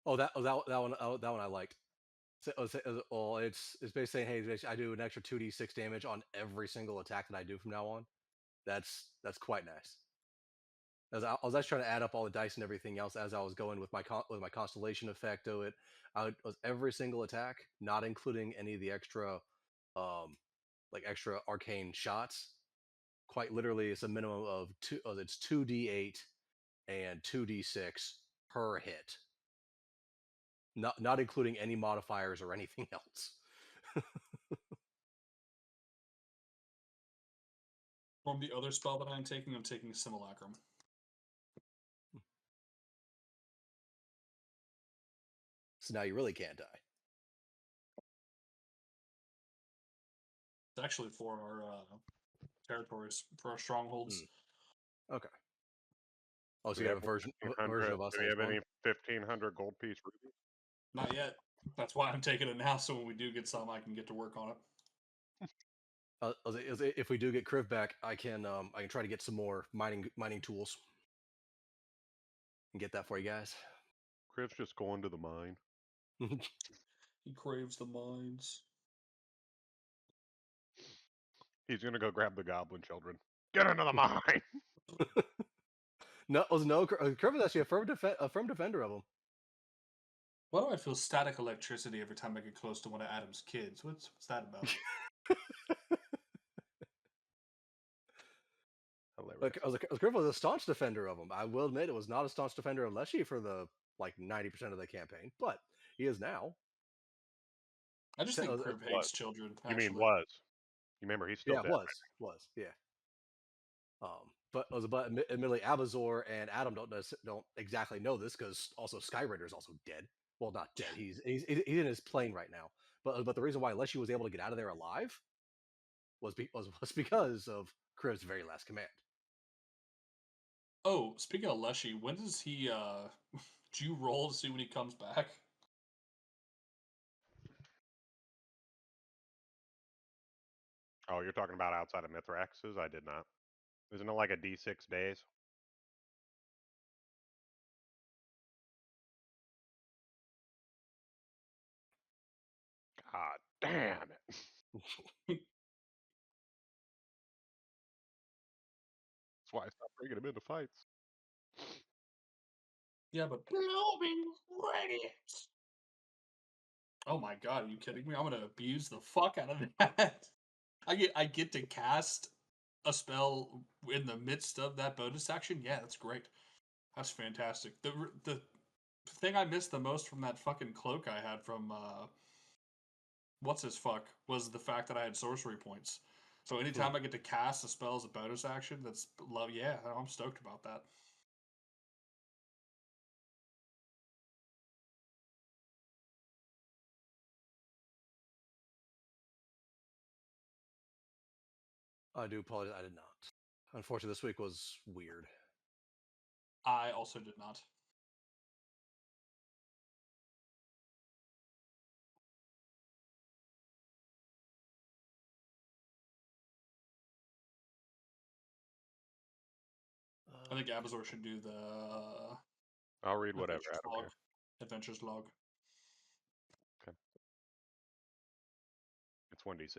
That one I liked. Well, it's basically saying, hey, I do an extra 2d6 damage on every single attack that I do from now on. That's quite nice. I was actually trying to add up all the dice and everything else as I was going with my constellation effect of it. Was every single attack, not including any of the extra, um, like extra arcane shots. Quite literally, it's a minimum of two. It's 2d8 and 2d6 per hit, not including any modifiers or anything else. From the other spell that I'm taking Simulacrum. So now you really can't die. It's actually for our territories, for our strongholds. Okay. Oh, so Do you we have a version of us do that we was have any wrong? 1,500 gold piece rubies? Not yet. That's why I'm taking it now, so when we do get some, I can get to work on it. If we do get Kriv back, I can try to get some more mining tools and get that for you guys. Kriv's just going to the mine. He craves the mines. He's gonna go grab the goblin children. Get into the mine. No, Kriv is actually a firm defender of them. Why do I feel static electricity every time I get close to one of Adam's kids? What's that about? Like, Kriv was a staunch defender of them. I will admit, it was not a staunch defender of Leshy for the 90% of the campaign, but he is now. I just think Crib hates children. You mean Actually. was? You remember he's still Yeah, dead. was yeah. But admittedly, Abazor and Adam don't exactly know this because also Skyrider is also dead. Well, not dead. He's in his plane right now. But the reason why Leshy was able to get out of there alive was because of Kriv's very last command. Oh, speaking of Leshy, when does he do you roll to see when he comes back? Oh, you're talking about outside of Mithrax's? I did not. Isn't it like a D6 days? God damn it. That's why I stopped bringing him into fights. Yeah, but blooming radiance. Oh my god, are you kidding me? I'm gonna abuse the fuck out of that. I get to cast a spell in the midst of that bonus action. Yeah, that's great. That's fantastic. The thing I missed the most from that fucking cloak I had from what's his fuck was the fact that I had sorcery points. So anytime I get to cast a spell as a bonus action, that's love. Yeah, I'm stoked about that. I do apologize. I did not. Unfortunately, this week was weird. I also did not. I think Abazor should do the I'll read whatever. I don't care. Adventures log. Okay. It's 1d6.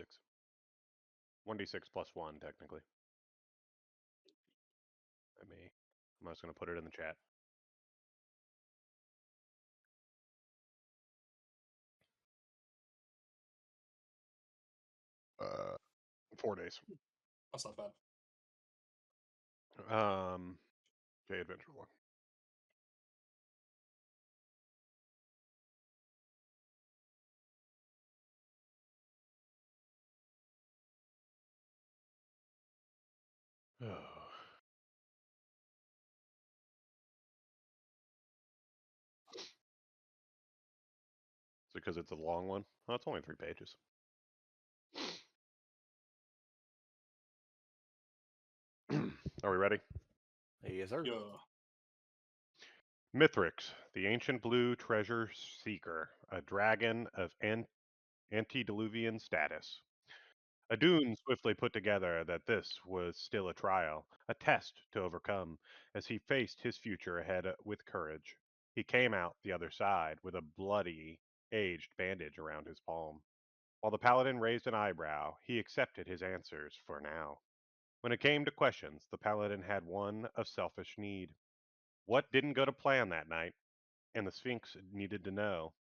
1d6 plus 1, technically. I'm just going to put it in the chat. Uh, 4 days. That's not bad. Okay, adventure log. Oh. Is it because it's a long one? Oh, it's only 3 pages. Are we ready? Yes, sir. Yeah. Mithrix, the ancient blue treasure seeker, a dragon of antediluvian status. Adun swiftly put together that this was still a trial, a test to overcome, as he faced his future ahead with courage. He came out the other side with a bloody, aged bandage around his palm. While the paladin raised an eyebrow, he accepted his answers for now. When it came to questions, the paladin had one of selfish need. What didn't go to plan that night? And the Sphinx needed to know.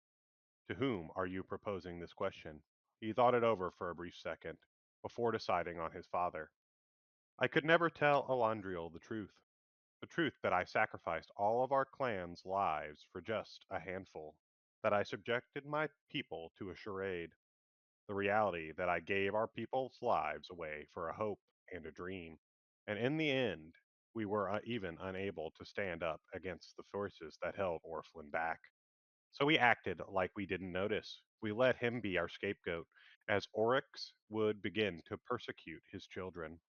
To whom are you proposing this question? He thought it over for a brief second before deciding on his father. I could never tell Elandriel the truth that I sacrificed all of our clan's lives for just a handful, that I subjected my people to a charade, the reality that I gave our people's lives away for a hope and a dream. And in the end, we were even unable to stand up against the forces that held Orphan back. So we acted like we didn't notice. We let him be our scapegoat, as Oryx would begin to persecute his children.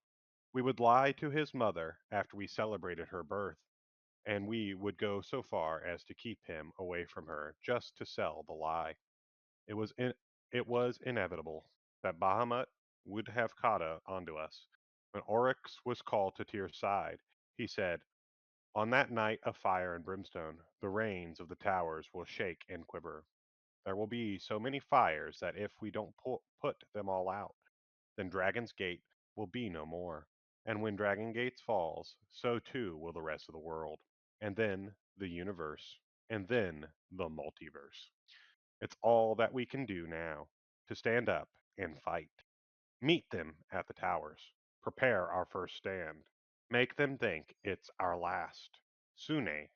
We would lie to his mother after we celebrated her birth, and we would go so far as to keep him away from her just to sell the lie. It was in, it was inevitable that Bahamut would have caught onto us. When Oryx was called to Tyr's side, he said, on that night of fire and brimstone, the reins of the towers will shake and quiver. There will be so many fires that if we don't put them all out, then Dragon's Gate will be no more. And when Dragon Gate falls, so too will the rest of the world. And then the universe. And then the multiverse. It's all that we can do now to stand up and fight. Meet them at the towers. Prepare our first stand. Make them think it's our last. Sune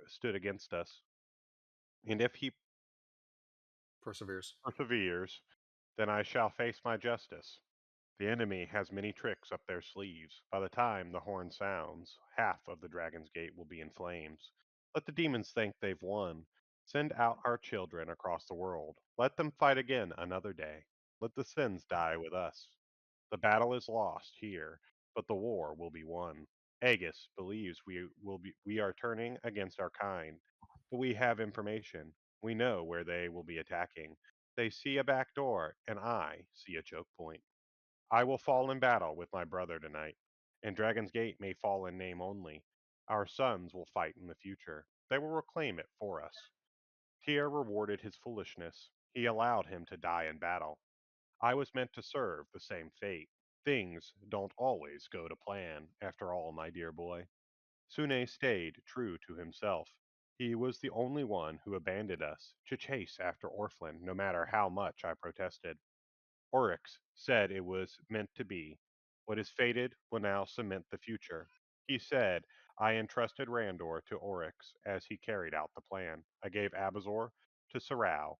stood against us, and if he Perseveres. perseveres, then I shall face my justice. The enemy has many tricks up their sleeves. By the time the horn sounds, half of the Dragon's Gate will be in flames. Let the demons think they've won. Send out our children across the world. Let them fight again another day. Let the sins die with us. The battle is lost here, but the war will be won. Aegis believes we are turning against our kind, but we have information. We know where they will be attacking. They see a back door, and I see a choke point. I will fall in battle with my brother tonight, and Dragon's Gate may fall in name only. Our sons will fight in the future. They will reclaim it for us. Tyr rewarded his foolishness. He allowed him to die in battle. I was meant to serve the same fate. Things don't always go to plan, after all, my dear boy. Sune stayed true to himself. He was the only one who abandoned us to chase after Orphan, no matter how much I protested. Oryx said it was meant to be. What is fated will now cement the future. He said, I entrusted Randor to Oryx as he carried out the plan. I gave Abazor to Sarau.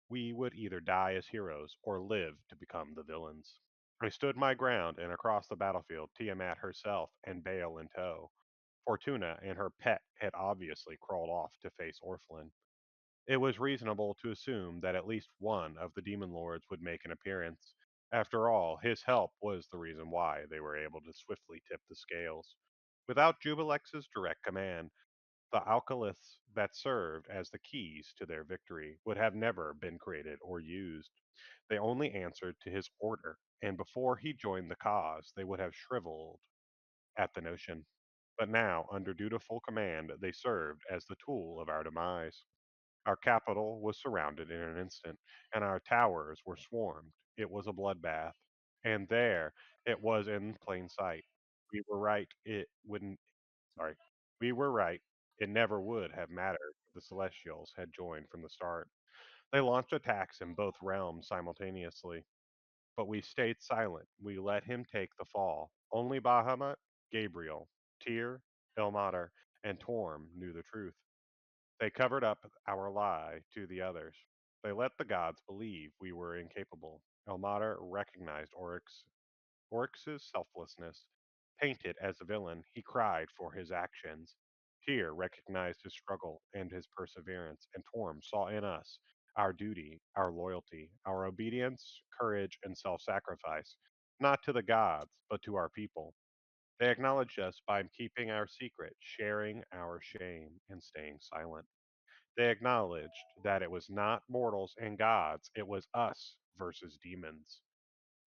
We would either die as heroes or live to become the villains. I stood my ground, and across the battlefield, Tiamat herself and Baal in tow. Fortuna and her pet had obviously crawled off to face Orphan. It was reasonable to assume that at least one of the demon lords would make an appearance. After all, his help was the reason why they were able to swiftly tip the scales. Without Jubilex's direct command, the alkalists that served as the keys to their victory would have never been created or used. They only answered to his order, and before he joined the cause, they would have shriveled at the notion. But now, under dutiful command, they served as the tool of our demise. Our capital was surrounded in an instant, and our towers were swarmed. It was a bloodbath. And there it was in plain sight. We were right. It wouldn't, sorry. We were right. It never would have mattered if the Celestials had joined from the start. They launched attacks in both realms simultaneously, but we stayed silent. We let him take the fall. Only Bahamut, Gabriel, Tyr, Ilmater, and Torm knew the truth. They covered up our lie to the others. They let the gods believe we were incapable. Ilmater recognized Oryx's selflessness. Painted as a villain, he cried for his actions. Tyr recognized his struggle and his perseverance, and Torm saw in us our duty, our loyalty, our obedience, courage, and self sacrifice, not to the gods, but to our people. They acknowledged us by keeping our secret, sharing our shame, and staying silent. They acknowledged that it was not mortals and gods, it was us versus demons.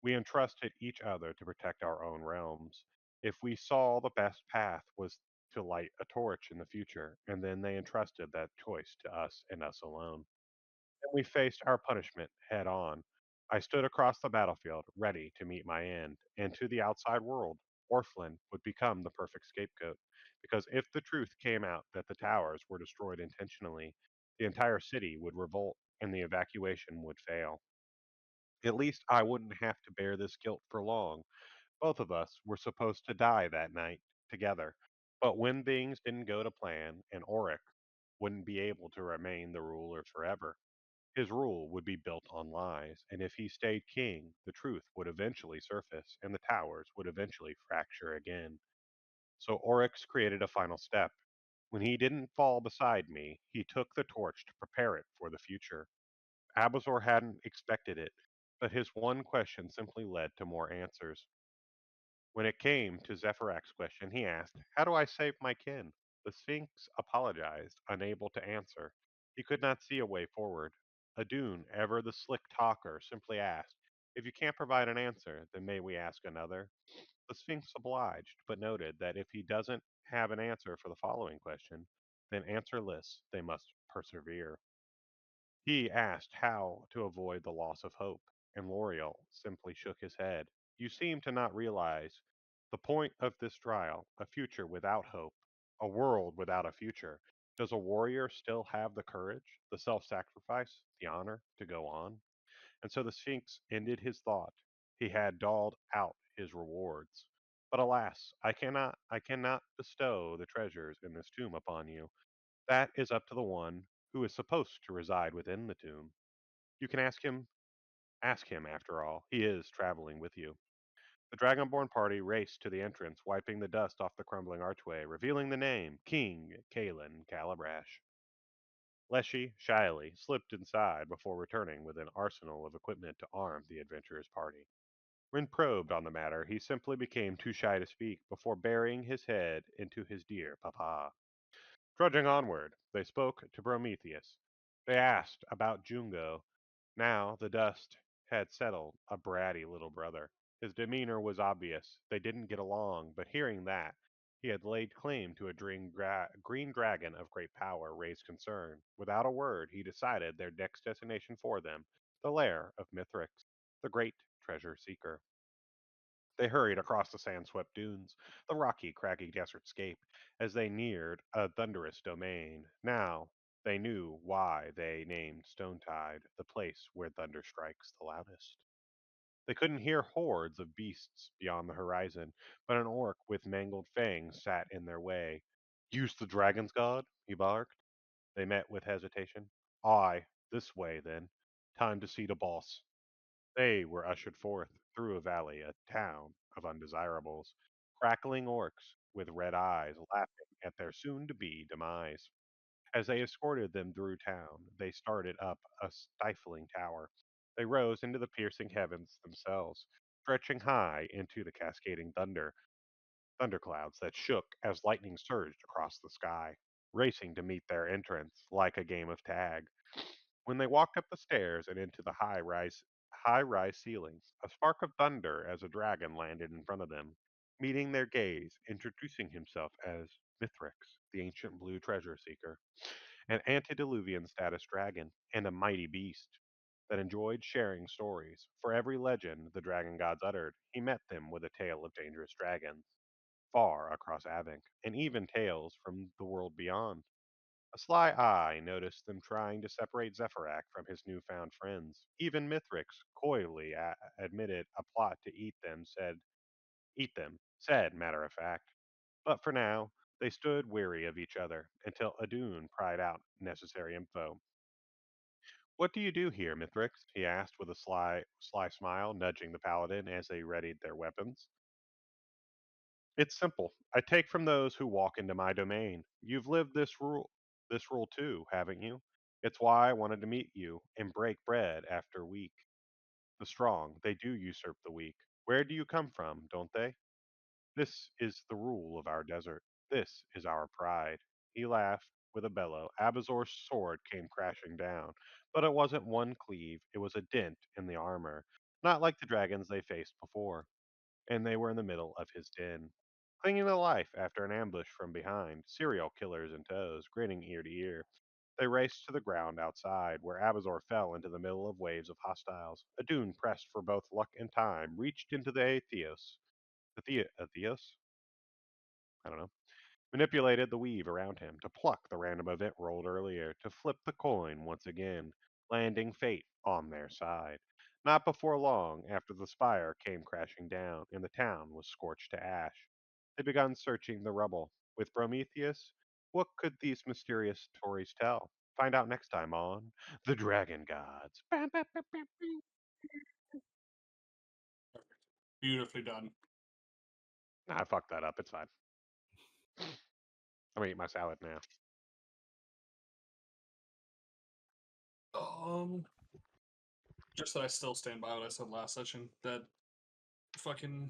We entrusted each other to protect our own realms. If we saw the best path was to light a torch in the future, and then they entrusted that choice to us and us alone. And we faced our punishment head on. I stood across the battlefield, ready to meet my end, and to the outside world, Orphan would become the perfect scapegoat. Because if the truth came out that the towers were destroyed intentionally, the entire city would revolt and the evacuation would fail. At least I wouldn't have to bear this guilt for long. Both of us were supposed to die that night together. But when things didn't go to plan, and Auric wouldn't be able to remain the ruler forever, his rule would be built on lies, and if he stayed king, the truth would eventually surface, and the towers would eventually fracture again. So Oryx created a final step. When he didn't fall beside me, he took the torch to prepare it for the future. Abazor hadn't expected it, but his one question simply led to more answers. When it came to Zephyrac's question, he asked, "How do I save my kin?" The Sphinx apologized, unable to answer. He could not see a way forward. Adun, ever the slick talker, simply asked, "If you can't provide an answer, then may we ask another?" The Sphinx obliged, but noted that if he doesn't have an answer for the following question, then answerless they must persevere. He asked how to avoid the loss of hope, and L'Oreal simply shook his head. "You seem to not realize the point of this trial, a future without hope, a world without a future. Does a warrior still have the courage, the self sacrifice, the honor to go on?" And so the Sphinx ended his thought. He had doled out his rewards. "But alas, I cannot bestow the treasures in this tomb upon you. That is up to the one who is supposed to reside within the tomb. You can ask him after all. He is traveling with you." The Dragonborn party raced to the entrance, wiping the dust off the crumbling archway, revealing the name King Kalen Calabrash. Leshy shyly slipped inside before returning with an arsenal of equipment to arm the adventurers' party. When probed on the matter, he simply became too shy to speak before burying his head into his dear papa. Trudging onward, they spoke to Prometheus. They asked about Jungo. Now the dust had settled, a bratty little brother. His demeanor was obvious. They didn't get along, but hearing that he had laid claim to a green dragon of great power raised concern. Without a word, he decided their next destination for them, the lair of Mithrix, the great treasure seeker. They hurried across the sand-swept dunes, the rocky, craggy desertscape, as they neared a thunderous domain. Now they knew why they named Stonetide, the place where thunder strikes the loudest. They couldn't hear hordes of beasts beyond the horizon, but an orc with mangled fangs sat in their way. "Use the dragon's god?" he barked. They met with hesitation. "Aye, this way, then. Time to see the boss." They were ushered forth through a valley, a town of undesirables, crackling orcs with red eyes laughing at their soon to be demise. As they escorted them through town, they started up a stifling tower. They rose into the piercing heavens themselves, stretching high into the cascading thunderclouds that shook as lightning surged across the sky, racing to meet their entrance like a game of tag. When they walked up the stairs and into the high rise ceilings, a spark of thunder as a dragon landed in front of them, meeting their gaze, introducing himself as Mithrix, the ancient blue treasure seeker, an antediluvian status dragon, and a mighty beast that enjoyed sharing stories. For every legend the dragon gods uttered, he met them with a tale of dangerous dragons far across Avenc, and even tales from the world beyond. A sly eye noticed them trying to separate Zephyrak from his newfound friends. Even Mithrix coyly admitted a plot to said matter of fact. But for now, they stood weary of each other until Adun pried out necessary info. "What do you do here, Mithrix?" he asked with a sly smile, nudging the paladin as they readied their weapons. "It's simple. I take from those who walk into my domain. You've lived this rule too, haven't you? It's why I wanted to meet you and break bread after week. The strong, they do usurp the weak. Where do you come from, don't they? This is the rule of our desert. This is our pride." He laughed with a bellow. Abazor's sword came crashing down, but it wasn't one cleave, it was a dent in the armor, not like the dragons they faced before, and they were in the middle of his den. clinging to life after an ambush from behind, serial killers in tows, grinning ear to ear. They raced to the ground outside, where Abazor fell into the middle of waves of hostiles. Adun, pressed for both luck and time, reached into the Atheos. Atheos? I don't know. Manipulated the weave around him to pluck the random event rolled earlier, to flip the coin once again, landing fate on their side. Not before long after the spire came crashing down and the town was scorched to ash. They began searching the rubble. With Prometheus, what could these mysterious stories tell? Find out next time on The Dragon Gods. Beautifully done. Nah, I fucked that up. It's fine. I'm gonna eat my salad now. Just that I still stand by what I said last session. That fucking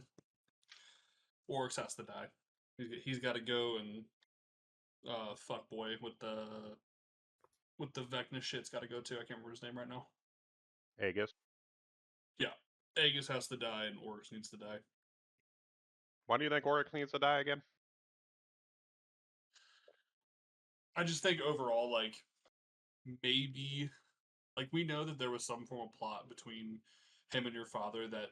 Oryx has to die. He's got to go and fuck boy with the Vecna shit's got to go too. I can't remember his name right now. Aegis. Yeah, Aegis has to die and Oryx needs to die. Why do you think Oryx needs to die again? I just think overall, like maybe, like we know that there was some form of plot between him and your father that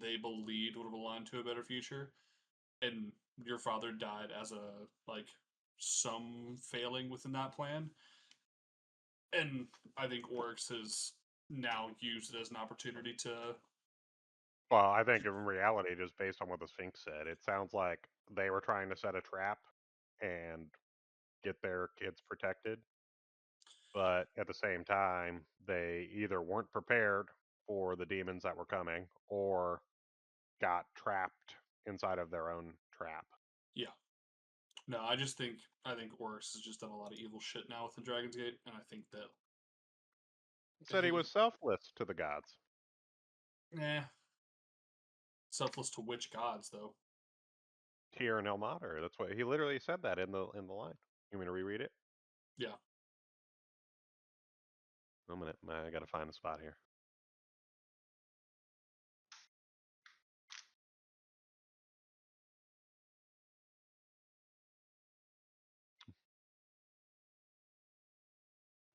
they believed would have aligned to a better future, and your father died as a like some failing within that plan. And I think Oryx has now used it as an opportunity to. Well, I think in reality, just based on what the Sphinx said, it sounds like they were trying to set a trap and get their kids protected. But at the same time, they either weren't prepared for the demons that were coming or got trapped inside of their own trap. Yeah. No, I think Oryx has just done a lot of evil shit now with the Dragon's Gate, and I think that Said he was selfless to the gods. selfless to which gods though? Tyr and Elmater. That's what he literally said that in the line. You want me to reread it? Yeah. A minute. I gotta find a spot here.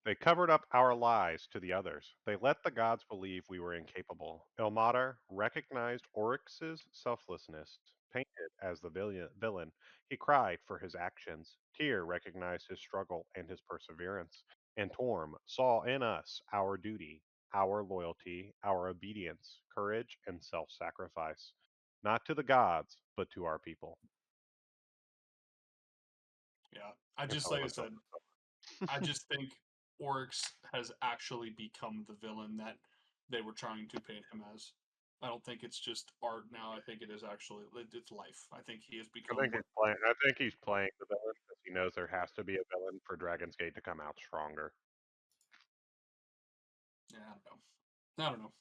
They covered up our lies to the others. They let the gods believe we were incapable. Ilmater recognized Oryx's selflessness, painted as the villain. He cried for his actions. Tyr recognized his struggle and his perseverance. And Torm saw in us our duty, our loyalty, our obedience, courage, and self sacrifice. Not to the gods, but to our people. Yeah. I That's just how I like I looked up. said, I just think Oryx has actually become the villain that they were trying to paint him as. I don't think it's just art now. I think it is actually it's life. I think he has become what. I think he's playing the villain because he knows there has to be a villain for Dragon's Gate to come out stronger. Yeah, I don't know. I don't know.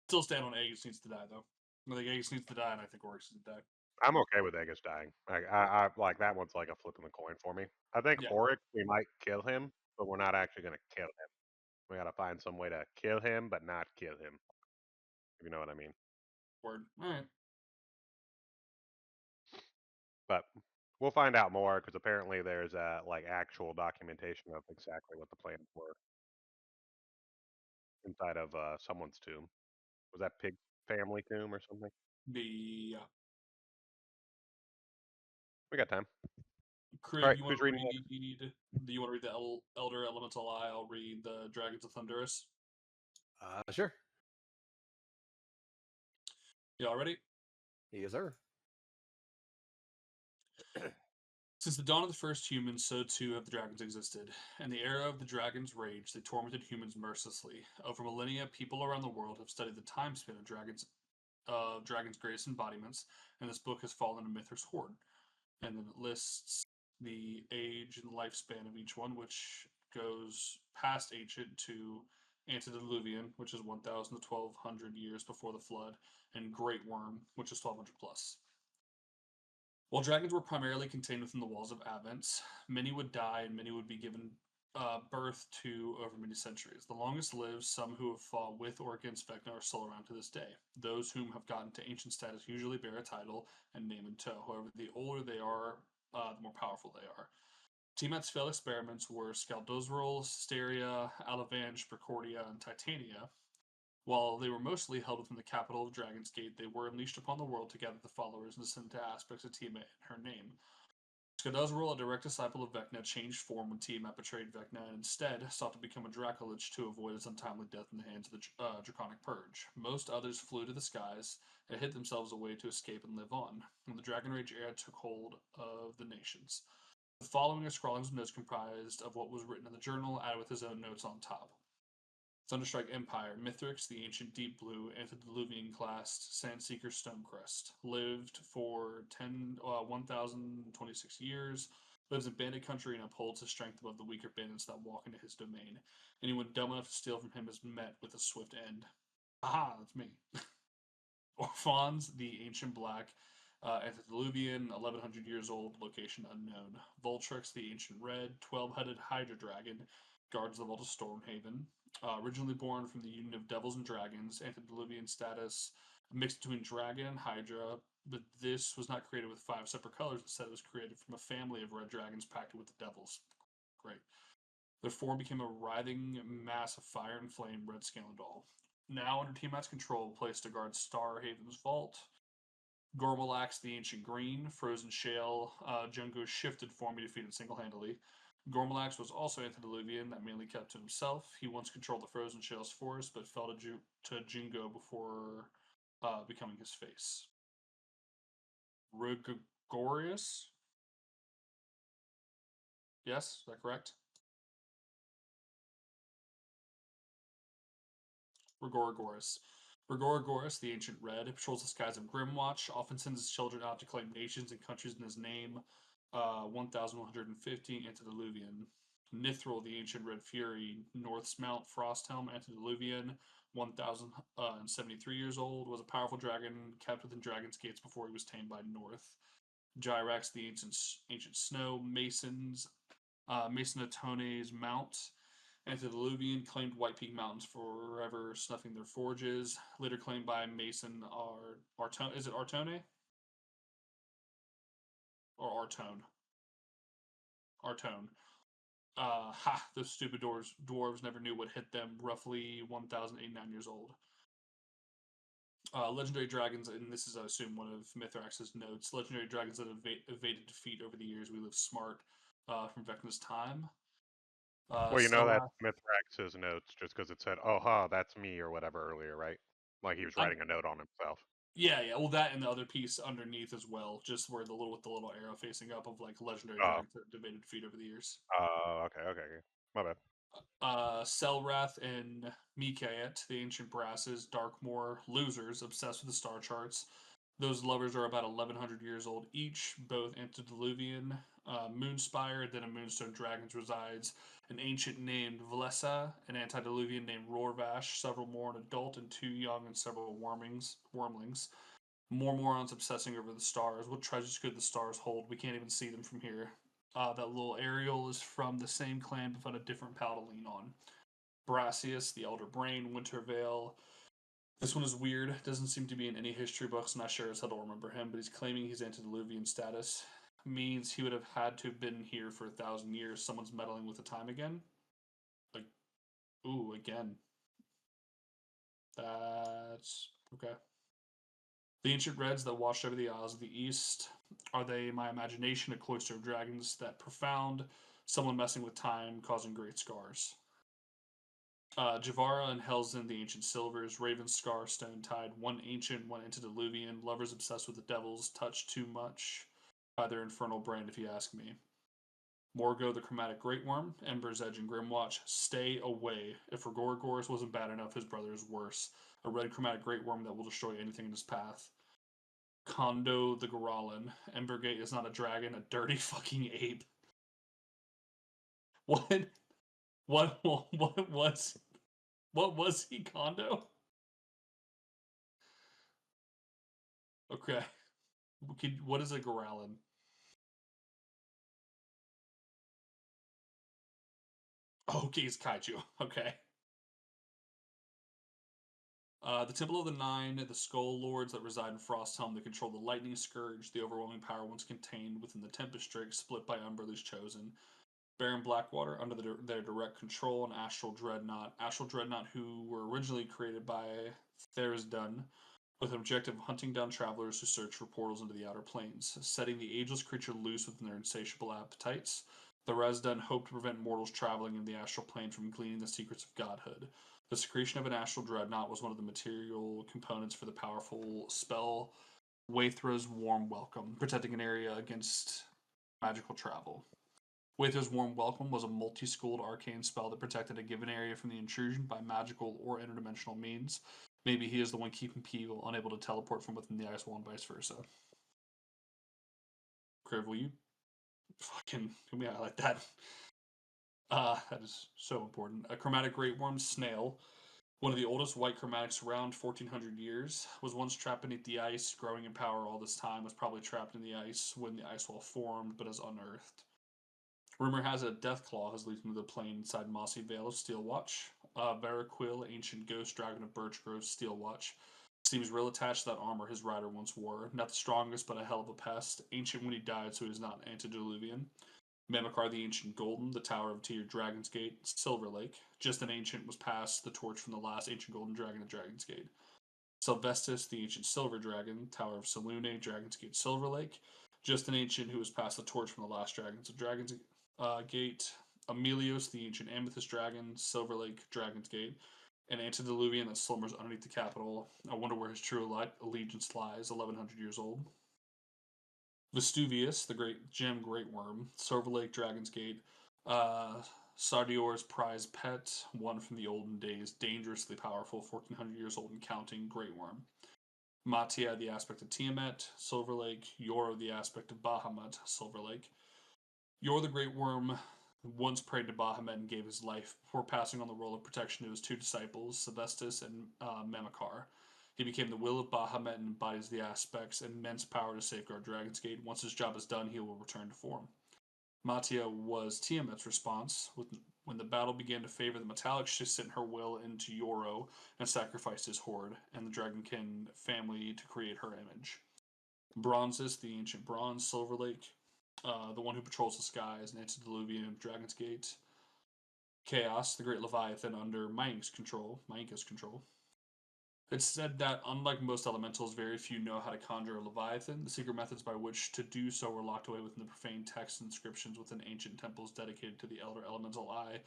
Still stand on Aegis needs to die though. I think Aegis needs to die, and I think Oryx needs to die. I'm okay with Aegis dying. I like that one's like a flip in the coin for me. I think Yeah. Oryx, we might kill him, but we're not actually gonna kill him. We gotta find some way to kill him, but not kill him. If you know what I mean. Word. All right. But we'll find out more because apparently there's like actual documentation of exactly what the plans were inside of someone's tomb. Was that Pig family tomb or something? The We got time. All Crig, right, who's reading next? do you want to read the Elder Elemental Eye? I'll read the Dragons of Thunderous. Sure. Y'all ready? Yes, sir. Since the dawn of the first humans, so too have the dragons existed. In the era of the dragon's rage, they tormented humans mercilessly. Over millennia, people around the world have studied the time span of dragons' greatest embodiments, and this book has fallen to Mithras' Horde. And then it lists the age and lifespan of each one, which goes past ancient to antediluvian, which is 1,000 to 1,200 years before the flood, and Great Worm, which is 1,200 plus. While dragons were primarily contained within the walls of Avenc, many would die and many would be given birth to over many centuries. The longest lived, some who have fought with or against Vecna, are still around to this day. Those whom have gotten to ancient status usually bear a title and name in tow. However, the older they are, the more powerful they are. Tiamat's failed experiments were Skaldozril, Steria, Avenc, Precordia, and Titania. While they were mostly held within the capital of Dragon's Gate, they were unleashed upon the world to gather the followers and descend into aspects of Tiamat and her name. Skaldozril, a direct disciple of Vecna, changed form when Tiamat betrayed Vecna and instead sought to become a Dracolich to avoid his untimely death in the hands of the Draconic Purge. Most others flew to the skies and hid themselves away to escape and live on, when the Dragon Rage era took hold of the nations. The following are scrawlings of notes comprised of what was written in the journal, added with his own notes on top. Thunderstrike Empire, Mithrix, the ancient deep blue, antediluvian classed Sandseeker Stonecrest. Lived for 1,026 years. Lives in bandit country and upholds his strength above the weaker bandits that walk into his domain. Anyone dumb enough to steal from him is met with a swift end. Aha, that's me. Orphans, the ancient black, antediluvian, 1,100 years old, location unknown. Voltrix, the ancient red, 12-headed Hydra dragon, guards the vault of Stormhaven. Originally born from the union of devils and dragons, antediluvian status, mixed between dragon and Hydra, but this was not created with 5 separate colors. Instead, it was created from a family of red dragons pacted with the devils. Great. Their form became a writhing mass of fire and flame, red Scalandol. Now under Tiamat's control, placed to guard Starhaven's vault. Gormalax, the Ancient Green, Frozen Shale, Jungo's shifted form he defeated single-handedly. Gormalax was also antediluvian, that mainly kept to himself. He once controlled the Frozen Shale's force, but fell to Jungo before becoming his face. Rugorius? Yes, is that correct? Rugorigoris. Rugorigoris, the Ancient Red, patrols the skies of Grimwatch, often sends his children out to claim nations and countries in his name. 1,150, Antediluvian. Nithril, the Ancient Red Fury, North's Mount, Frosthelm, Antediluvian, 1,073 years old, was a powerful dragon kept within Dragon's Gates before he was tamed by North. Gyrax, the Ancient Snow, Masons, Masonatone's Mount, Antediluvian, claimed White Peak Mountains forever, snuffing their forges. Later claimed by Mason Artone. Is it Artone? Or Artone? Artone. Those stupid dwarves never knew what hit them. Roughly 1,089 years old. Legendary dragons, and this is, I assume, one of Mithrax's notes. Legendary dragons that have evaded defeat over the years. We live smart from Vecna's time. Well, you know that's Mithrax's notes just because it said, "Oh, ha, that's me" or whatever earlier, right? Like he was writing a note on himself. Yeah. Well, that and the other piece underneath as well, just where with the little arrow facing up of like legendary dragons that have evaded defeat over the years. Okay. My bad. Selrath and Mikayet, the ancient brasses, Darkmoor, losers, obsessed with the star charts. Those lovers are about 1,100 years old each, both antediluvian. Moonspire, then a moonstone dragons resides. An ancient named Vlessa, an antediluvian named Rorvash, several more an adult and 2 young, and several wormlings. More morons obsessing over the stars. What treasures could the stars hold? We can't even see them from here. That little Ariel is from the same clan, but found a different pal to lean on. Brassius, the Elder Brain, Wintervale. This one is weird. Doesn't seem to be in any history books. Not sure as how to remember him, but he's claiming he's antediluvian status. Means he would have had to have been here for 1,000 years. Someone's meddling with the time again. Like, ooh, again. That's okay. The ancient reds that washed over the Isles of the East. Are they my imagination, a cloister of dragons that profound? Someone messing with time, causing great scars. Javara and Helzen, the ancient silvers. Raven Scar, Stone Tide. One ancient, one antediluvian. Lovers obsessed with the devils. Touch too much by their infernal brand, if you ask me. Morgo, the chromatic great worm. Ember's Edge and Grimwatch. Stay away. If Ragorigoris wasn't bad enough, his brother is worse. A red chromatic great worm that will destroy anything in his path. Kondo the Goralin. Embergate is not a dragon, a dirty fucking ape. What? What was he, Kondo? Okay. What is a Goralin? Okay, he's kaiju. Okay. The Temple of the Nine, the Skull Lords that reside in Frosthelm, that control the Lightning Scourge, the overwhelming power once contained within the Tempest Drake, split by Umberlee's Chosen. Baron Blackwater, under their direct control, and Astral Dreadnought. Astral Dreadnought, who were originally created by Therisdun, with an objective of hunting down travelers who search for portals into the outer planes, setting the ageless creature loose within their insatiable appetites. The Resdun hope to prevent mortals traveling in the astral plane from gleaning the secrets of godhood. The secretion of an astral dreadnought was one of the material components for the powerful spell Waithra's Warm Welcome, protecting an area against magical travel. Waithra's Warm Welcome was a multi-schooled arcane spell that protected a given area from the intrusion by magical or interdimensional means. Maybe he is the one keeping people unable to teleport from within the ice wall and vice versa. Kriv, will you fucking can we highlight that? That is so important. A chromatic great worm snail, one of the oldest white chromatics around 1400 years, was once trapped beneath the ice, growing in power all this time, was probably trapped in the ice when the ice wall formed, but is unearthed. Rumor has it Deathclaw has leaked into the plane inside Mossy Vale of Steelwatch. Veraquil, ancient ghost dragon of Birchgrove Steelwatch, seems real attached to that armor his rider once wore. Not the strongest, but a hell of a pest. Ancient when he died, so he's not antediluvian. Mamikar the Ancient Golden, the Tower of Tyr, Dragon's Gate, Silver Lake. Just an ancient was passed the torch from the last Ancient Golden Dragon at Dragon's Gate. Sylvestus the Ancient Silver Dragon, Tower of Selune, Dragon's Gate, Silver Lake. Just an ancient who was passed the torch from the last dragons of Dragon's Gate. Amelios the Ancient Amethyst Dragon, Silver Lake, Dragon's Gate. An antediluvian that slumbers underneath the capital. I wonder where his true allegiance lies, 1100 years old. Vestuvius, the Great Gem Great Worm, Silver Lake, Dragon's Gate, Sardior's prized pet, one from the olden days, dangerously powerful, 1400 years old and counting, Great Worm. Matia, the aspect of Tiamat, Silver Lake, Yoro, the aspect of Bahamut, Silver Lake. Yor, the Great Worm, once prayed to Bahamut and gave his life before passing on the role of protection to his two disciples, Sebestus and Mamikar. He became the will of Bahamut and embodies the aspects and immense power to safeguard Dragon's Gate. Once his job is done, he will return to form. Matia was Tiamat's response. When the battle began to favor the Metallics, she sent her will into Yoro and sacrificed his horde and the Dragonkin family to create her image. Bronzes, the ancient bronze, Silver Lake, the one who patrols the skies, an antediluvian of Dragon's Gate. Chaos, the great Leviathan under Mainka's control. It's said that, unlike most elementals, very few know how to conjure a Leviathan. The secret methods by which to do so were locked away within the profane texts and inscriptions within ancient temples dedicated to the elder elemental eye,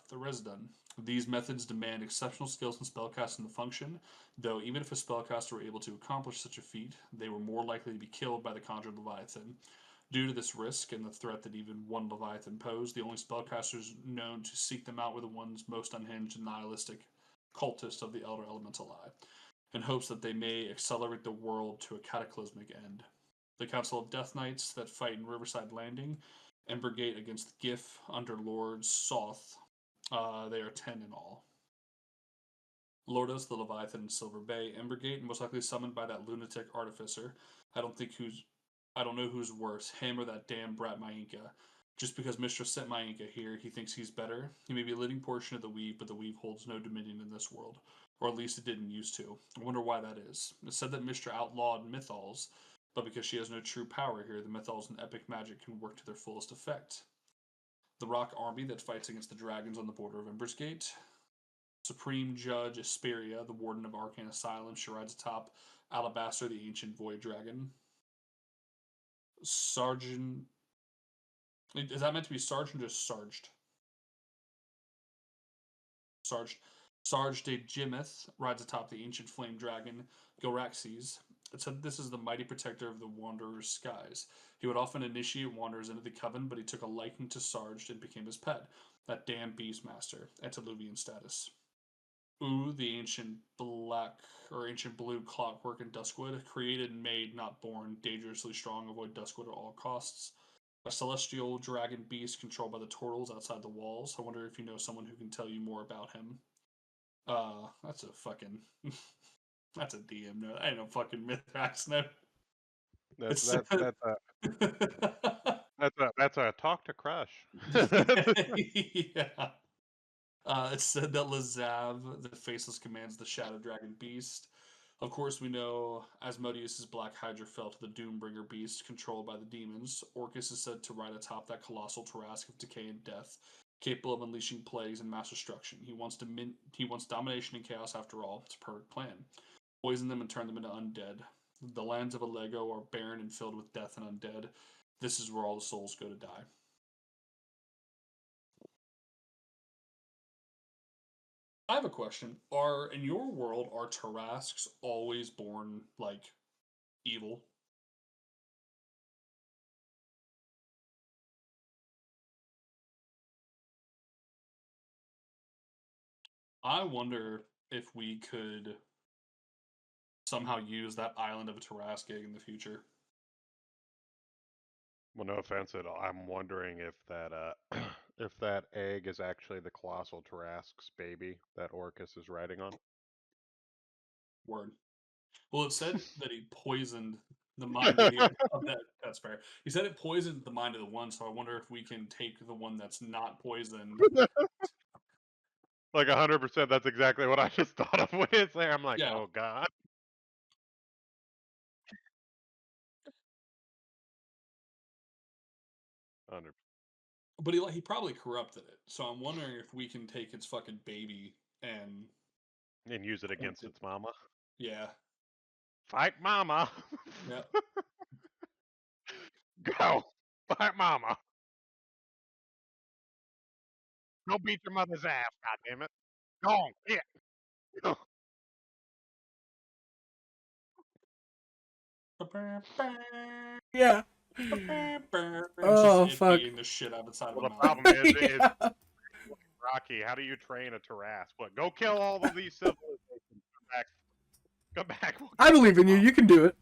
the Resdun. These methods demand exceptional skills in spellcasting to function, though even if a spellcaster were able to accomplish such a feat, they were more likely to be killed by the conjured Leviathan. Due to this risk and the threat that even one Leviathan posed, the only spellcasters known to seek them out were the ones most unhinged and nihilistic cultists of the Elder Elemental Eye, in hopes that they may accelerate the world to a cataclysmic end. The Council of Death Knights that fight in Riverside Landing and brigade against the GIF under Lord Soth. They are 10 in all. Lordos, the Leviathan in Silver Bay, Embergate, most likely summoned by that lunatic artificer. I don't know who's worse, him or that damn brat Mainka. Just because Mistress sent Mainka here, he thinks he's better. He may be a leading portion of the weave, but the weave holds no dominion in this world. Or at least it didn't used to. I wonder why that is. It's said that Mistra outlawed Mythals, but because she has no true power here, the Mythals and epic magic can work to their fullest effect. The Rock Army that fights against the dragons on the border of Ember's Gate. Supreme Judge Asperia, the Warden of Arcane Asylum, she rides atop Alabaster, the Ancient Void Dragon. Sergeant. Is that meant to be Sergeant or just Sarged? Sarged. Sarge de Jimith rides atop the ancient flame dragon Gilraxes. It said this is the mighty protector of the Wanderer's skies. He would often initiate Wanderers into the coven, but he took a liking to Sarged and became his pet. That damn Beastmaster, antediluvian status. Ooh, the ancient black or ancient blue clockwork in Duskwood, created and made, not born, dangerously strong, avoid Duskwood at all costs. A celestial dragon beast controlled by the turtles outside the walls. I wonder if you know someone who can tell you more about him. That's a fucking that's a DM note. I ain't no fucking Mythrax note. That's It's that's that's a That's a talk to crush. Yeah. It said that Lazav, the faceless, commands the Shadow Dragon Beast. Of course, we know Asmodeus' Black Hydra fell to the Doombringer Beast, controlled by the demons. Orcus is said to ride atop that colossal Tarrasque of decay and death, capable of unleashing plagues and mass destruction. He wants domination and chaos. After all, it's a perfect plan. Poison them and turn them into undead. The lands of Allego are barren and filled with death and undead. This is where all the souls go to die. I have a question. In your world, are Tarrasques always born, like, evil? I wonder if we could somehow use that island of a Tarrasque egg in the future. Well, no offense at all. I'm wondering if that if that egg is actually the colossal Tarrasque's baby that Orcus is riding on. Word. Well, it said that he poisoned the mind of the of that. That's fair. He said it poisoned the mind of the one, so I wonder if we can take the one that's not poisoned. Like 100%, that's exactly what I just thought of when it's there. I'm like, Yeah. oh god. 100%. But he probably corrupted it, so I'm wondering if we can take its fucking baby and And use it against its mama. yeah. Fight mama. Yep. Go. Fight mama. Go beat your mother's ass, goddammit. Go on, yeah. Yeah. It's just Oh, it fuck. beating the shit out of the side Well, of the a mountain. problem is Yeah. Rocky, how do you train a Tarrasque? What? Go kill all of these civilizations. Come back. We'll I believe in you. You can do it.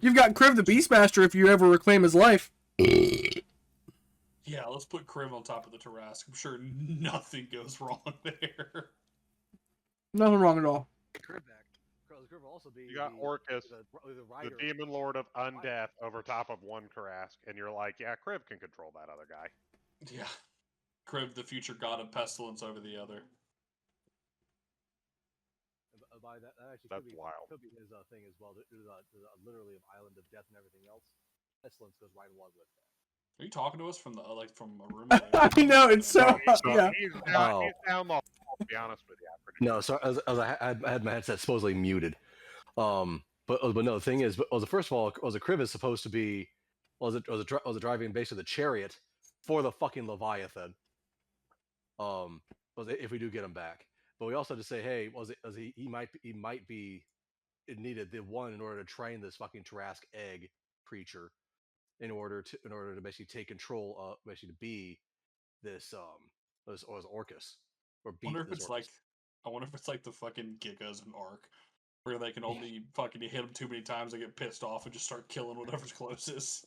You've got Kriv the Beastmaster if you ever reclaim his life. Yeah, let's put Kriv on top of the Tarrasque. I'm sure nothing goes wrong there. Nothing wrong at all. Crib back. Crib will also be You got Orcus, the the rider. demon lord of undeath, over top of one Tarrasque, and you're like, yeah, Kriv can control that other guy. Yeah. Kriv, the future god of pestilence, over the other. By that actually That's wild. could be his thing as well. There's literally an island of death and everything else. Pestilence goes right along with that. Are you talking to us from the from a room? I know, it's so... yeah. He's down the hall, to be honest with you. No, so I had my headset supposedly muted. But no, the thing is, first of all, Kriv is supposed to be, was it driving basically the chariot for the fucking Leviathan. If we do get him back, but we also had to say, hey, he might be it needed the one in order to train this fucking Tarrasque egg creature in order to basically take control of basically to be this Orcus or beat wonder if this it's Orcus. I wonder if it's like the fucking Gigas in Ark, where they can only fucking hit them too many times, they get pissed off and just start killing whatever's closest.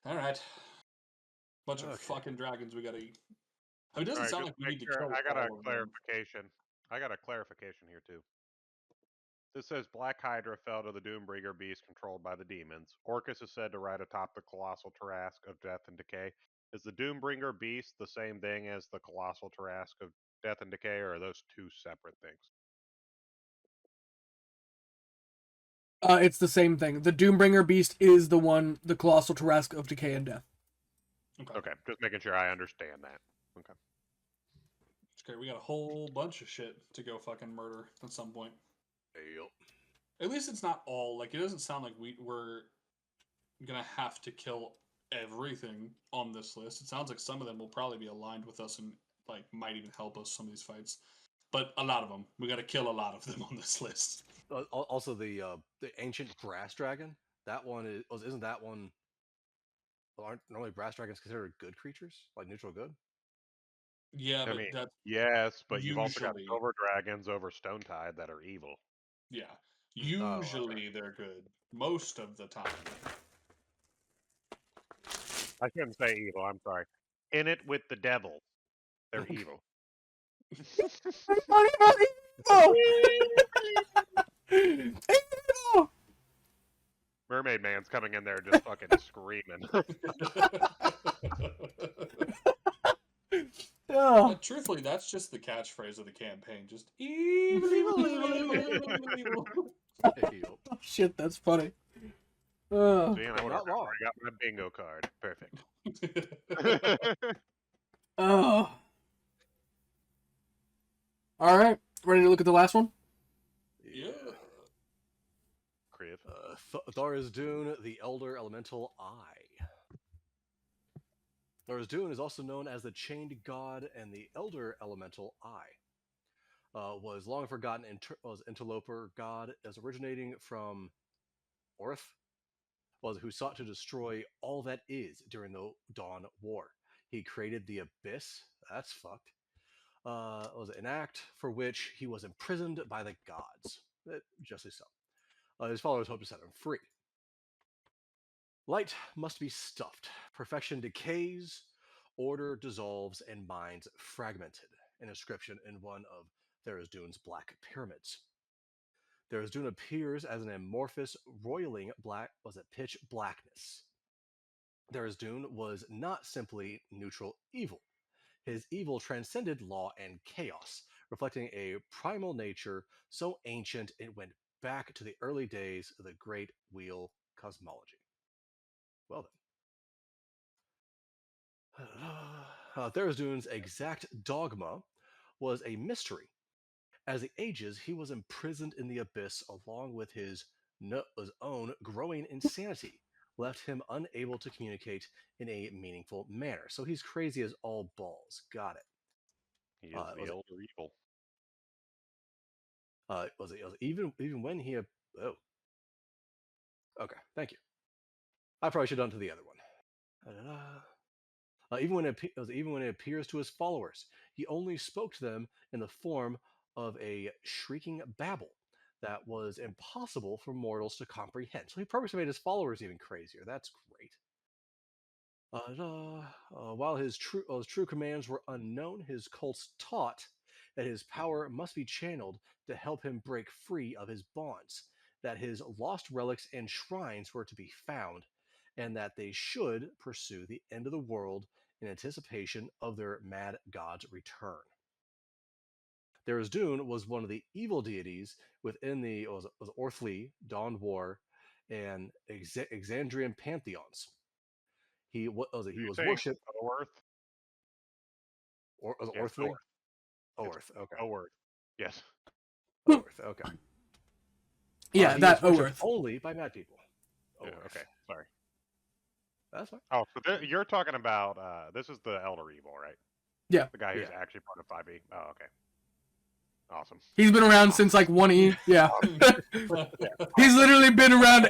All right, bunch of fucking dragons we gotta eat. It doesn't sound like we need to kill I got a all of them. clarification. I got a clarification here too. This says Black Hydra fell to the Doombringer beast controlled by the demons. Orcus is said to ride atop the colossal Tarrasque of death and decay. Is the Doombringer beast the same thing as the colossal Tarrasque of death and decay, or are those two separate things? It's the same thing. The Doombringer Beast is the Colossal Tarrasque of Decay and Death. Okay, just making sure I understand that. Okay. It's great. We got a whole bunch of shit to go fucking murder at some point. Yep. At least it's not all. Like, it doesn't sound like we're gonna have to kill everything on this list. It sounds like some of them will probably be aligned with us and like might even help us some of these fights. But a lot of them, we got to kill a lot of them on this list. Also, the ancient brass dragon. That one isn't that one? Aren't normally brass dragons considered good creatures, like neutral good? Yeah, but that's yes, but you've also got usually silver dragons over Stonetide that are evil. yeah. Usually they're good. Most of the time. I shouldn't say evil. I'm sorry. In it with the devil, they're evil. Money, money, oh! Mermaid Man's coming in there just fucking screaming. Oh, Truthfully, that's just the catchphrase of the campaign. Just evil, evil, evil, evil, evil, evil. Yup. oh shit, that's funny. Oh, See, and I You're would not have wrong. got my bingo card. Perfect. oh. All right, ready to look at the last one? Yeah. Kriv. Tharizdun, the Elder Elemental Eye. Tharizdun is also known as the Chained God and the Elder Elemental Eye. Was long forgotten was interloper god as originating from Orth, who sought to destroy all that is during the Dawn War. He created the Abyss. That's fucked. Was an act for which he was imprisoned by the gods. Justly so. His followers hoped to set him free. Light must be stuffed. Perfection decays, order dissolves, and minds fragmented. An inscription in one of Tharizdun's black pyramids. Tharizdun appears as an amorphous, roiling pitch blackness. Tharizdun was not simply neutral evil. His evil transcended law and chaos, reflecting a primal nature so ancient it went back to the early days of the Great Wheel cosmology. Well then. Tharizdun's exact dogma was a mystery. As the ages, he was imprisoned in the abyss along with his own growing insanity, left him unable to communicate in a meaningful manner. So he's crazy as all balls. Got it. He is the Was it? elder evil. Was it even when he? Oh, okay. Thank you. I probably should have done to the other one. Even when it appears to his followers, he only spoke to them in the form of a shrieking babble that was impossible for mortals to comprehend. So he purposely made his followers even crazier. That's great. While his true commands were unknown, his cults taught that his power must be channeled to help him break free of his bonds, that his lost relics and shrines were to be found, and that they should pursue the end of the world in anticipation of their mad god's return. Tharizdun was one of the evil deities within the was Orthly, Dawn War, and Exandrian pantheons. He was Saying worshipped. Oerth? Or was it Yes, Orthly? Oerth. It's Orth. Okay. Oerth. Yes. Orth. Okay. yeah, He that was worshipped Oerth. only by mad people. Yeah, Oerth. okay. Sorry. That's fine. Oh, so you're talking about this is the elder evil, right? Yeah. The guy who's Yeah. actually part of 5e. Oh, okay. Awesome. He's been around since like 1E. Yeah. He's literally been around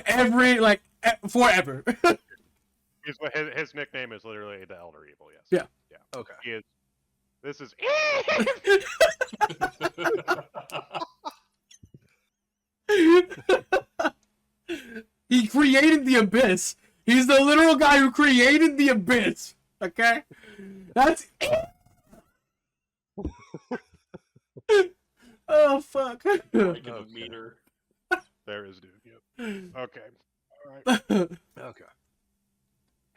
forever. His nickname is literally the elder evil. Yes. Yeah. Yeah. Okay. He is. This is. He created the abyss. He's the literal guy who created the abyss. Okay? That's oh fuck. Breaking a Okay. meter. There is dude. Yep. Okay. All right. Okay.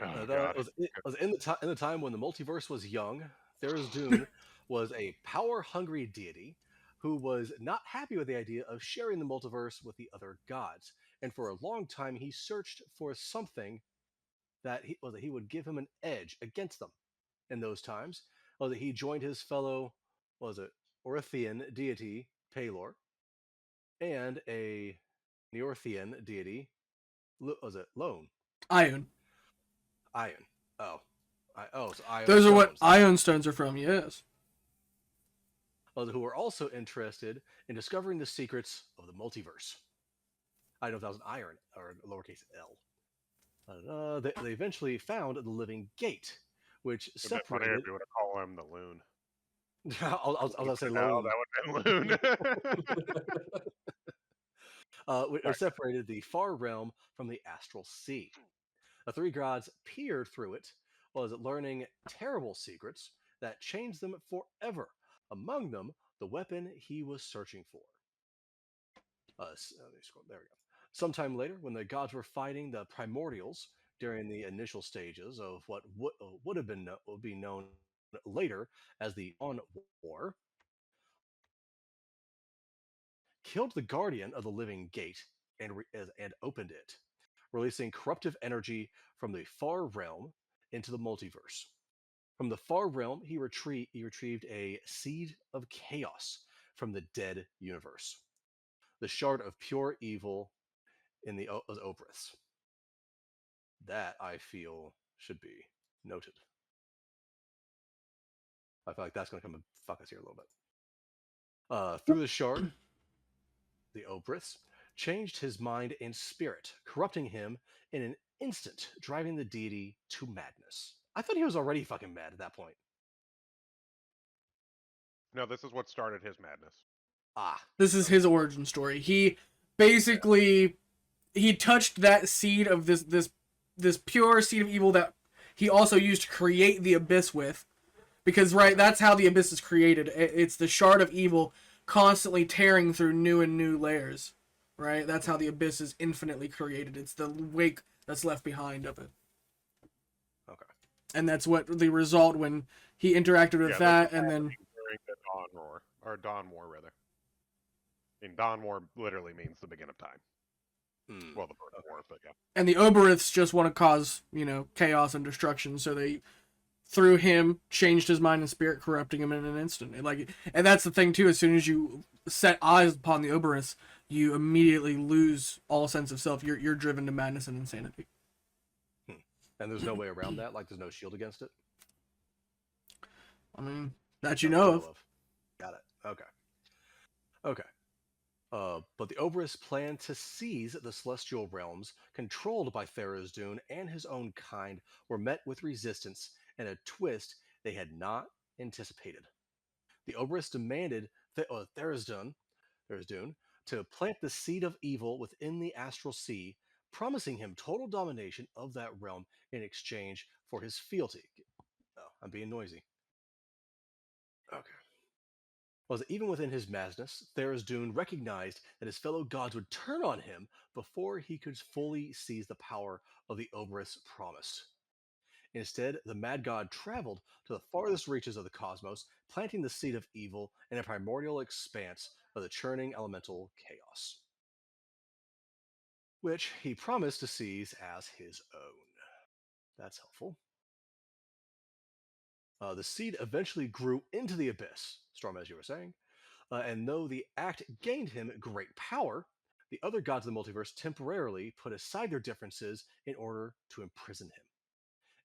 Oh, That God. was in the time when the multiverse was young. Tharizdun was a power-hungry deity who was not happy with the idea of sharing the multiverse with the other gods, and for a long time he searched for something that he would give him an edge against them. In those times, that he joined his fellow Orthian deity Pelor and a Neorthian deity Lone. Ion. Ion. Oh. So Ion Those are what stones. ion stones are from, yes. Who were also interested in discovering the secrets of the multiverse. I don't know if that was an iron or a lowercase l. They eventually found the living gate, which It'd been funnier separated. if you would have called him the loon. I was going to say No, lone. that would have been loon. Which separated the far realm from the astral sea. The three gods peered through it, learning terrible secrets that changed them forever. Among them, the weapon he was searching for. Let me scroll. There we go. Sometime later, when the gods were fighting the primordials during the initial stages of what would have been would be known later as the Dawn War, killed the guardian of the living gate and opened it, releasing corruptive energy from the far realm into the multiverse. From the far realm, he retrieved a seed of chaos from the dead universe, the shard of pure evil in the Obriths. That I feel should be noted. I feel like that's going to come and fuck us here a little bit. Through the shard, the Obriths changed his mind and spirit, corrupting him in an instant, driving the deity to madness. I thought he was already fucking mad at that point. No, this is what started his madness. Ah, This is his origin story. He basically he touched that seed of this pure seed of evil that he also used to create the abyss with. Because that's how the abyss is created. It's the shard of evil constantly tearing through new and new layers. Right? That's how the abyss is infinitely created. It's the wake that's left behind of it. okay. And that's what the result when he interacted with that, and then During the Dawn War, or Dawn War rather. And Dawn War literally means the beginning of time. Well, the birth war, but yeah. And the Oberiths just want to cause, chaos and destruction, so they, through him, changed his mind and spirit, corrupting him in an instant. And that's the thing too. As soon as you set eyes upon the Oberiths, you immediately lose all sense of self. You're driven to madness and insanity. And there's no way around that. Like there's no shield against it. I mean, that you know of. Got it. Okay. Okay. But the Oberus planned to seize the celestial realms controlled by Tharizdun, and his own kind were met with resistance and a twist they had not anticipated. The Oberus demanded Tharizdun to plant the seed of evil within the astral sea, promising him total domination of that realm in exchange for his fealty. Oh, I'm being noisy. Okay. Was that even within his madness, Tharizdun recognized that his fellow gods would turn on him before he could fully seize the power of the Oberus promised. Instead, the mad god traveled to the farthest reaches of the cosmos, planting the seed of evil in a primordial expanse of the churning elemental chaos, which he promised to seize as his own. That's helpful. The seed eventually grew into the abyss, Storm, as you were saying, and though the act gained him great power, the other gods of the multiverse temporarily put aside their differences in order to imprison him.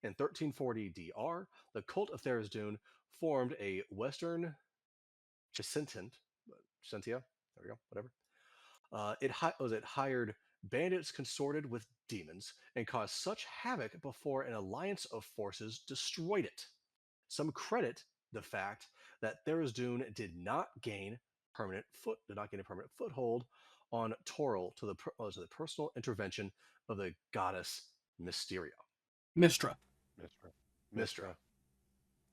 In 1340 DR, the cult of Tharizdun formed a Western Chisentia, there we go, whatever. It hired bandits consorted with demons and caused such havoc before an alliance of forces destroyed it. Some credit the fact that Tharizdun did not gain a permanent foothold on Toril to the personal intervention of the goddess Mysteria. Mistra. Mystra.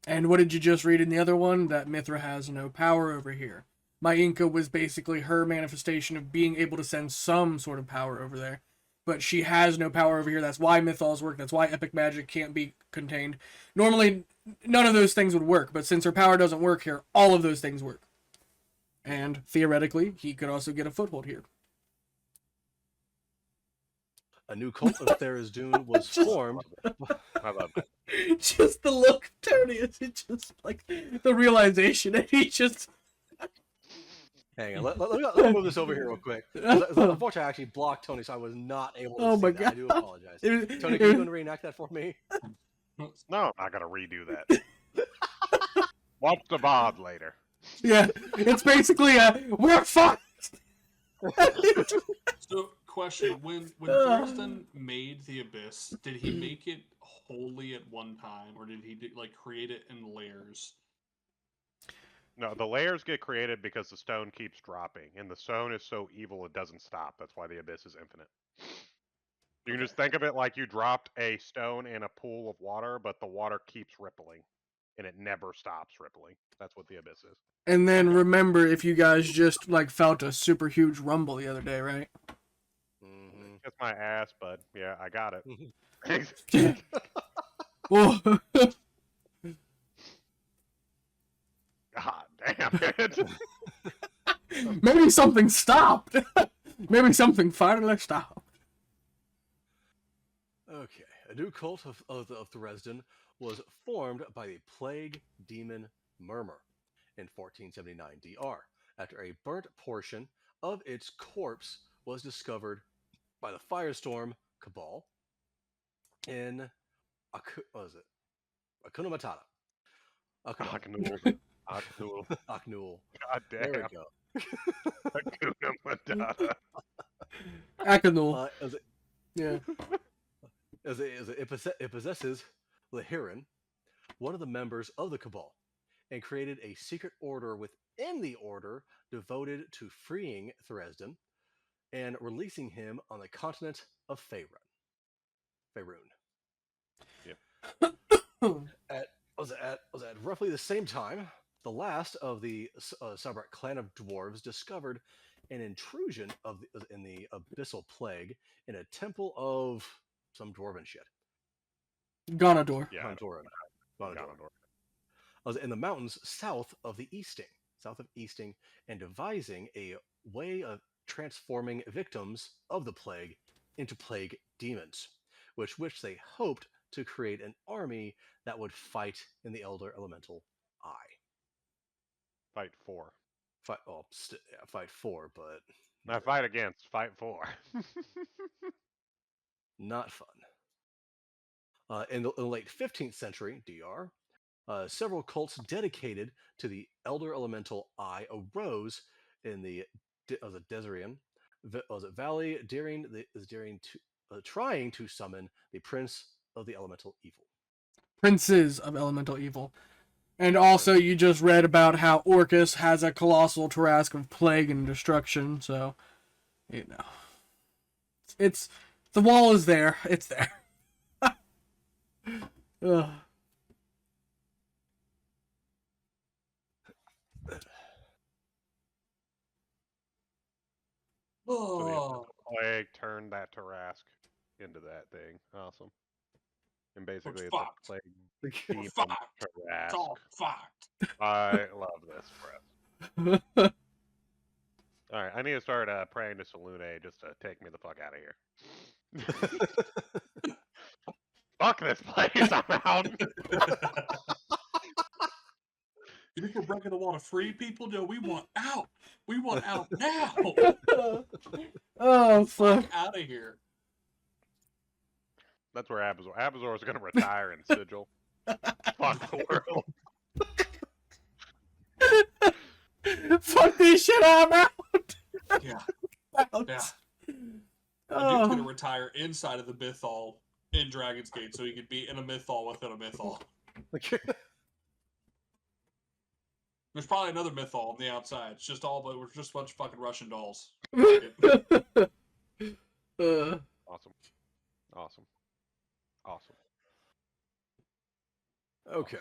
And what did you just read in the other one? That Mithra has no power over here. My Inca was basically her manifestation of being able to send some sort of power over there. But she has no power over here. That's why Mythals work. That's why epic magic can't be contained. Normally, none of those things would work. But since her power doesn't work here, all of those things work. And theoretically, he could also get a foothold here. A new cult of Tharizdun was formed. I love it. Just the look of Tony, it's just like the realization, and he just. Hang on, let me move this over here real quick. Unfortunately, I actually blocked Tony, so I was not able to Oh see my that. God. I do apologize. Tony, can you go and reenact that for me? No, I'm not gonna redo that. Watch the VOD later. Yeah, it's basically we're fucked. So, question: When Thurston made the abyss, did he make it wholly at one time, or did he create it in layers? No, the layers get created because the stone keeps dropping, and the stone is so evil it doesn't stop. That's why the abyss is infinite. You can just think of it like you dropped a stone in a pool of water, but the water keeps rippling, and it never stops rippling. That's what the abyss is. And then remember, if you guys just like felt a super huge rumble the other day, right? Mm-hmm. Kiss my ass, bud. Yeah, I got it. Well, God damn it. maybe something stopped. Maybe something finally stopped. Okay, a new cult of Dresden was formed by the plague demon Murmur in 1479 DR after a burnt portion of its corpse was discovered by the firestorm cabal in what is it? Akuna Matata. Aknul. Aknul. Aknul. God There we damn. go. Hakuna Matata. Akanul. As it, Yeah. it possesses Lahirin, one of the members of the cabal, and created a secret order within the order devoted to freeing Thresden and releasing him on the continent of Faerun. At roughly the same time, the last of the Sabrak clan of dwarves discovered an intrusion in the abyssal plague in a temple of some dwarven shit. Gonador. Yeah. Gonador. Gonador. In the mountains south of Easting, and devising a way of transforming victims of the plague into plague demons, which they hoped to create an army that would fight in the Elder Elemental Eye. Fight for. Fight for, but Not fight against, fight for. not fun. In the late 15th century, DR, several cults dedicated to the Elder Elemental Eye arose in the Deserian Valley trying to summon the Prince of the Elemental Evil. Princes of Elemental Evil. And also, you just read about how Orcus has a colossal Tarrasque of plague and destruction, so, you know. It's the wall is there. It's there. Ugh. So Oh, the plague turned that Tarrasque into that thing. Awesome. And basically, it's fucked. a plague we're demon fucked. It's Tarrasque. all fucked. I love this, Brett. All right, I need to start praying to Salune just to take me the fuck out of here. Fuck this place, I'm out. You think we're breaking the wall to free people? No, we want out. We want out now. Oh, fuck. Fuck out of here. That's where Abazor is going to retire in Sigil. Fuck the world. Fuck this shit, I'm out. Yeah. Out. Yeah. Dude's Oh. gonna retire inside of the Mythol in Dragon's Gate, so he could be in a Mythol within a Mythol. There's probably another Mythol on the outside. It's just we're just a bunch of fucking Russian dolls. Awesome. Okay.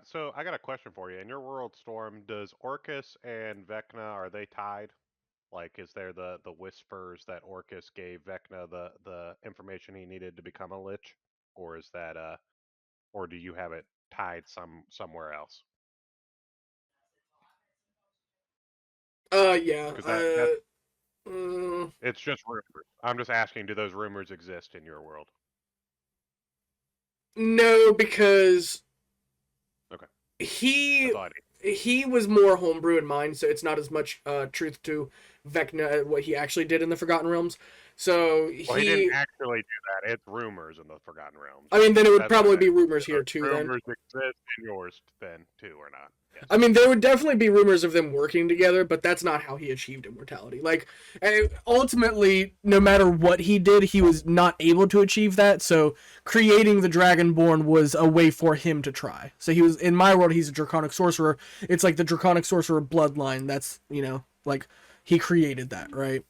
So I got a question for you. In your world, Storm, does Orcus and Vecna, are they tied? Like, is there the whispers that Orcus gave Vecna the information he needed to become a lich, or is that or do you have it tied somewhere else? Yeah. 'Cause it's just rumors. I'm just asking, do those rumors exist in your world? No, because Okay. he That's all I need. he was more homebrew in mine, so it's not as much truth to Vecna what he actually did in the Forgotten Realms. So Well, he didn't actually do that. It's rumors in the Forgotten Realms. I mean, then it would That's probably what I be meant. rumors here too. Rumors exist in yours then too, or not? Yes. I mean, there would definitely be rumors of them working together, but that's not how he achieved immortality. Like, ultimately, no matter what he did, he was not able to achieve that. So, creating the Dragonborn was a way for him to try. So he was, in my world, he's a Draconic Sorcerer. It's like the Draconic Sorcerer bloodline. That's, you know, like, he created that, right?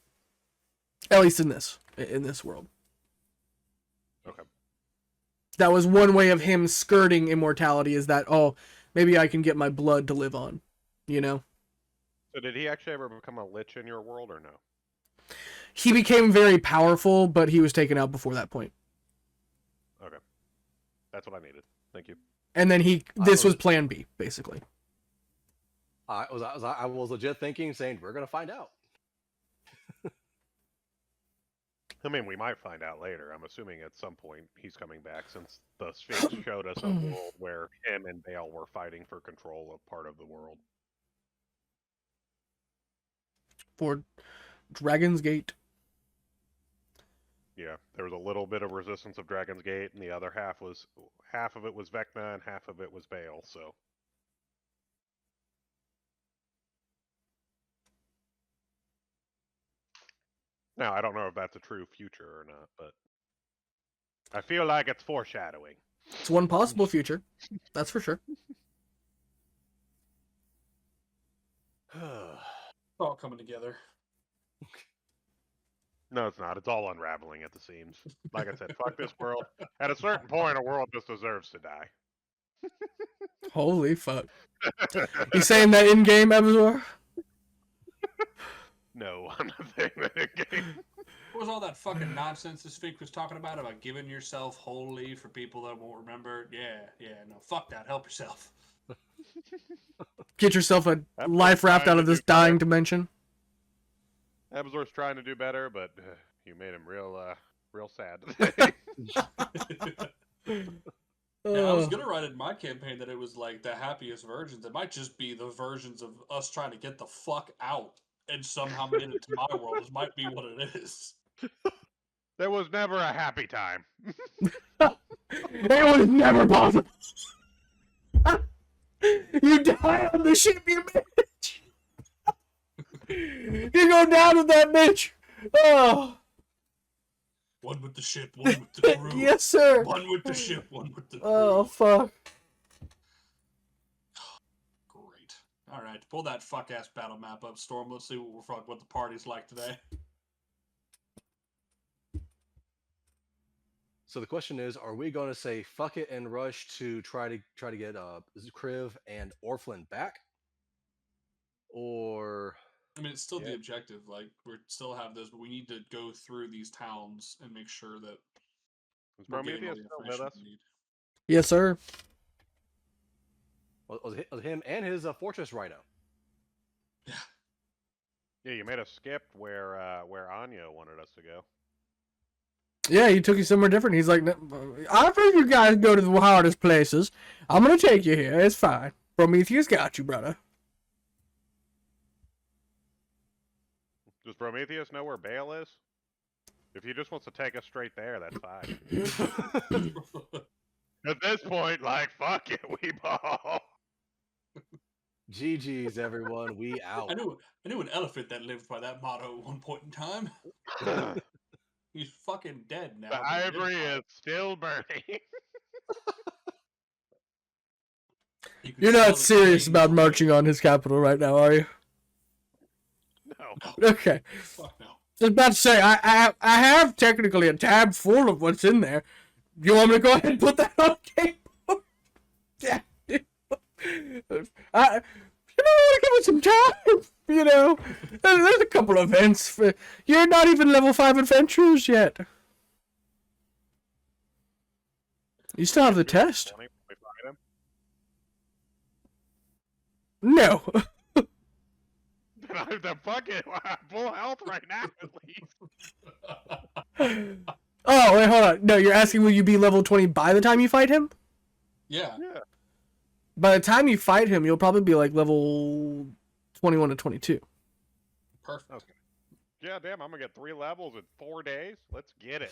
At least in this world. Okay. That was one way of him skirting immortality, is that, oh, maybe I can get my blood to live on. you know. So did he actually ever become a lich in your world or no? He became very powerful, but he was taken out before that point. Okay. That's what I needed. Thank you. And then this was plan B, basically. I was legit thinking, saying, we're going to find out. I mean, we might find out later. I'm assuming at some point he's coming back, since the Sphinx showed us a world where him and Bale were fighting for control of part of the world. For Dragon's Gate. Yeah, there was a little bit of resistance of Dragon's Gate, and the other half of it was Vecna and half of it was Bale. So now I don't know if that's a true future or not, but I feel like it's foreshadowing. It's one possible future. That's for sure. It's all coming together. No, it's not. It's all unraveling at the seams. Like I said, fuck this world. At a certain point, a world just deserves to die. Holy fuck. You saying that in game, Abzor? No, I'm not saying that in-game. What was all that fucking nonsense this Sphinx was talking about giving yourself wholly for people that won't remember? Yeah, no, fuck that. Help yourself. Get yourself a life raft out of this dying dimension. Abzor's trying to do better, but you made him real sad. Yeah, I was gonna write in my campaign that it was like the happiest versions. It might just be the versions of us trying to get the fuck out and somehow made it to my world. This might be what it is. There was never a happy time. It was never possible. You die on the ship, you bitch. You go down with that bitch. Oh. One with the ship, one with the crew. Yes, sir. One with the ship, one with the crew. Oh, fuck. Great. All right, pull that fuck ass battle map up, Storm. Let's see what the party's like today. So the question is, are we going to say fuck it and rush to try to get Kriv and Orphan back, or? I mean, it's still the objective. Like, we still have this, but we need to go through these towns and make sure that we're getting all the information we need. Yes, sir. Was him and his Fortress Rhino? Yeah. Yeah, you made us skip where Anya wanted us to go. Yeah, he took you somewhere different. He's like, after you guys go to the hardest places, I'm going to take you here. It's fine. Prometheus got you, brother. Does Prometheus know where Bale is? If he just wants to take us straight there, that's fine. At this point, like, fuck it, we ball. GG's, everyone. We out. I knew an elephant that lived by that motto at one point in time. He's fucking dead now. The ivory is still burning. You're not serious about marching on his capital right now, are you? No. Okay. Fuck no. I was about to say, I have technically a tab full of what's in there. You want me to go ahead and put that on game? Yeah. I want to give it some time. You know, there's a couple of events. You're not even level 5 adventurers yet. You still have the test. No. The fucking full health right now, at least. Oh, wait, hold on. No, you're asking will you be level 20 by the time you fight him? Yeah. By the time you fight him, you'll probably be like level 21 to 22. Perfect. Okay. Yeah, damn, I'm gonna get 3 levels in 4 days. Let's get it.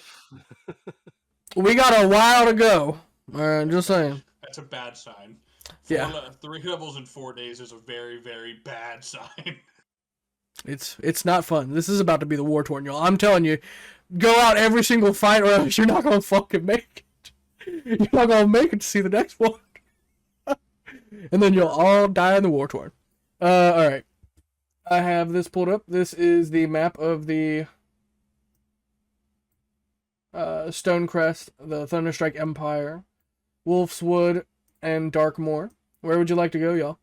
We got a while to go. Just saying. That's a bad sign. 3 levels in 4 days is a very, very bad sign. It's not fun. This is about to be the war torn, y'all. I'm telling you, go out every single fight or else you're not gonna fucking make it. You're not gonna make it to see the next one. And then you'll all die in the war torn. Alright. I have this pulled up. This is the map of the Stonecrest, the Thunderstrike Empire, Wolf's Wood, and Darkmoor. Where would you like to go, y'all?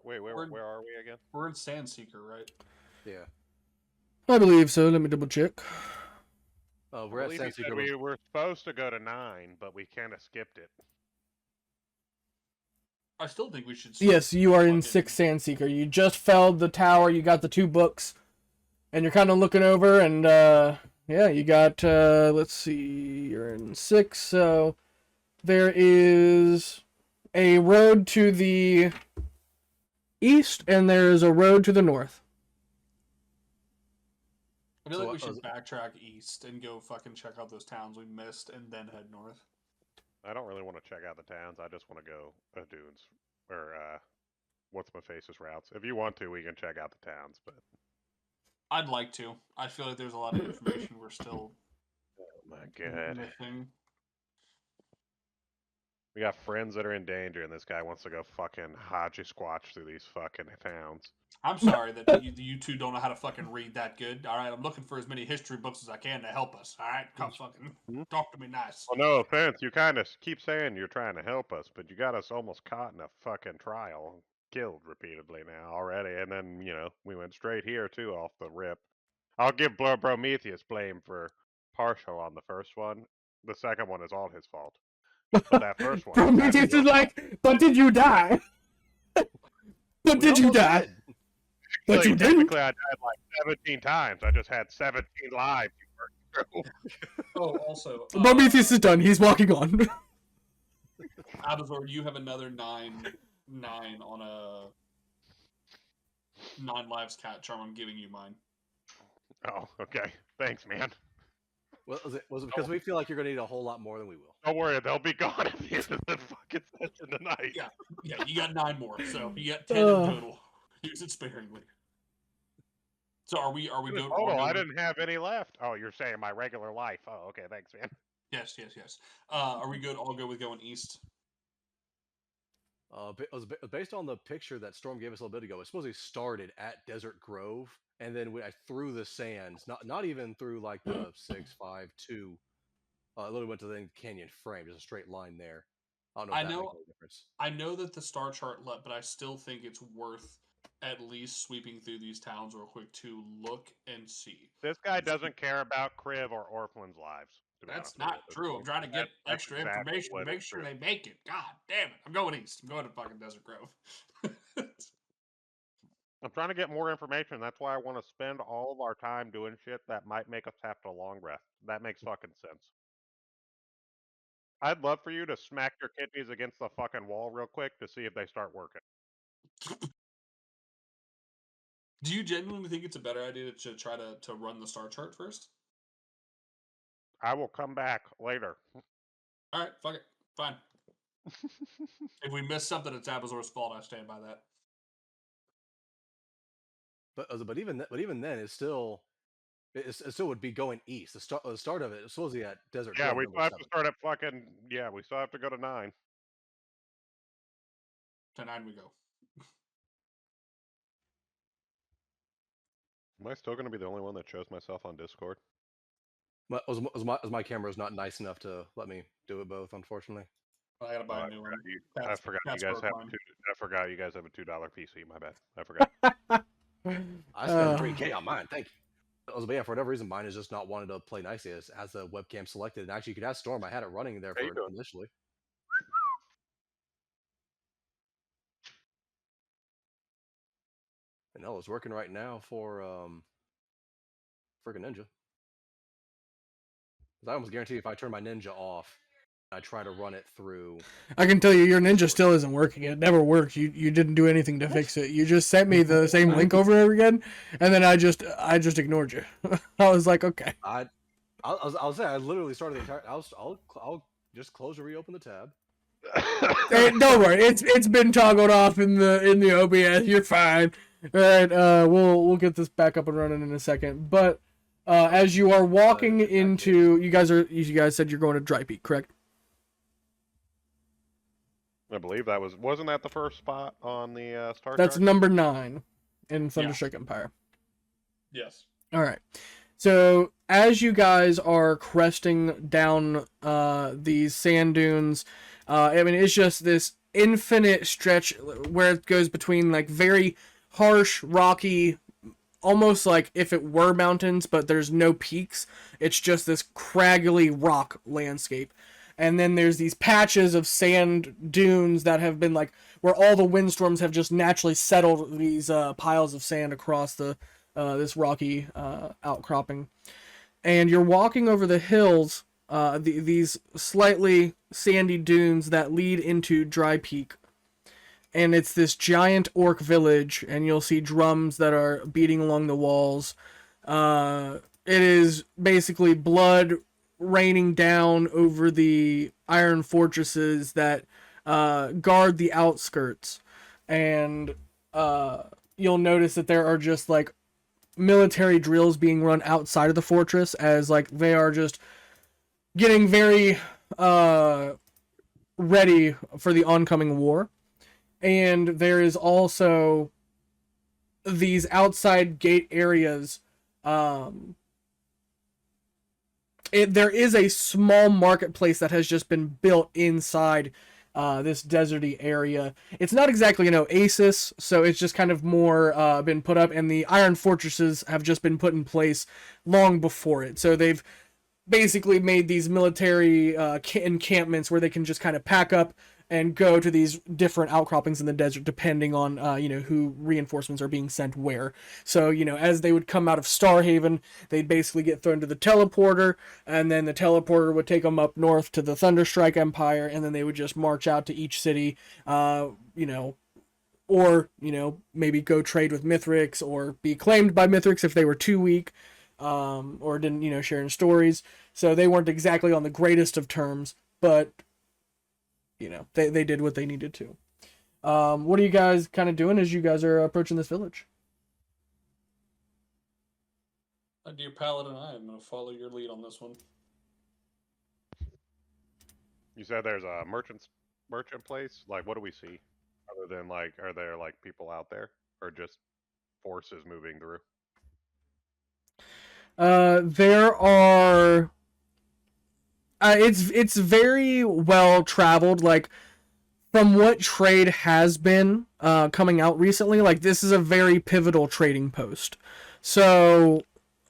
Where are we again? We're in Sandseeker, right? Yeah. I believe so. Let me double check. We're I at believe he said Sandseeker. we were supposed to go to 9, but we kind of skipped it. I still think we should. Yes, you are in fucking- 6 Sandseeker. You just felled the tower. You got the 2 books, and you're kind of looking over, and yeah, you got. Let's see, you're in 6, so there is a road to the east, and there is a road to the north. I feel So like we what- should backtrack east and go fucking check out those towns we missed, and then head north. I don't really want to check out the towns. I just want to go dunes or what's my face's routes. If you want to, we can check out the towns, but I'd like to. I feel like there's a lot of information we're still oh my god, missing. we got friends that are in danger, and this guy wants to go fucking hodgy squatch through these fucking towns. I'm sorry that you two don't know how to fucking read that good. All right, I'm looking for as many history books as I can to help us. All right, come fucking talk to me nice. Well, no offense, you kind of keep saying you're trying to help us, but you got us almost caught in a fucking trial, killed repeatedly now already, and then we went straight here too off the rip. I'll give Prometheus blame for partial on the first one. The second one is all his fault. But that first one, Prometheus is like, but did you die? But We did you almost die? did. But you didn't. technically I died like 17 times. I just had 17 lives. Oh, also, Prometheus is done. He's walking on. Abazor, you have another 9 on a 9 lives cat charm. I'm giving you mine. Oh, okay. Thanks, man. Was it because we feel like you're going to need a whole lot more than we will? Don't worry, they'll be gone at the end of the fucking session tonight. Yeah, you got 9 more, so you got 10 in total. Use it sparingly. So are we good? Total, I didn't have any left. Oh, you're saying my regular life. Oh, okay, thanks, man. Yes. Are we good? All good with going east? Based on the picture that Storm gave us a little bit ago, it supposedly started at Desert Grove, and then I through the sands, not even through like the 6, 5, 2. Literally went to the canyon frame, just a straight line there. I don't know if that makes any difference. I know that the star chart let, but I still think it's worth at least sweeping through these towns real quick to look and see. This guy doesn't care about Kriv or Orphan's lives. That's not true. I'm trying to get extra information to make sure they make it. God damn it. I'm going east. I'm going to fucking Desert Grove. I'm trying to get more information. That's why I want to spend all of our time doing shit that might make us have to long rest. That makes fucking sense. I'd love for you to smack your kidneys against the fucking wall real quick to see if they start working. Do you genuinely think it's a better idea to try to run the star chart first? I will come back later. All right, fuck it. Fine. If we miss something, it's Abazor's fault. I stand by that. But even then, it still would be going east. The start of it is supposedly at Desert Yeah, Grove. we number still have to 7. start at fucking. Yeah, we still have to go to 9. To 9 we go. Am I still going to be the only one that shows myself on Discord? But my camera is not nice enough to let me do it both, unfortunately. I gotta buy a new one. I forgot you guys have mine. I forgot you guys have a $2 PC. My bad. I forgot. I spent $3K on mine. Thank you. But yeah, for whatever reason, mine is just not wanting to play nicely as the webcam selected. And actually, you could ask Storm. I had it running there How you for doing? initially. And no, it's working right now for freaking Ninja. 'Cause I almost guarantee if I turn my Ninja off, I try to run it through. I can tell you, your Ninja still isn't working. It never worked. You didn't do anything to fix it. You just sent me the same link over and over again, and then I just ignored you. I was like, okay. I'll say I literally started the entire. I'll just close and reopen the tab. Hey, don't worry, it's been toggled off in the OBS. You're fine. All right, we'll get this back up and running in a second. But as you are walking into, you guys said you're going to Drypeak, correct? I believe that wasn't that the first spot on the star That's chart? number 9 in Thunderstrike Empire. Yes. All right. So as you guys are cresting down these sand dunes, I mean, it's just this infinite stretch where it goes between like very harsh, rocky, almost like if it were mountains, but there's no peaks. It's just this craggly rock landscape. And then there's these patches of sand dunes that have been like where all the windstorms have just naturally settled these piles of sand across the this rocky outcropping. And you're walking over the hills, these slightly sandy dunes that lead into Drypeak. And it's this giant orc village, and you'll see drums that are beating along the walls. It is basically blood raining down over the iron fortresses that guard the outskirts. And you'll notice that there are just like military drills being run outside of the fortress, as like they are just getting very ready for the oncoming war. And there is also these outside gate areas. There is a small marketplace that has just been built inside this deserty area. It's not exactly an oasis, so it's just kind of more been put up, and the iron fortresses have just been put in place long before it. So they've basically made these military encampments where they can just kind of pack up and go to these different outcroppings in the desert depending on who reinforcements are being sent where. So as they would come out of Starhaven, they'd basically get thrown to the teleporter, and then the teleporter would take them up north to the Thunderstrike Empire, and then they would just march out to each city, or maybe go trade with Mithrix or be claimed by Mithrix if they were too weak, or didn't share in stories. So they weren't exactly on the greatest of terms, but they did what they needed to. What are you guys kind of doing as you guys are approaching this village? Dear Paladin, I am going to follow your lead on this one. You said there's a merchant place. Like, what do we see? Other than like, are there like people out there, or just forces moving through? There are. It's very well traveled. Like, from what trade has been coming out recently, like this is a very pivotal trading post. So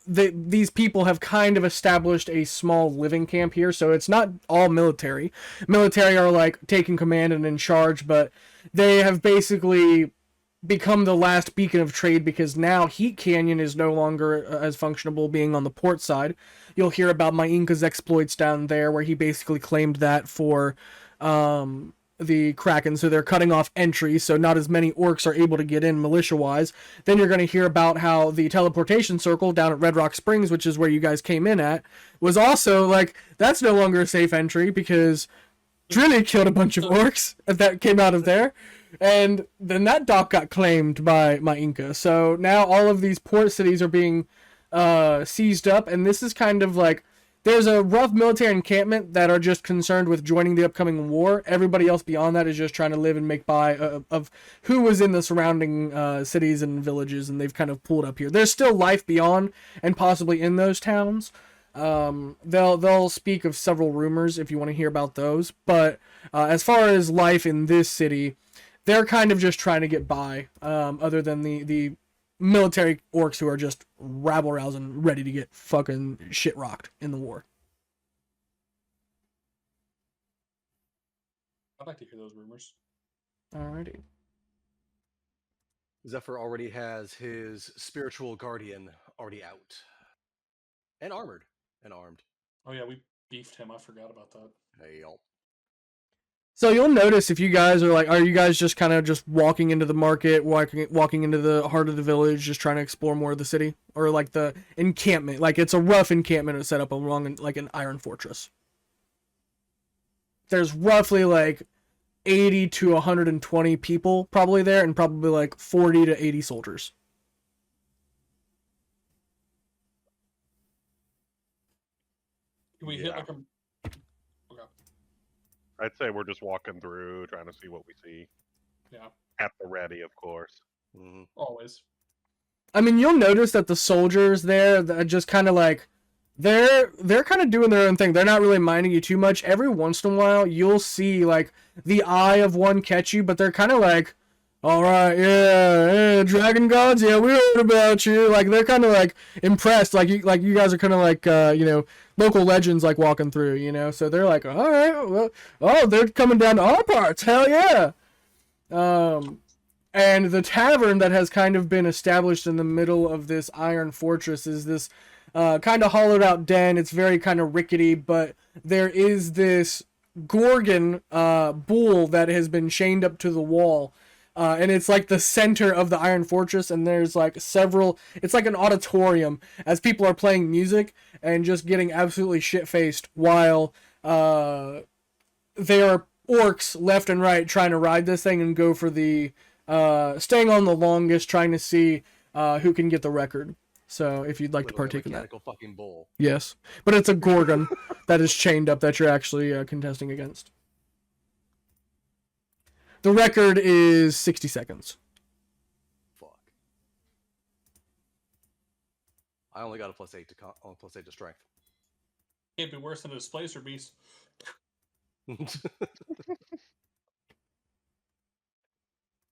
these people have kind of established a small living camp here. So it's not all military. Military are like taking command and in charge, but they have basically become the last beacon of trade, because now Heat Canyon is no longer as functionable, being on the port side. You'll hear about my Inca's exploits down there, where he basically claimed that for the Kraken, so they're cutting off entry, so not as many orcs are able to get in militia-wise. Then you're going to hear about how the teleportation circle down at Red Rock Springs, which is where you guys came in at, was also, like, that's no longer a safe entry, because Drilly killed a bunch of orcs that came out of there. And then that dock got claimed by my Inca. So now all of these port cities are being seized up, and this is kind of like, there's a rough military encampment that are just concerned with joining the upcoming war. Everybody else beyond that is just trying to live and make by of who was in the surrounding cities and villages, and they've kind of pulled up here. There's still life beyond and possibly in those towns. They'll speak of several rumors if you want to hear about those. But as far as life in this city, they're kind of just trying to get by, other than the military orcs who are just rabble-rousing, ready to get fucking shit-rocked in the war. I'd like to hear those rumors. Alrighty. Zephyr already has his spiritual guardian already out. And armored. And armed. Oh yeah, we beefed him. I forgot about that. Hey, y'all. So you'll notice if you guys are you guys just kind of just walking into the market, walking into the heart of the village, just trying to explore more of the city? Or like the encampment, like it's a rough encampment set up along like an iron fortress. There's roughly like 80 to 120 people probably there, and probably like 40 to 80 soldiers. Can we hit like a... Okay. I'd say we're just walking through, trying to see what we see. Yeah. At the ready, of course. Mm-hmm. Always. I mean, you'll notice that the soldiers there that just kind of like they're kind of doing their own thing. They're not really minding you too much. Every once in a while, you'll see like the eye of one catch you, but they're kind of like, all right, yeah, dragon gods, yeah, we heard about you. Like they're kind of like impressed, like you guys are kind of like local legends like walking through, So they're like, all right, well, oh, they're coming down to our parts, hell yeah. And the tavern that has kind of been established in the middle of this iron fortress is this kind of hollowed out den. It's very kind of rickety, but there is this Gorgon bull that has been chained up to the wall. And it's like the center of the Iron Fortress, and there's like several, it's like an auditorium as people are playing music and just getting absolutely shit-faced while there are orcs left and right trying to ride this thing and go for the, staying on the longest, trying to see who can get the record. So if you'd like to partake in that. Fucking bull. Yes, but it's a Gorgon that is chained up that you're actually contesting against. The record is 60 seconds. Fuck. I only got a +8 to strength. Can't be worse than a displacer beast.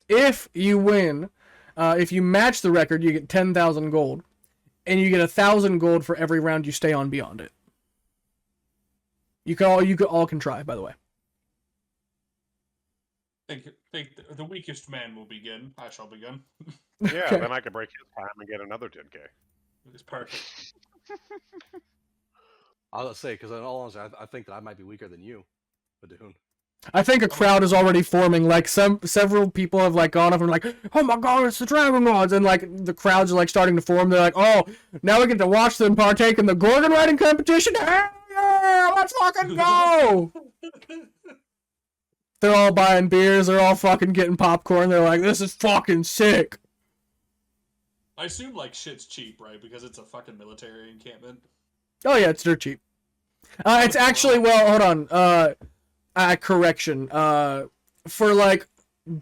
If you win, if you match the record, you get 10,000 gold, and you get 1,000 gold for every round you stay on beyond it. You could all contrive, by the way. Think the weakest man will begin. I shall begin. Yeah, Okay. then I could break his time and get another 10k. It's perfect. I was gonna say, because in all honesty, I think that I might be weaker than you, Badoon. I think a crowd is already forming. Like several people have like gone up and like, oh my god, it's the Dragon Rods, and like the crowds are like starting to form. They're like, oh, now we get to watch them partake in the Gorgon riding competition. Hell yeah, let's fucking go! They're all buying beers. They're all fucking getting popcorn. They're like, this is fucking sick. I assume like shit's cheap, right? Because it's a fucking military encampment. Oh yeah, it's dirt cheap. It's actually, well, hold on. Correction. For like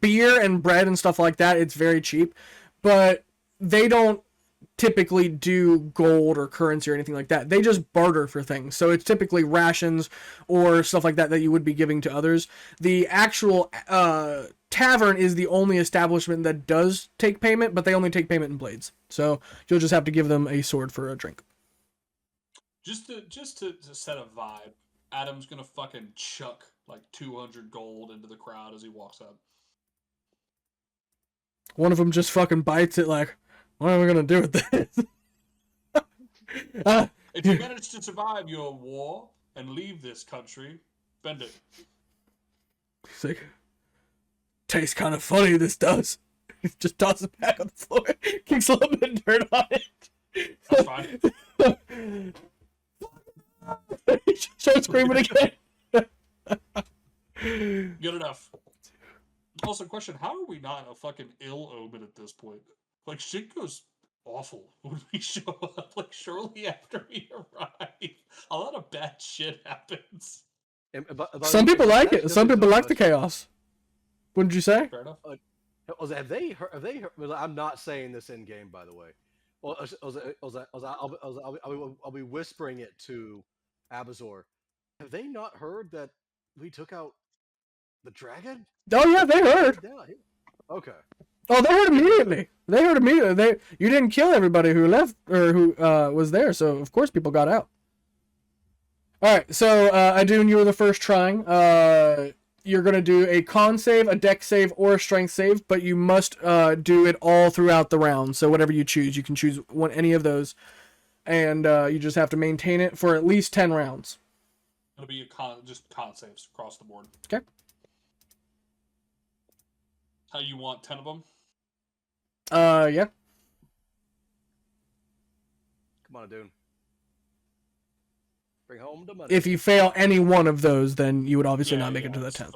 beer and bread and stuff like that, it's very cheap, but they don't typically do gold or currency or anything like that. They just barter for things. So it's typically rations or stuff like that that you would be giving to others. The actual tavern is the only establishment that does take payment, but they only take payment in blades. So you'll just have to give them a sword for a drink. Just to set a vibe, Adam's gonna fucking chuck like 200 gold into the crowd as he walks up. One of them just fucking bites it like, what am I gonna do with this? If you manage to survive your war and leave this country, spend it. He's like, tastes kind of funny, this does. He just tosses it back on the floor, kicks a little bit of dirt on it. That's fine. He starts screaming again. Good enough. Also, question: how are we not a fucking ill omen at this point? Like, shit goes awful when we show up. Like, shortly after we arrive, a lot of bad shit happens. Some people like it. Some people like the chaos. What did you say? Fair enough. Have they heard? I'm not saying this in game, by the way. Well, I'll be whispering it to Abazor. Have they not heard that we took out the dragon? Oh yeah, they heard. Okay. Oh, they heard immediately. You didn't kill everybody who left or who was there, so of course people got out. All right, so Adun, you were the first trying. You're gonna do a con save, a dex save, or a strength save, but you must do it all throughout the round. So whatever you choose, you can choose any of those, and you just have to maintain it for at least 10 rounds. It'll be just con saves across the board. Okay. How you want 10 of them? Yeah. Come on, dude. Bring home the money. If you fail any one of those, then you would obviously not make it to the 10th.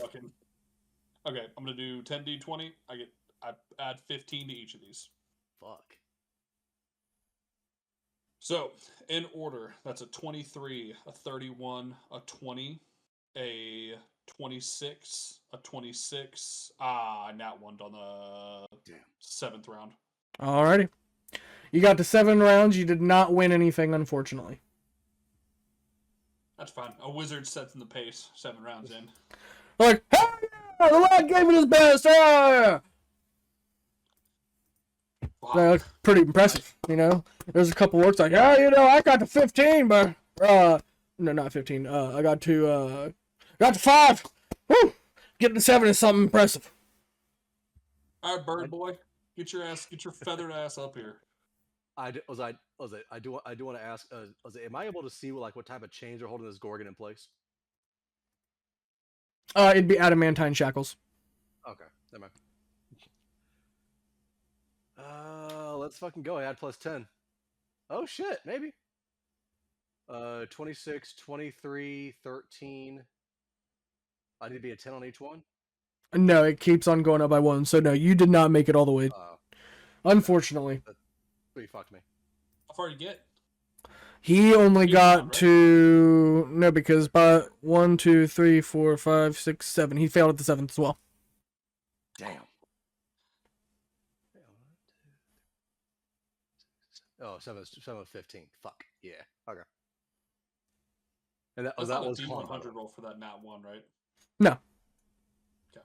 Okay, I'm gonna do 10d20. I add 15 to each of these. Fuck. So, in order, that's a 23, a 31, a 20, a 26, a 26. Nat one on the 7th round. Alrighty. You got to 7 rounds. You did not win anything, unfortunately. That's fine. A wizard sets in the pace 7 rounds in. Like, hey, the lad gave it his best. Ah! Wow. That looked pretty impressive, you know. There's a couple works like, yeah, you know, I got to 15, but no, not 15. I got to 5. Woo! Getting to 7 is something impressive. All right, bird boy, get your feathered ass up here. I do want to ask. Am I able to see what type of chains are holding this Gorgon in place? It'd be adamantine shackles. Okay, never mind. Let's fucking go. I add plus 10. Oh shit, maybe. 26, 23, 13. I need to be a 10 on each one. No, it keeps on going up by 1. So no, you did not make it all the way. Unfortunately. You fucked me. How far you get? He only He's got not, right? to no, because by 1, 2, 3, 4, 5, 6, 7. He failed at the 7th as well. Damn. Oh, 7 of 15. Fuck. Yeah. Okay. And that That's that not was a calm, by the D100 way. roll for that nat 1, right? No. Okay.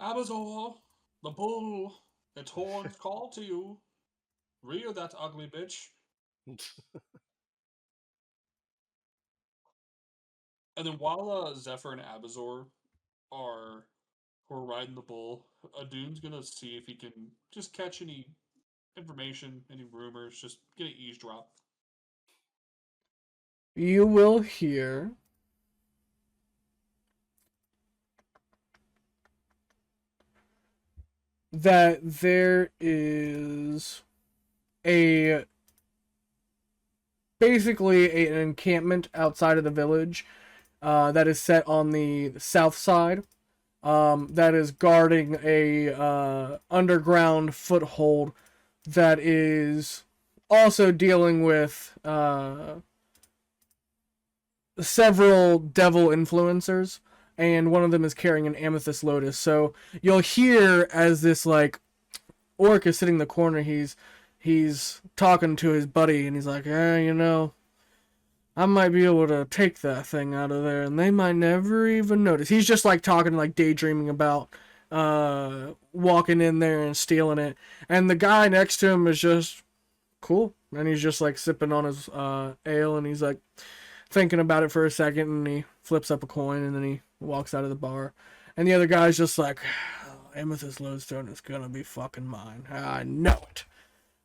Abazor, the bull, its horns call to you. Rear that ugly bitch. And then while Zephyr and Abazor are riding the bull, Adune's gonna see if he can just catch any information, any rumors, just get an eavesdrop. You will hear that there is basically an encampment outside of the village that is set on the south side that is guarding a underground foothold that is also dealing with several devil influencers, and one of them is carrying an amethyst lotus. So you'll hear as this orc is sitting in the corner, he's talking to his buddy, and he's like, you know, I might be able to take that thing out of there, and they might never even notice. He's just talking, daydreaming about walking in there and stealing it. And the guy next to him is just cool, and he's just sipping on his ale, and he's thinking about it for a second, and he flips up a coin, and then he walks out of the bar. And the other guy's just Amethyst Lodestone is gonna be fucking mine. I know it.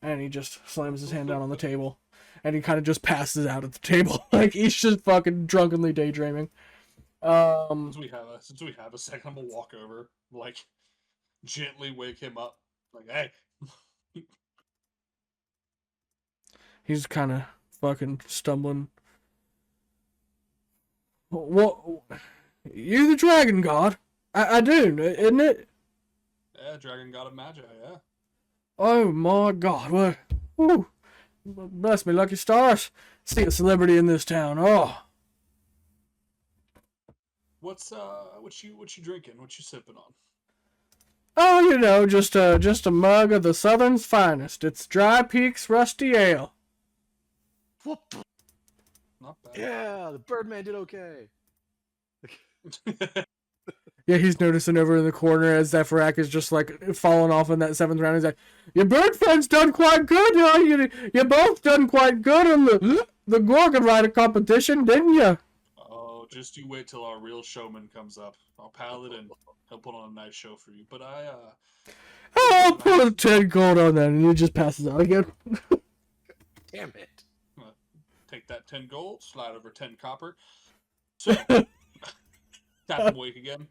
And he just slams his hand down on the table, and he kind of just passes out at the table. He's just fucking drunkenly daydreaming. Since we have a second, I'm gonna walk over, gently wake him up. Hey. He's kind of fucking stumbling. What? You the dragon god? I do, isn't it? Yeah, dragon god of magi, yeah. Oh my god, what? Woo. Bless me lucky stars. See a celebrity in this town. Oh. What you drinking? What you sipping on? Oh, you know, just a mug of the Southern's finest. It's Drypeak's Rusty Ale. Whoop. Not bad. Yeah, the Birdman did okay. Yeah, he's noticing over in the corner as Zephyrak is just falling off in that 7th round. He's like, your bird friend's done quite good, huh? You both done quite good on the Gorgon Rider competition, didn't you? Oh, just you wait till our real showman comes up. Our paladin. He'll put on a nice show for you. But I'll put 10 gold on that, and he just passes out again. Damn it. Take that 10 gold, slide over 10 copper. So, tap him awake again.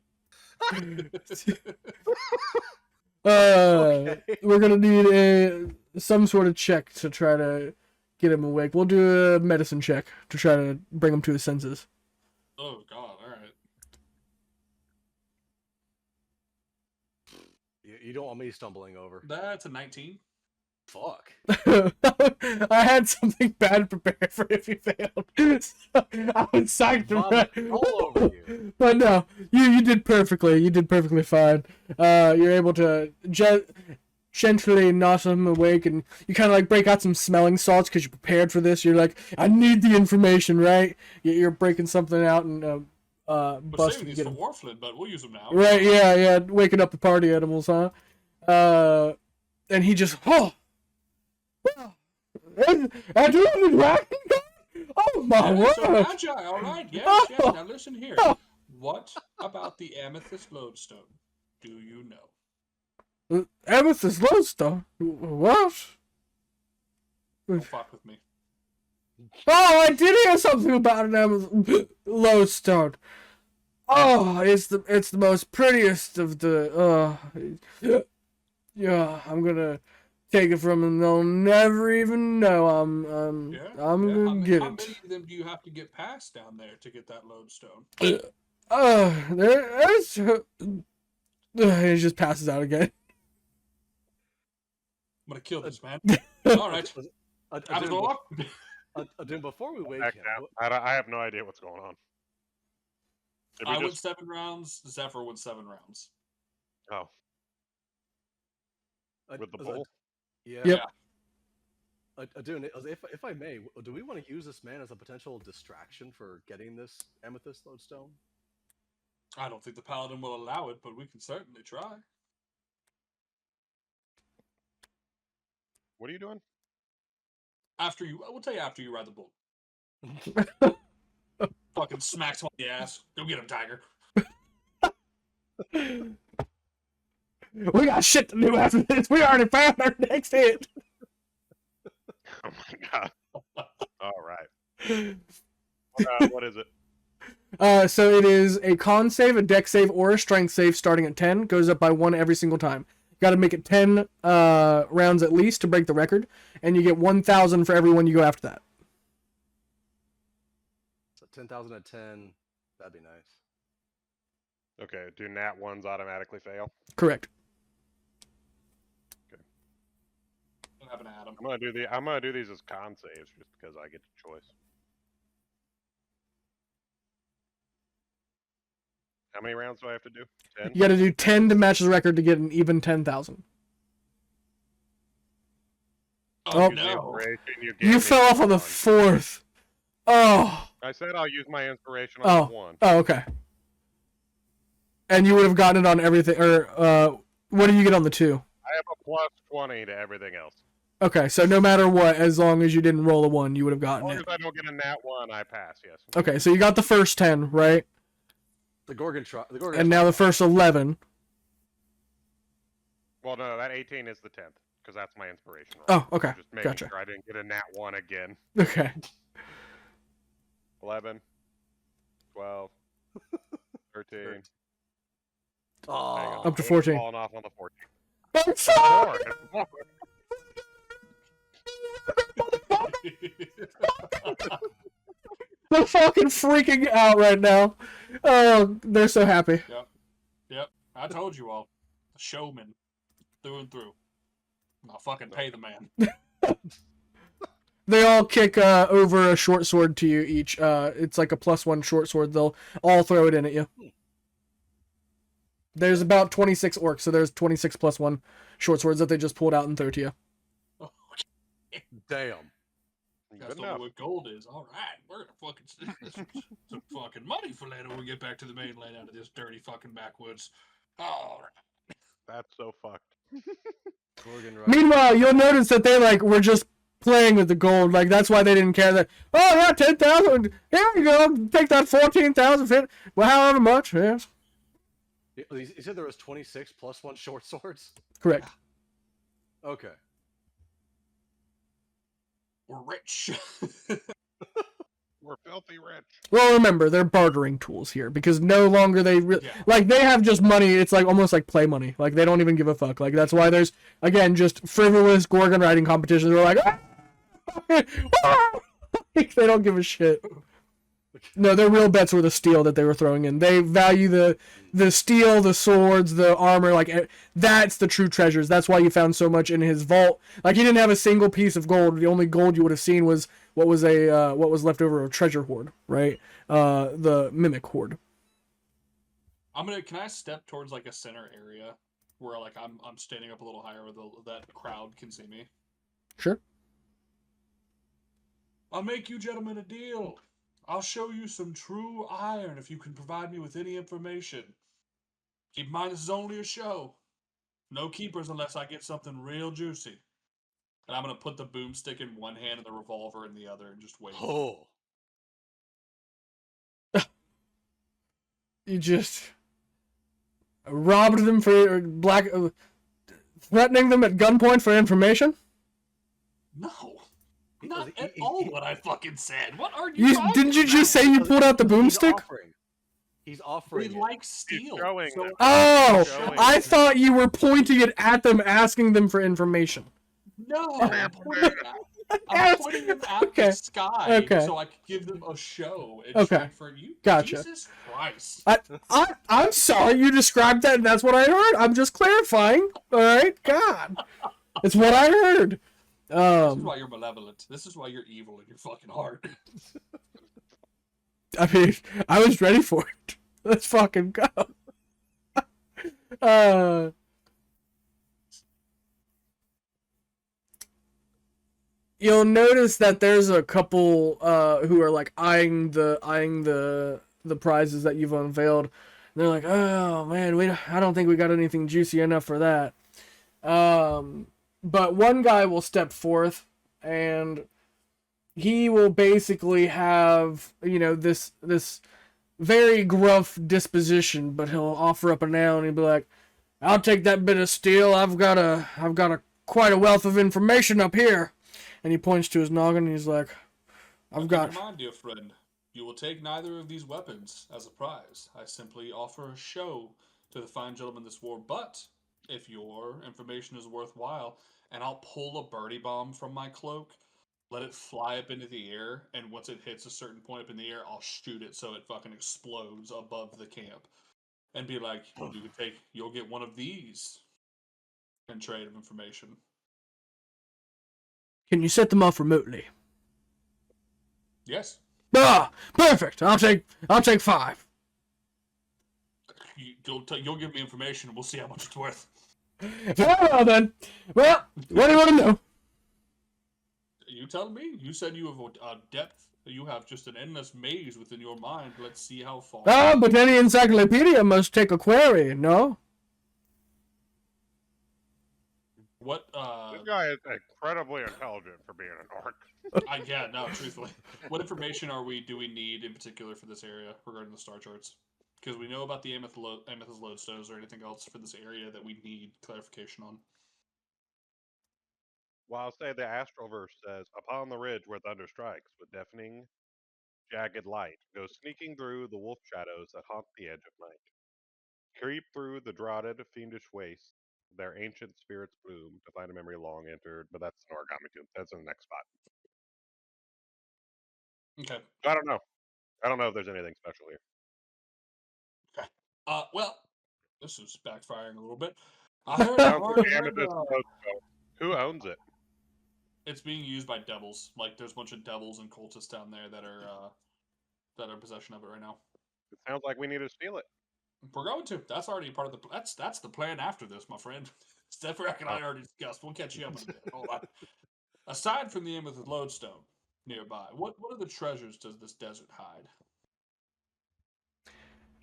Okay. We're gonna need some sort of check to try to get him awake. We'll do a medicine check to try to bring him to his senses. Oh god, alright. You don't want me stumbling over. That's a 19. Fuck. I had something bad prepared for if you failed. So I was psyched to Vomit all over you. But no, you did perfectly. You did perfectly fine. You're able to gently knock him awake, and you kind of break out some smelling salts because you're prepared for this. You're I need the information, right? You're breaking something out and We're bust saving and these get for them. Warflin, but we'll use them now. Right? Yeah. Waking up the party animals, huh? And he just, I do the dragon. Oh my Yeah, word! so magi, all right. Yes. Now listen here. What about the amethyst lodestone? Do you know? Amethyst lodestone. What? Don't fuck with me. Oh, I did hear something about an amethyst lodestone. Oh, it's the most prettiest of the. Yeah, I'm gonna take it from them. They'll never even know I'm gonna get How it. many of them do you have to get past down there to get that lodestone? There's. He just passes out again. I'm gonna kill this man. All right. Dude, before we wake Back him, down. I have no idea what's going on. Did we I went just... 7 rounds. Zephyr went 7 rounds. Oh, with the bull? Yeah. Yep. Dude, if I may, do we want to use this man as a potential distraction for getting this amethyst lodestone? I don't think the paladin will allow it, but we can certainly try. What are you doing? We'll tell you after you ride the bull. Fucking smacks him on the ass. Go get him, tiger. We got shit to do after this. We already found our next hit. Oh my god. All right. What is it? So it is a con save, a dex save, or a strength save starting at 10. Goes up by 1 every single time. Got to make it 10 rounds at least to break the record. And you get 1,000 for every one you go after that. So 10,000 at 10, that'd be nice. Okay, do nat ones automatically fail? Correct. Don't have an Adam. I'm gonna do these as con saves just because I get the choice. How many rounds do I have to do? 10? You got to do 10 to match the record to get an even 10,000. Oh, Oh. no. You fell off on the 4th. Oh. I said I'll use my inspiration on the 1. Oh, okay. And you would have gotten it on everything, or what do you get on the 2? I have a plus 20 to everything else. Okay, so no matter what, as long as you didn't roll a 1, you would have gotten As long it. as I don't get a nat 1, I pass, yes. Okay, so you got the first 10, right? The Gorgon And now the first 11. Well, no, that 18 is the 10th, because that's my inspiration. Oh, okay, Just making gotcha. sure I didn't get a nat 1 again. Okay. 11, 12, 13. Oh, Up to 14. Falling off on the 14. I'm sorry! More. They're fucking freaking out right now. Oh, they're so happy. Yep. I told you all. A showman. Through and through. I'll fucking pay the man. They all kick over a short sword to you each. It's like a +1 short sword. They'll all throw it in at you. There's about 26 orcs, so there's 26 +1 short swords that they just pulled out and throw to you. damn. You guys Good don't know enough. what gold is. All right, we're gonna fucking some fucking money for later when we get back to the mainland out of this dirty fucking backwoods. All right. That's so fucked. Gorgon right. Meanwhile, you'll notice that they were just playing with the gold. Like that's why they didn't care. That 10,000. Here you go. Take that 14,000. Well, however much. Yes. You said there was 26 +1 short swords? Correct. Okay. We're rich. We're filthy rich. Well, remember they're bartering tools here because no longer they they have just money. It's like almost like play money. Like they don't even give a fuck. Like that's why there's again just frivolous Gorgon riding competitions. They're like, like, they don't give a shit. No, their real bets were the steel that they were throwing in. They value the steel, the swords, the armor. Like that's the true treasures. That's why you found so much in his vault. Like he didn't have a single piece of gold. The only gold you would have seen was what was left over of treasure hoard, right? The mimic hoard. Can I step towards like a center area where like I'm standing up a little higher where that crowd can see me? Sure. I'll make you gentlemen a deal. I'll show you some true iron if you can provide me with any information. Keep in mind, this is only a show. No keepers unless I get something real juicy. And I'm going to put the boomstick in one hand and the revolver in the other and just wait. Oh. You just robbed them for threatening them at gunpoint for information? No. Not at all what I fucking said. What are you talking Didn't you about? just say you pulled out the boomstick? He's offering. We it. like steel. showing so them. Oh, Showing I them. thought you were pointing it at them, asking them for information. No, I'm pointing them at Okay. the sky Okay. so I could give them a show. And Okay. show for you. Gotcha. Jesus Christ. I'm sorry you described that, and that's what I heard. I'm just clarifying. All right, God, it's what I heard. This is why you're malevolent. This is why you're evil in your fucking heart. I mean, I was ready for it. Let's fucking go. You'll notice that there's a couple who are like eyeing the prizes that you've unveiled. And they're like, "Oh man, I don't think we got anything juicy enough for that." But one guy will step forth, and he will basically have, this very gruff disposition, but he'll offer up a nail and he'll be like, "I'll take that bit of steel. I've got a quite a wealth of information up here." And he points to his noggin and he's like, "I've got." Keep in mind, dear friend, you will take neither of these weapons as a prize. I simply offer a show to the fine gentleman this war. But if your information is worthwhile, and I'll pull a birdie bomb from my cloak, let it fly up into the air, and once it hits a certain point up in the air, I'll shoot it so it fucking explodes above the camp. And be like, you'll get one of these in trade of information. Can you set them off remotely? Yes. Ah, perfect. I'll take 5. You'll give me information and we'll see how much it's worth. Very well then. Well, what do you want to know? You tell me. You said you have a depth. You have just an endless maze within your mind. Let's see how far. Ah, but any encyclopedia must take a query, no? What? This guy is incredibly intelligent for being an orc. Yeah, no, truthfully. What information do we need in particular for this area regarding the star charts? Because we know about the amethyst lodestones or anything else for this area that we need clarification on. While say the Astroverse says, upon the ridge where thunder strikes, with deafening, jagged light, go sneaking through the wolf shadows that haunt the edge of night. Creep through the draughted, fiendish waste, their ancient spirits bloom to find a memory long entered, but that's an origami tomb. That's in the next spot. Okay. I don't know. I don't know if there's anything special here. Okay. Well, this is backfiring a little bit. I heard, Who owns it? it's being used by devils. Like, there's a bunch of devils and cultists down there that are in possession of it right now. It sounds like we need to steal it. We're going to. That's already part of the. That's the plan after this, my friend. Stephrak and I already discussed. We'll catch you up on it. Hold on. Aside from the amethyst lodestone nearby, what other treasures does this desert hide?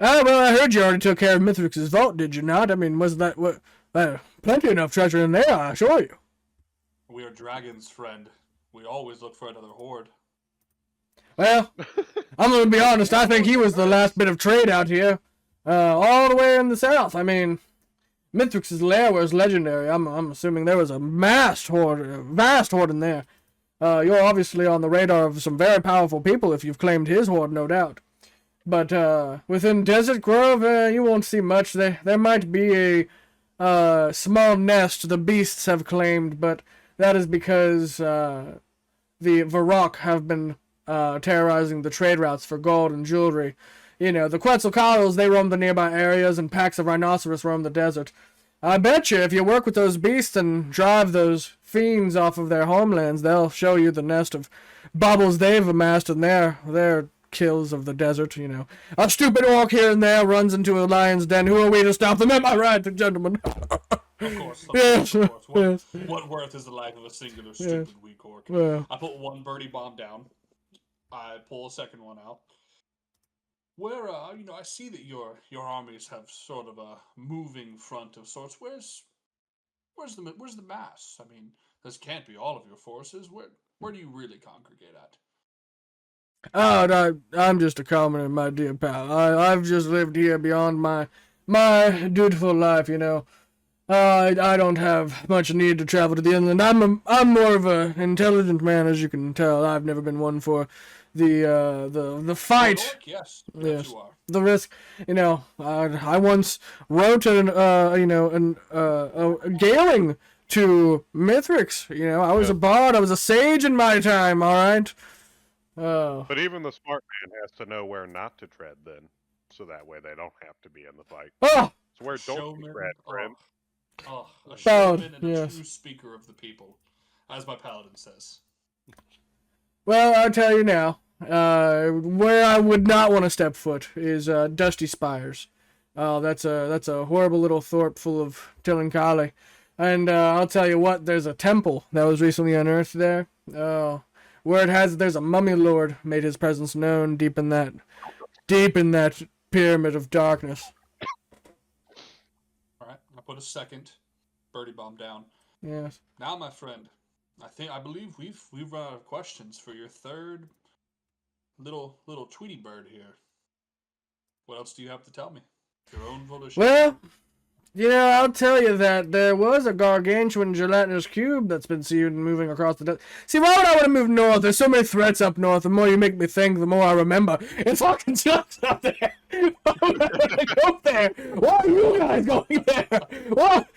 Oh, well, I heard you already took care of Mithrix's vault, did you not? I mean, was that what? Plenty enough treasure in there, I assure you. We are dragons, friend. We always look for another horde. Well, I'm gonna be honest. I think he was the last bit of trade out here, all the way in the south. I mean, Mithrix's lair was legendary. I'm assuming there was a vast horde in there. You're obviously on the radar of some very powerful people if you've claimed his horde, no doubt. But within Desert Grove, you won't see much. There might be a small nest the beasts have claimed, but that is because the Varrock have been terrorizing the trade routes for gold and jewelry. You know, the Quetzalcoatls, they roam the nearby areas, and packs of rhinoceros roam the desert. I bet you if you work with those beasts and drive those fiends off of their homelands, they'll show you the nest of baubles they've amassed in their kills of the desert, you know. A stupid orc here and there runs into a lion's den. Who are we to stop them? Am I right, gentlemen? Of course. Yes, Of course. yes. What worth is the life of a singular stupid weak orc? Well, I put one birdie bomb down. I pull a second one out. Where, I see that your armies have sort of a moving front of sorts. Where's the mass? I mean, this can't be all of your forces. Where do you really congregate at? Oh, no, I'm just a commoner, my dear pal. I've just lived here beyond my dutiful life, you know. I don't have much need to travel to the inland. I'm more of an intelligent man, as you can tell. I've never been one for the fight. Orc? Yes, Yes. you are. The risk, you know. I once wrote a galing to Mithrix. You know, I was a bard. I was a sage in my time. All right. But even the smart man has to know where not to tread then, so that way they don't have to be in the fight. Oh, So where don't you Showman, tread, friend? a showman and a yes. true speaker of the people, as my paladin says. well, I'll tell you now. Where I would not want to step foot is Dusty Spires. Oh, that's a horrible little thorp full of Tillankali. And I'll tell you what, there's a temple that was recently unearthed there. Oh, where it has there's a mummy lord made his presence known deep in that pyramid of darkness. All right, I put a second birdie bomb down. Yes. Now, my friend, I believe we've run out of questions for your third little Tweety bird here. What else do you have to tell me? Your own volition. Well, you know, I'll tell you that there was a gargantuan gelatinous cube that's been seen moving across the desert. See, why would I want to move north? There's so many threats up north. The more you make me think, the more I remember. It fucking sucks up there. Why would I want to go there? Why are you guys going there?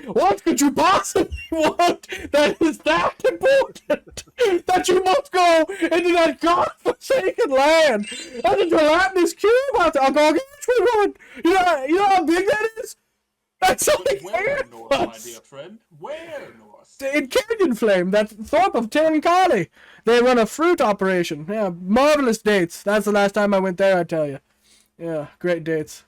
What could you possibly want that is that important that you must go into that godforsaken land? That's a gelatinous cube out there, a gargantuan one. You know how big that is? That's like Where north, my dear friend? Where north? In Canyon Flame, that thorp of Tillankali. They run a fruit operation. Yeah, marvelous dates. That's the last time I went there, I tell you. Yeah, great dates.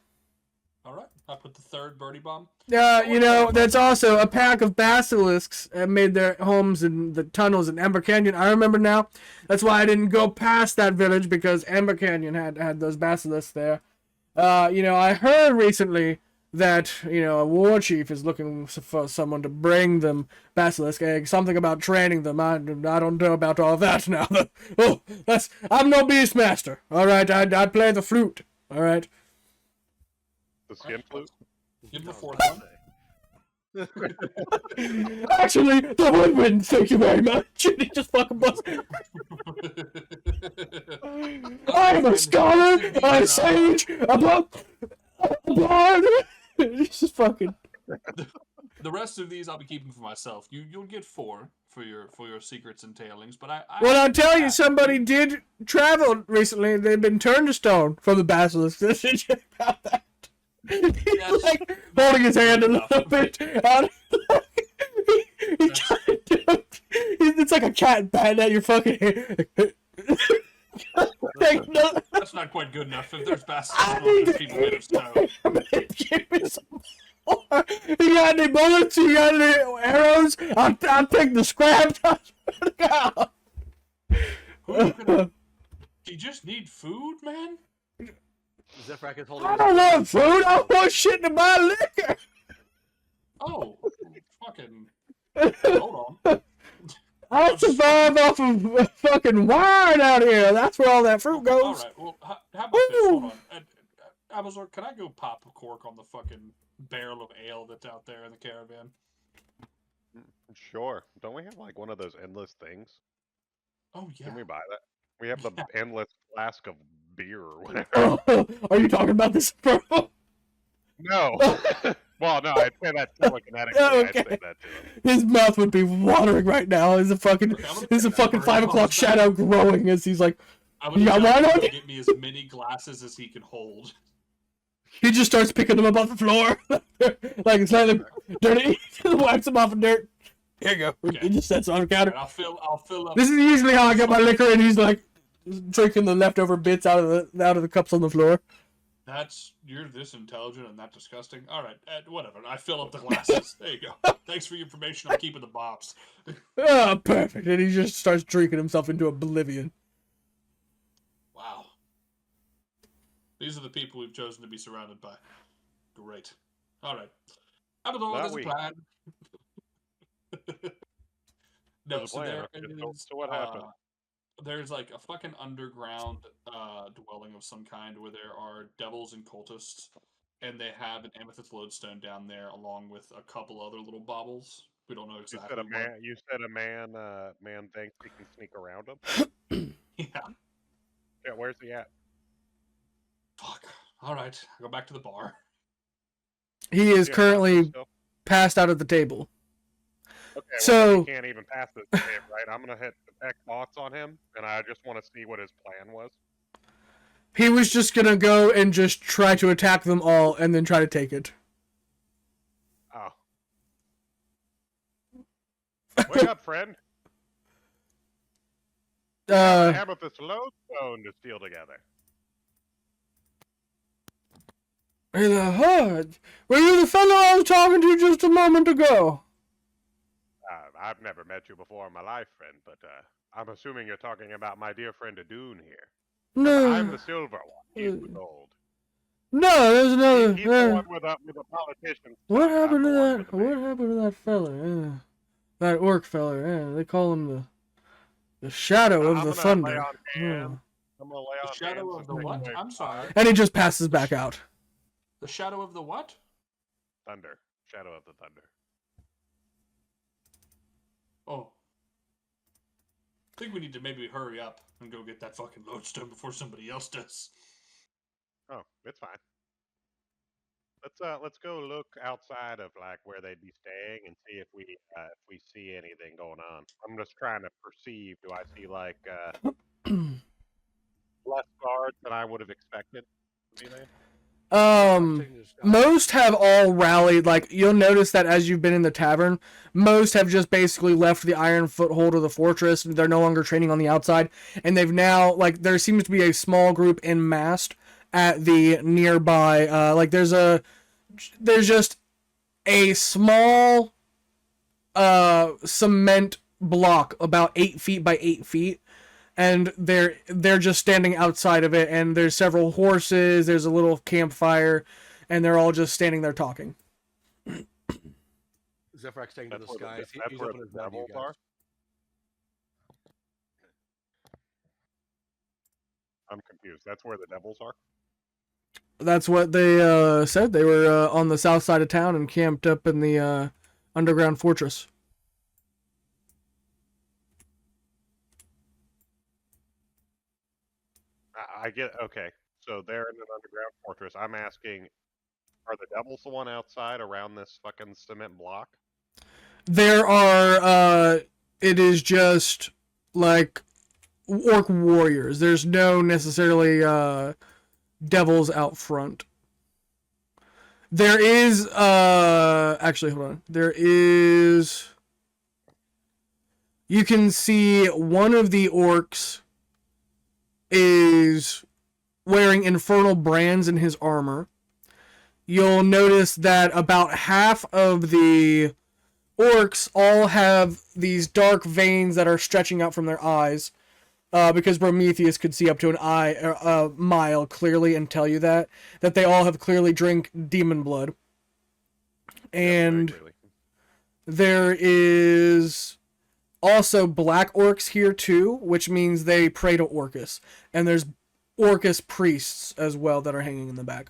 All right, I put the third birdie bomb. You know, there's also a pack of basilisks made their homes in the tunnels in Ember Canyon. I remember now. That's why I didn't go past that village, because Ember Canyon had those basilisks there. You know, I heard recently that, you know, a war chief is looking for someone to bring them basilisk eggs. Something about training them. I don't know about all that now. I'm no beastmaster. All right, I play the flute. All right. The skin flute? Give him a fourth one. Actually, the woodwind. Thank you very much. And he just fucking busts. I am a scholar, a sage, a bard. He's just fucking. The rest of these I'll be keeping for myself. You'll get 4 for your secrets and tailings, but I Well, I'll tell you, somebody did travel recently. They've been turned to stone from the basilisk. Did you check out that? He's like holding his hand a little bit. It's like a cat batting at your fucking head. Like, no. That's not quite good enough. If there's basilisks, people made of stone. Give me some more. You got any bullets? You got any arrows? I'll take the scraps. Do you just need food, man? Zephyrak is holding. I don't want food. I want shit to buy liquor. Oh, fucking. Hold on. I survive off of fucking wine out here. That's where all that fruit goes. All right. Well, how about this? Hold on. Amazon, can I go pop a cork on the fucking barrel of ale that's out there in the caravan? Sure. Don't we have like one of those endless things? Oh yeah. Can we buy that? We have the endless flask of beer or whatever. Are you talking about this, bro? No. Well, no, I'd say that telekinetically. Oh, okay. I'd say that to him. His mouth would be watering right now. There's a fucking 5 o'clock shadow growing as he's like, Yeah, why not get me as many glasses as he can hold? He just starts picking them up off the floor. Like it's slightly dirty. He wipes them off of dirt. Here you go. Okay. He just sets it on the counter. Right, I'll fill up. This is usually how I get my liquor, and he's like drinking the leftover bits out of the cups on the floor. You're this intelligent and that disgusting. All right, whatever. I fill up the glasses. There you go. Thanks for your information. I'm keeping the bops. Oh, perfect. And he just starts drinking himself into oblivion. These are the people we've chosen to be surrounded by. Great. All right. I don't know what Not is a we. plan. No, There's a so plan. there Okay, is. so what happened? There's like a fucking underground dwelling of some kind where there are devils and cultists, and they have an amethyst lodestone down there along with a couple other little baubles. We don't know You exactly said a what. man. You said a man thinks he can sneak around him. Yeah. Yeah, where's he at? Fuck. All right. I'll go back to the bar. He is Yeah, currently still? passed out at the table. Okay, So- well, then he can't even pass this game, right? I'm gonna hit the X thoughts on him, and I just want to see what his plan was. He was just gonna go and just try to attack them all and then try to take it. Oh. Wake up, friend. Amethyst lodestone to steal together. Hey there, Hud. Were you the fellow I was talking to just a moment ago? I've never met you before in my life, friend, but I'm assuming you're talking about my dear friend Adun here. No. I'm the silver one. He's the gold. No, there's another. He's the one with a politician. What happened to that? What happened to that fella? That orc fella. Yeah, they call him the shadow of the thunder. I'm gonna lay on The shadow hands of the and what? take I'm sorry. And he just passes back out. The shadow of the what? Thunder. Shadow of the thunder. Oh. I think we need to maybe hurry up and go get that fucking lodestone before somebody else does. Oh, it's fine. Let's go look outside of like where they'd be staying and see if we see anything going on. I'm just trying to perceive. Do I see like less guards than I would have expected to be there? Most have all rallied. Like, you'll notice that as you've been in the tavern, most have just basically left the iron foothold of the fortress. They're no longer training on the outside, and they've now, like, there seems to be a small group en masse at the nearby, like, there's just a small cement block about 8 feet by 8 feet, and they're just standing outside of it, and there's several horses, there's a little campfire, and they're all just standing there talking. Zephyr taking to the skies. That's He's where opening the his mouth to you devils guys. are. I'm confused. That's where the devils are? That's what they said. They were on the south side of town and camped up in the underground fortress. I get okay. So they're in an underground fortress. I'm asking, are the devils the one outside around this fucking cement block? There are it is just like orc warriors. There's no necessarily devils out front. There is actually hold on. There is, you can see one of the orcs is wearing infernal brands in his armor. You'll notice that about half of the orcs all have these dark veins that are stretching out from their eyes, because Prometheus could see up to a mile clearly and tell you that they all have clearly drink demon blood. And there is also black orcs here too, which means they pray to Orcus. And there's Orcus priests as well that are hanging in the back.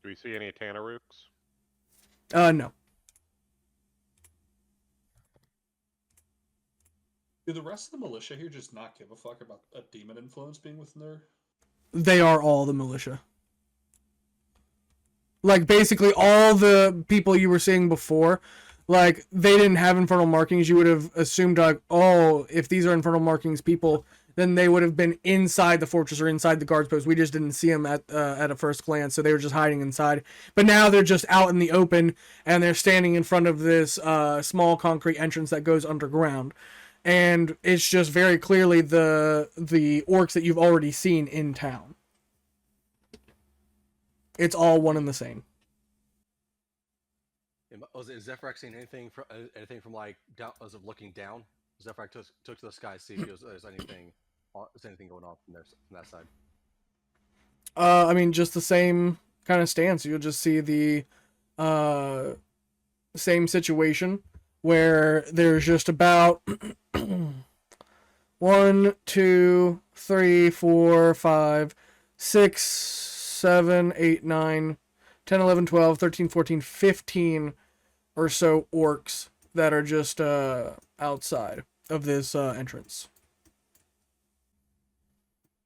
Do we see any Tanarooks? No. Do the rest of the militia here just not give a fuck about a demon influence being within their... They are all the militia. Like, basically all the people you were seeing before, like, they didn't have infernal markings. You would have assumed, like, oh, if these are infernal markings people, then they would have been inside the fortress or inside the guards post. We just didn't see them at a first glance, so they were just hiding inside. But now they're just out in the open, and they're standing in front of this small concrete entrance that goes underground. And it's just very clearly the orcs that you've already seen in town. It's all one and the same. Is Zephyr seeing anything from like down as of looking down? Zephyr took to the sky to see if there's anything is anything going on from that side? I mean, just the same kind of stance. You'll just see the same situation where there's just about 1, 2, 3, 4, 5, 6, 7, 8, 9, 10, 11, 12, 13, 14, 15 or so orcs that are just outside of this entrance.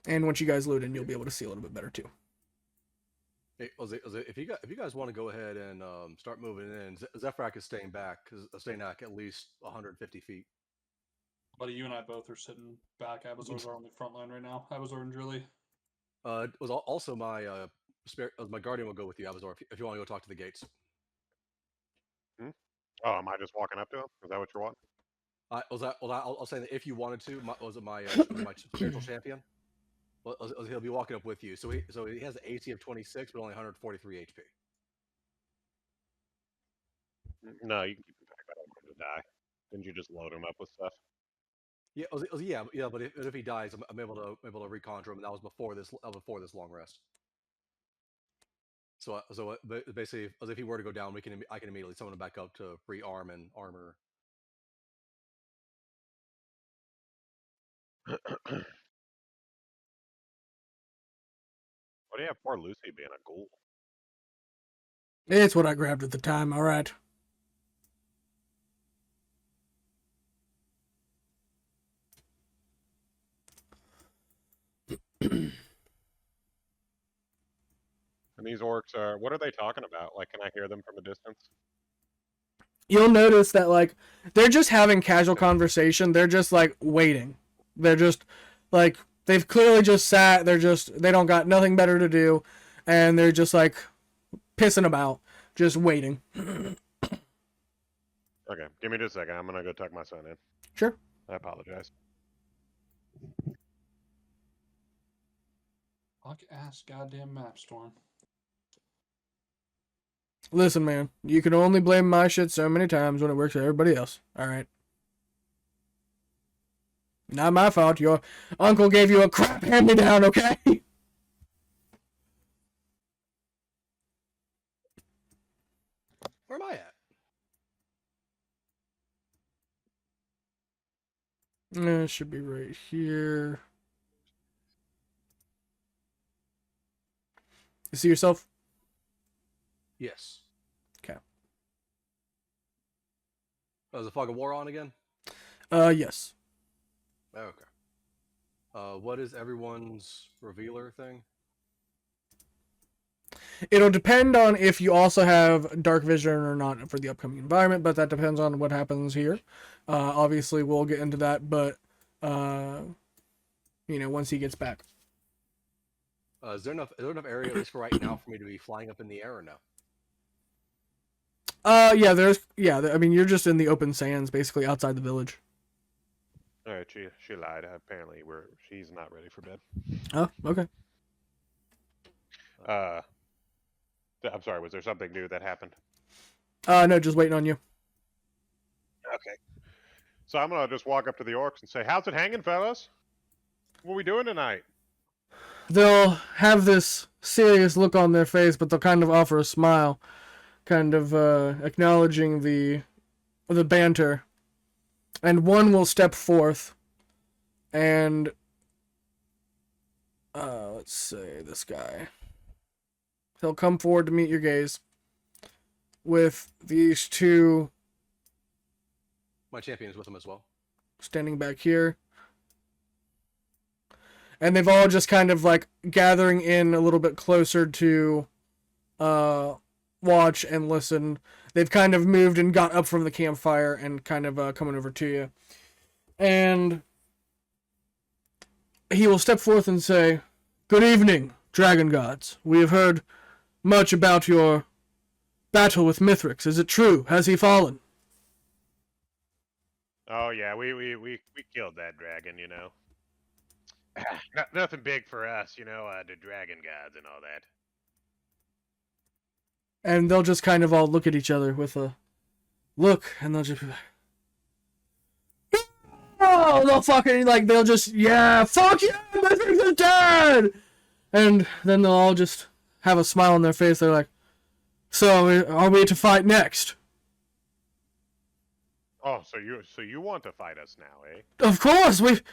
And once you guys load in, you'll be able to see a little bit better too. Hey, if you guys want to go ahead and start moving in, Zephyrak is staying back at least 150 feet. Buddy, you and I both are sitting back. Abazors are on the front line right now. Abazor and Drilly. It was also my my guardian will go with you, Abazor, if you want to go talk to the gates. Oh, am I just walking up to him? Is that what you're wanting? I'll say that if you wanted to, my my spiritual champion. Well, he'll be walking up with you. So he has an AC of 26, but only 143 HP. No, you can keep him back. I don't want him to die. Didn't you just load him up with stuff? Yeah, yeah. But if he dies, I'm able to reconjure him. And that was before this long rest. So basically, as if he were to go down, I can immediately summon him back up to rearm and armor. What do you have poor Lucy being a ghoul? It's what I grabbed at the time, alright. And these orcs are, what are they talking about? Like, can I hear them from a distance? You'll notice that, like, they're just having casual conversation. They're just, like, waiting. They're just, like, they've clearly just sat. They don't got nothing better to do. And they're just, like, pissing about, just waiting. Okay, give me just a second. I'm going to go tuck my son in. Sure. I apologize. Fuck ass goddamn map storm. Listen, man, you can only blame my shit so many times when it works for everybody else. Alright. Not my fault. Your uncle gave you a crap hand-me-down, okay? Where am I at? It should be right here. You see yourself? Yes. Okay. Oh, is the fog of war on again? Yes. Okay. What is everyone's revealer thing? It'll depend on if you also have dark vision or not for the upcoming environment, but that depends on what happens here. Obviously, we'll get into that, but, once he gets back. Is there enough area, at least for right now, for me to be flying up in the air or no? I mean, you're just in the open sands, basically outside the village. All right, she lied. Apparently, she's not ready for bed. Oh, okay. I'm sorry. Was there something new that happened? No, just waiting on you. Okay. So I'm gonna just walk up to the orcs and say, "How's it hanging, fellas? What are we doing tonight?" They'll have this serious look on their face, but they'll kind of offer a smile, kind of acknowledging the banter. And one will step forth, and let's say this guy. He'll come forward to meet your gaze with these two. My champion is with him as well. Standing back here. And they've all just kind of like gathering in a little bit closer to watch and listen. They've kind of moved and got up from the campfire and kind of coming over to you. And he will step forth and say, "Good evening, dragon gods. We have heard much about your battle with Mithrix. Is it true? Has he fallen?" Oh yeah, we killed that dragon. Nothing big for us, the dragon gods and all that. And they'll just kind of all look at each other with a look, and they'll just be like, no, they'll fucking, like, they'll just, yeah, fuck yeah, Mithric is dead! And then they'll all just have a smile on their face. They're like, so, are we to fight next? Oh, so you want to fight us now, eh? Of course, we've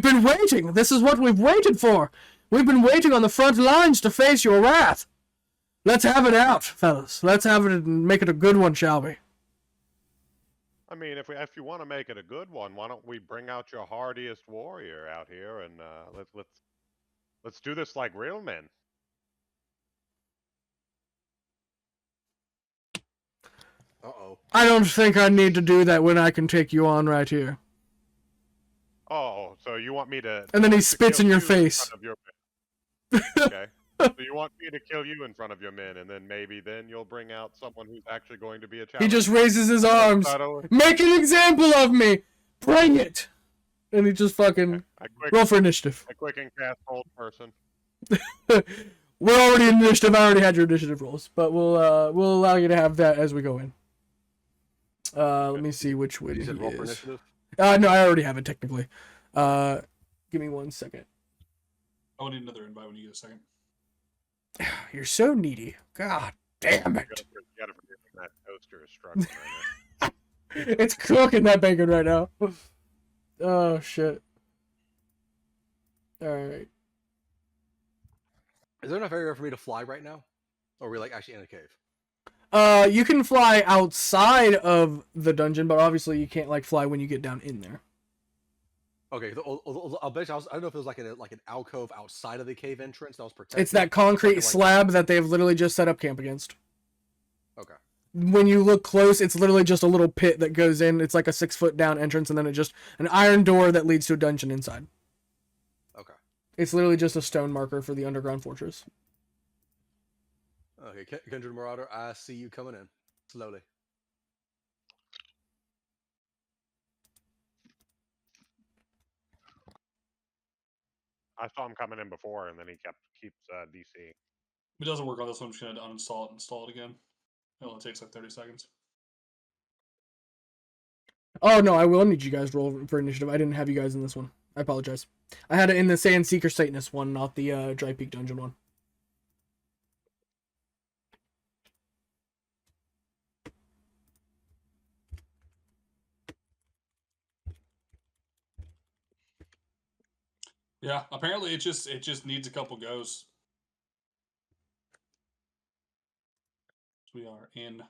been waiting. This is what we've waited for. We've been waiting on the front lines to face your wrath. Let's have it out, fellas. Let's have it and make it a good one, shall we? I mean, if you want to make it a good one, why don't we bring out your hardiest warrior out here and let's do this like real men. Uh-oh. I don't think I need to do that when I can take you on right here. Oh, so you want me to? And then he to spits kill in your you face. front of your men. Okay. So you want me to kill you in front of your men, and then maybe you'll bring out someone who's actually going to be a He challenge. just raises his arms. Make an example of me. Bring it. And he just fucking roll for initiative. A quick and cast hold person. We're already in initiative. I already had your initiative rolls, but we'll allow you to have that as we go in. Let me see which one You said he roll for is. initiative? No, I already have it technically. Give me 1 second. I will need another invite when you get a second. You're so needy. God damn it. You gotta forget that toaster is struggling right now. It's cooking that bacon right now. Oh shit. Alright. Is there enough area for me to fly right now? Or are we like actually in a cave? You can fly outside of the dungeon, but obviously you can't like fly when you get down in there. Okay, I'll bet you, I don't know if it was like an alcove outside of the cave entrance that was protected. It's that concrete like slab that they've literally just set up camp against. Okay. When you look close, it's literally just a little pit that goes in. It's like a 6-foot down entrance, and then it just an iron door that leads to a dungeon inside. Okay. It's literally just a stone marker for the underground fortress. Okay, Kindred Marauder, I see you coming in slowly. I saw him coming in before, and then he keeps DC. If it doesn't work on this one, I'm just going to uninstall it and install it again. It only takes like 30 seconds. Oh, no, I will need you guys to roll for initiative. I didn't have you guys in this one. I apologize. I had it in the Sand Seeker Satanist one, not the Drypeak Dungeon one. Yeah, apparently it just needs a couple goes. We are in.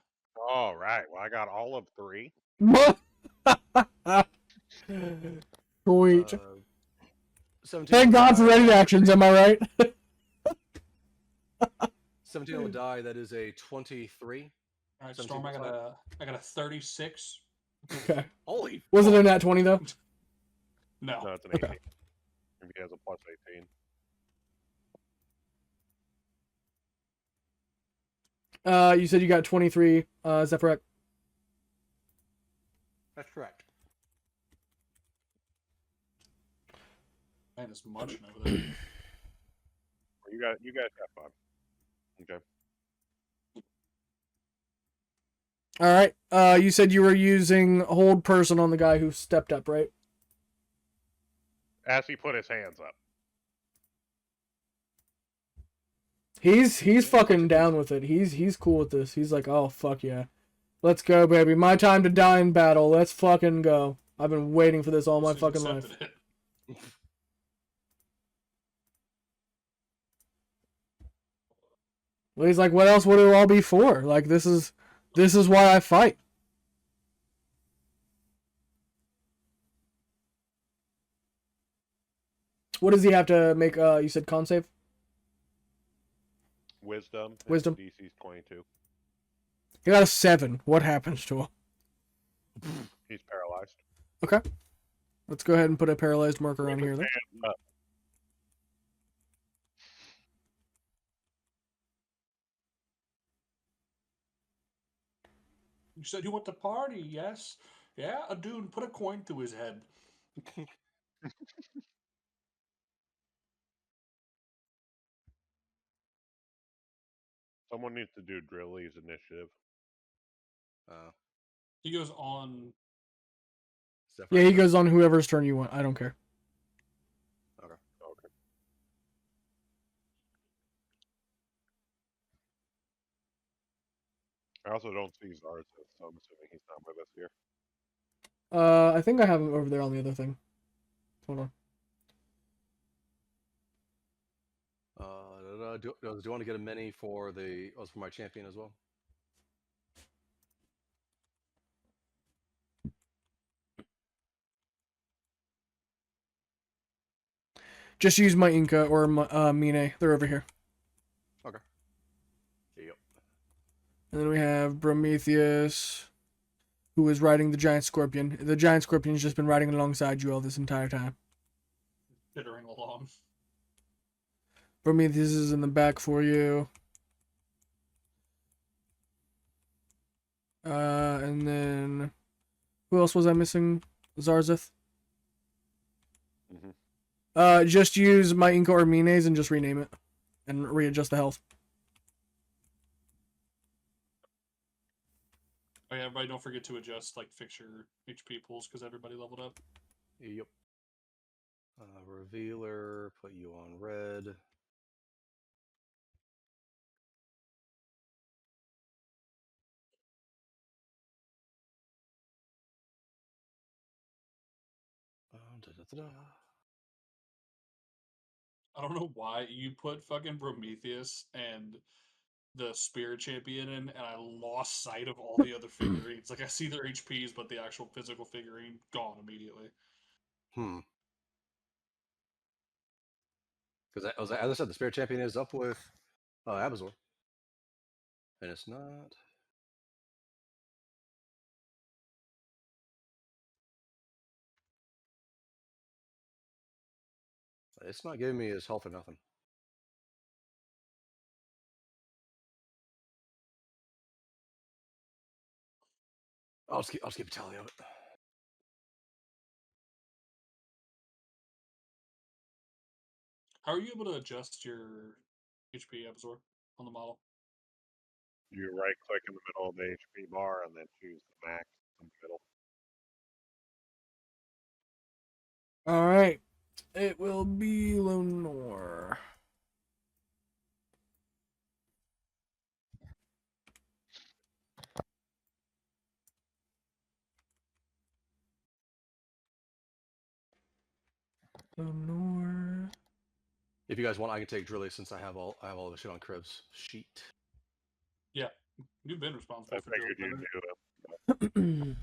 All right. Well, I got all of 3. Sweet. 17 Thank on God the for die. ready actions, am I right? 17 on the die, that is a 23. All right, 17 Storm, I plus got a 36. Okay. Holy. Was it a nat 20 though? No. No, it's an Okay. 18. Maybe he has a plus 18. You said you got 23. Is that correct? That's correct. Man, it's munching over there. You guys have fun. Okay. All right. You said you were using hold person on the guy who stepped up, right? As he put his hands up. He's fucking down with it. He's cool with this. He's like, oh fuck yeah, let's go, baby. My time to die in battle. Let's fucking go. I've been waiting for this all my He's fucking life. accepted it. Well, he's like, what else would it all be for? Like this is why I fight. What does he have to make? You said con save? Wisdom. Wisdom. DC's 22. He got a 7. What happens to him? He's paralyzed. Okay. Let's go ahead and put a paralyzed marker on here then. Hands up. You said you want to party, yes? Yeah, a dude put a coin through his head. Someone needs to do Drilly's initiative. He goes on. Yeah, he goes on whoever's turn you want. I don't care. Okay. I also don't see Zarza, so I'm assuming he's not with us here. I think I have him over there on the other thing. Hold on. Do you want to get a mini for for my champion as well? Just use my Inca or my, Mine. They're over here. Okay. Yep. And then we have Prometheus, who is riding the giant scorpion. The giant scorpion's just been riding alongside you all this entire time. Bittering along. Prometheus is in the back for you. And then who else was I missing? Zarzeth. Just use my Inca or Mines and just rename it and readjust the health. Oh yeah, everybody don't forget to adjust like fix your HP pools because everybody leveled up. Yep. Revealer, put you on red. I don't know why you put fucking Prometheus and the Spirit Champion in, and I lost sight of all the other figurines. Like I see their HPs, but the actual physical figurine gone immediately. Because as I said, the Spirit Champion is up with Abazor, and it's not. It's not giving me his health or nothing. I'll just keep a tally of it. How are you able to adjust your HP Absorb on the model? You right click in the middle of the HP bar and then choose the max in the middle. Alright. It will be Lenore. Lenore. If you guys want, I can take Drilly since I have all the shit on Crib's sheet. Yeah, you've been responsible I for figured Drilly. you'd do it.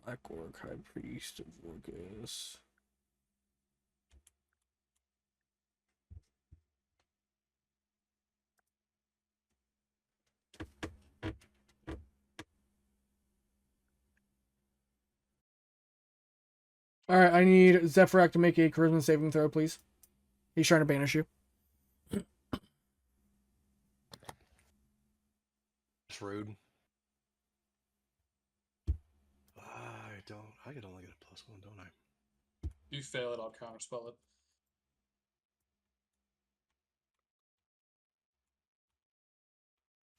Black Orc, High Priest of Orcus. Alright, I need Zephyrak to make a charisma saving throw, please. He's trying to banish you. It's rude. I could only get a +1, don't I? If you fail it, I'll counterspell it.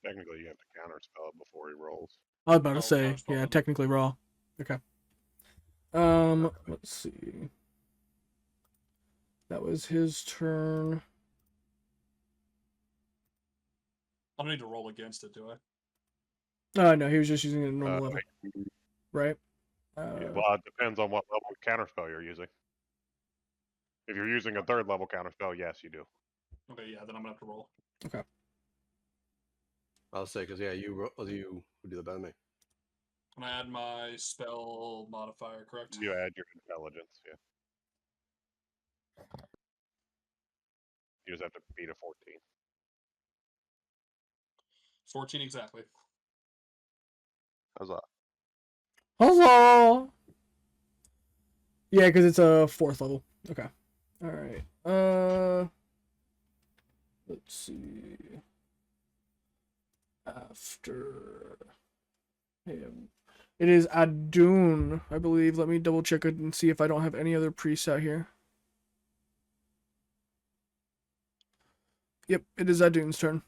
Technically, you have to counterspell it before he rolls. I was about to Oh, say, counterspell yeah, then. technically raw. Okay. Let's see. That was his turn. I don't need to roll against it, do I? No, he was just using it at normal level. Right? Well, it depends on what level of counterspell you're using. If you're using a 3rd level counterspell, yes, you do. Okay, yeah, then I'm gonna have to roll. Okay. I'll say because yeah, you would do the better than me. Can I add my spell modifier, correct? You add your intelligence, yeah. You just have to beat a 14. 14 exactly. How's that? Huzzah! Yeah, because it's a 4th level. Okay. Alright. Let's see. After him. It is Adun, I believe. Let me double check it and see if I don't have any other priests out here. Yep, it is Adun's turn.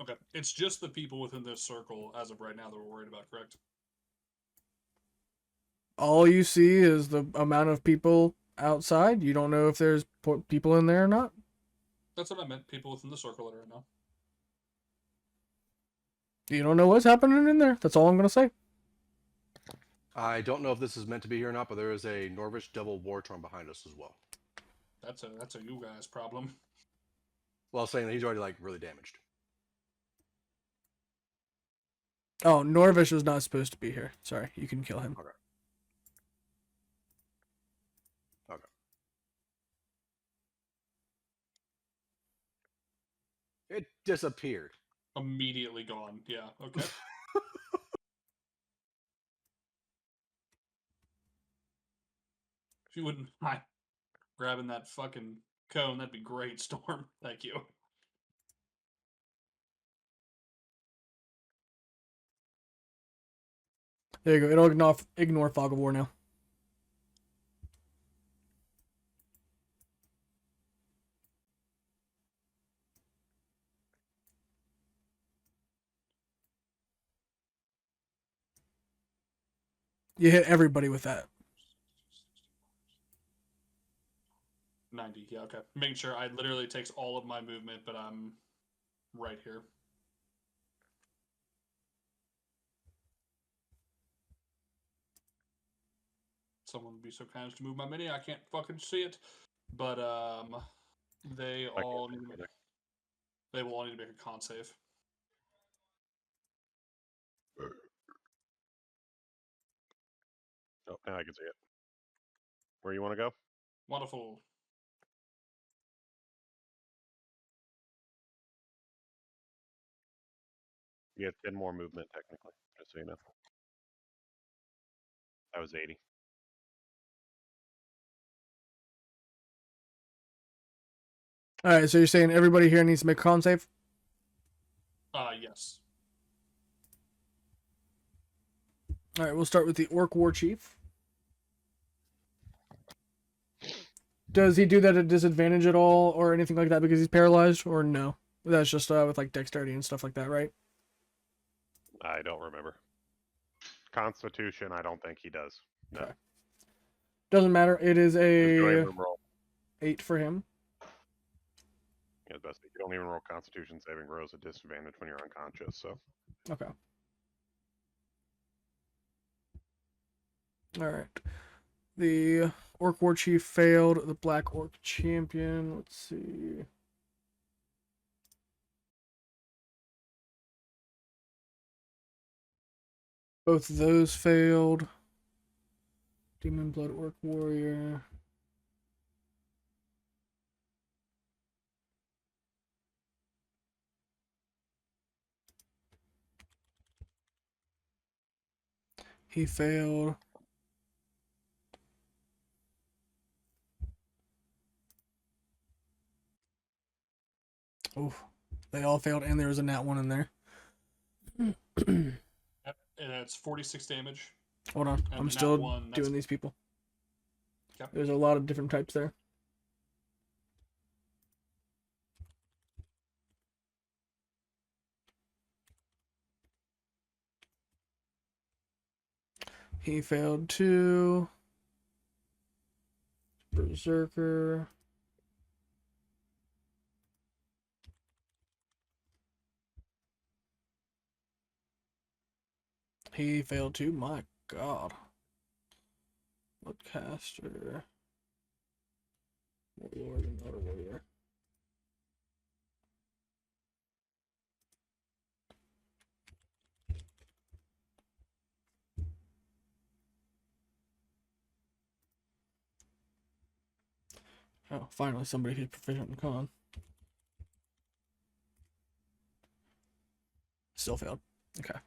Okay, it's just the people within this circle as of right now that we're worried about, correct? All you see is the amount of people outside. You don't know if there's people in there or not. That's what I meant. People within the circle that are now. You don't know what's happening in there. That's all I'm gonna say. I don't know if this is meant to be here or not, but there is a Norvish Devil Wartorn behind us as well. That's a you guys problem. Well, saying that he's already like really damaged. Oh, Norvish was not supposed to be here. Sorry, you can kill him. Okay. Okay. It disappeared. Immediately gone. Yeah. Okay. If you wouldn't mind grabbing that fucking cone, that'd be great, Storm. Thank you. There you go. It'll ignore Fog of War now. You hit everybody with that. 90. Yeah. Okay. Making sure I literally takes all of my movement, but I'm right here. Someone would be so kind as to move my mini. I can't fucking see it. But they all need to make, they will all need to make a con save. Oh, now I can see it. Where you want to go? Wonderful. You have 10 more movement, technically, just so you know. That was 80. All right, so you're saying everybody here needs to make a con save? Yes. All right, we'll start with the Orc War Chief. Does he do that at disadvantage at all or anything like that because he's paralyzed, or no? That's just with like dexterity and stuff like that, right? I don't remember. Constitution, I don't think he does. No. Okay. Doesn't matter. It is Just go ahead a and roll. 8 for him. Yeah, best. You don't even roll Constitution saving throws at disadvantage when you're unconscious. So. Okay. All right. The Orc War Chief failed. The Black Orc Champion. Let's see. Both of those failed. Demon Blood Orc Warrior. He failed. Oh, they all failed, and there was a nat 1 in there. And it's 46 damage. Hold on, And I'm the still nat 1, doing these people. Yep. There's a lot of different types there. He failed too. Berserker. He failed too. My God. Bloodcaster. Warlord and Outer Warrior. Oh, finally somebody who's proficient in con. Still failed. Okay.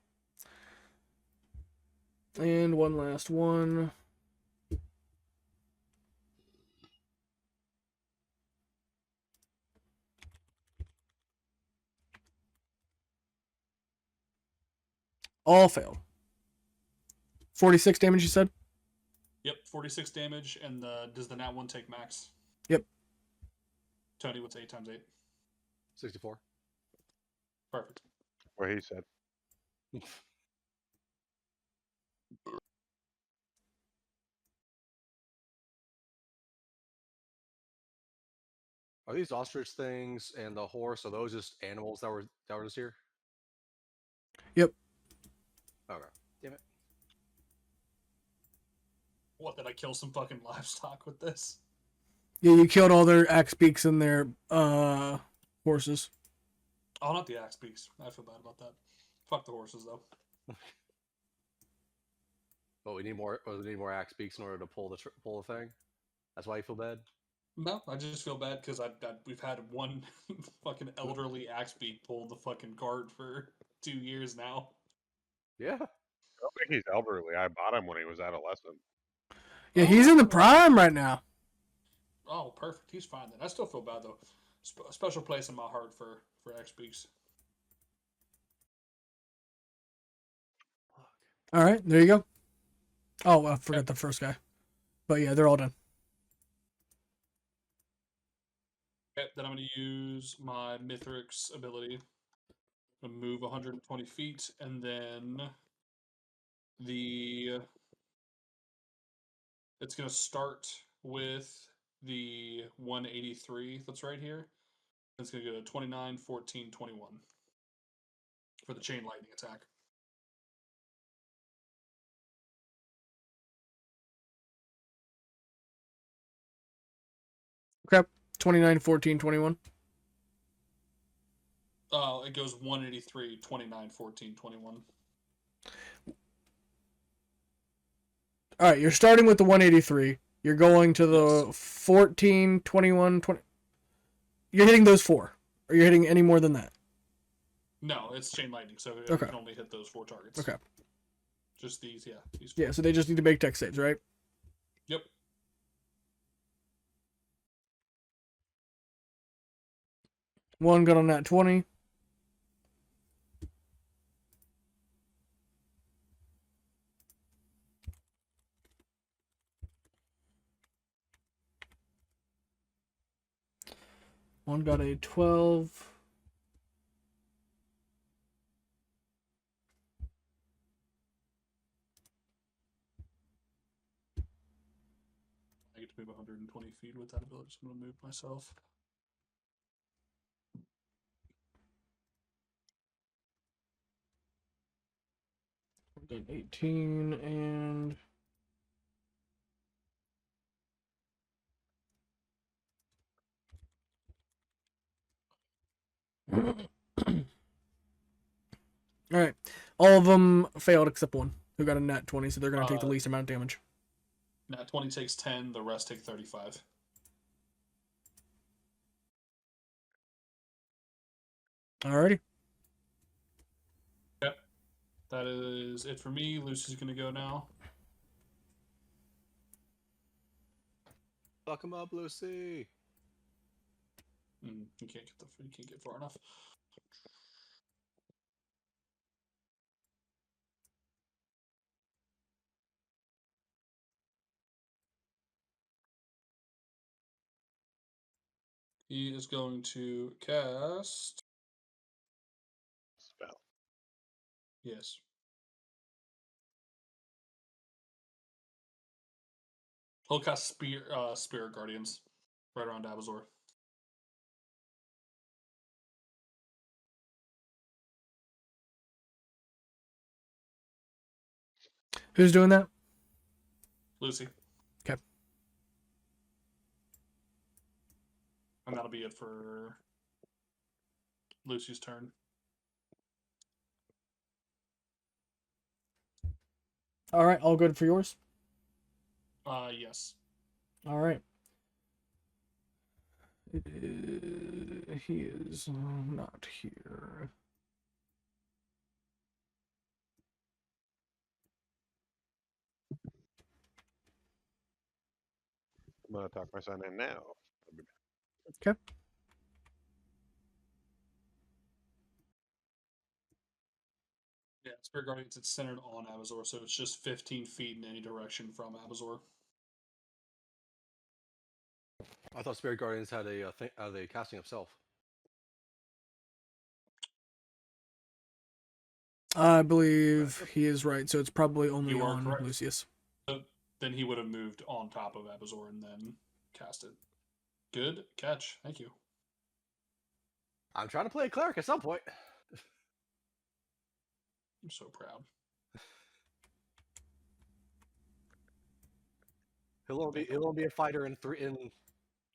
And one last one. All failed. 46 damage, you said? Yep, 46 damage, and does the nat 1 take max? Yep. Tony, what's 8 times 8? 64. Perfect. What he said. Are these ostrich things and the horse? Are those just animals that were just here? Yep. Okay. Damn it. What, did I kill some fucking livestock with this? Yeah, you killed all their axe beaks and their horses. Oh, not the axe beaks. I feel bad about that. Fuck the horses, though. But we need more. We need more axe beaks in order to pull the thing. That's why you feel bad. No, I just feel bad because we've had one fucking elderly axe beak pull the fucking cart for 2 years now. Yeah. I don't think he's elderly. I bought him when he was adolescent. Yeah, he's in the prime right now. Oh, perfect. He's fine then. I still feel bad though. Special place in my heart for axe beaks. All right, there you go. Oh, I forgot the first guy. But yeah, they're all done. Okay, then I'm going to use my Mithrix ability to move 120 feet, and then it's going to start with the 183 that's right here. It's going to go to 29, 14, 21 for the chain lightning attack. Okay. 29, 14, 21. It goes 183, 29, 14, 21. All right, you're starting with the 183. You're going to the Yes. 14, 21, 20. You're hitting those four. Or you're hitting any more than that? No, it's chain lightning, so it Okay. can only hit those 4 targets. Okay. Just these, yeah. These 4. Yeah, so they just need to make dex saves, right? Yep. One got on that 20. One got a 12. I get to move 120 feet with that ability, so I'm going to move myself. Got 18 and... All right. All of them failed except one, who got a nat 20, so they're going to take the least amount of damage. Nat 20 takes 10, the rest take 35. Alrighty. Yep. That is it for me. Lucy's going to go now. Fuck him up, Lucy. You can't get far enough. He is going to cast. Spell. Yes. He'll cast Spirit Guardians right around Abazor. Who's doing that? Lucy. Okay. And that'll be it for Lucy's turn. All right, all good for yours? Yes. All right. He is not here. I'm going to talk my son in now. Okay. Yeah, Spirit Guardians, it's centered on Abazor, so it's just 15 feet in any direction from Abazor. I thought Spirit Guardians had a casting of self. I believe he is right, so it's probably only You are on correct. Lucius. So then he would have moved on top of Abazor and then cast it. Good catch. Thank you. I'm trying to play a cleric at some point. I'm so proud. He'll only be a fighter in three.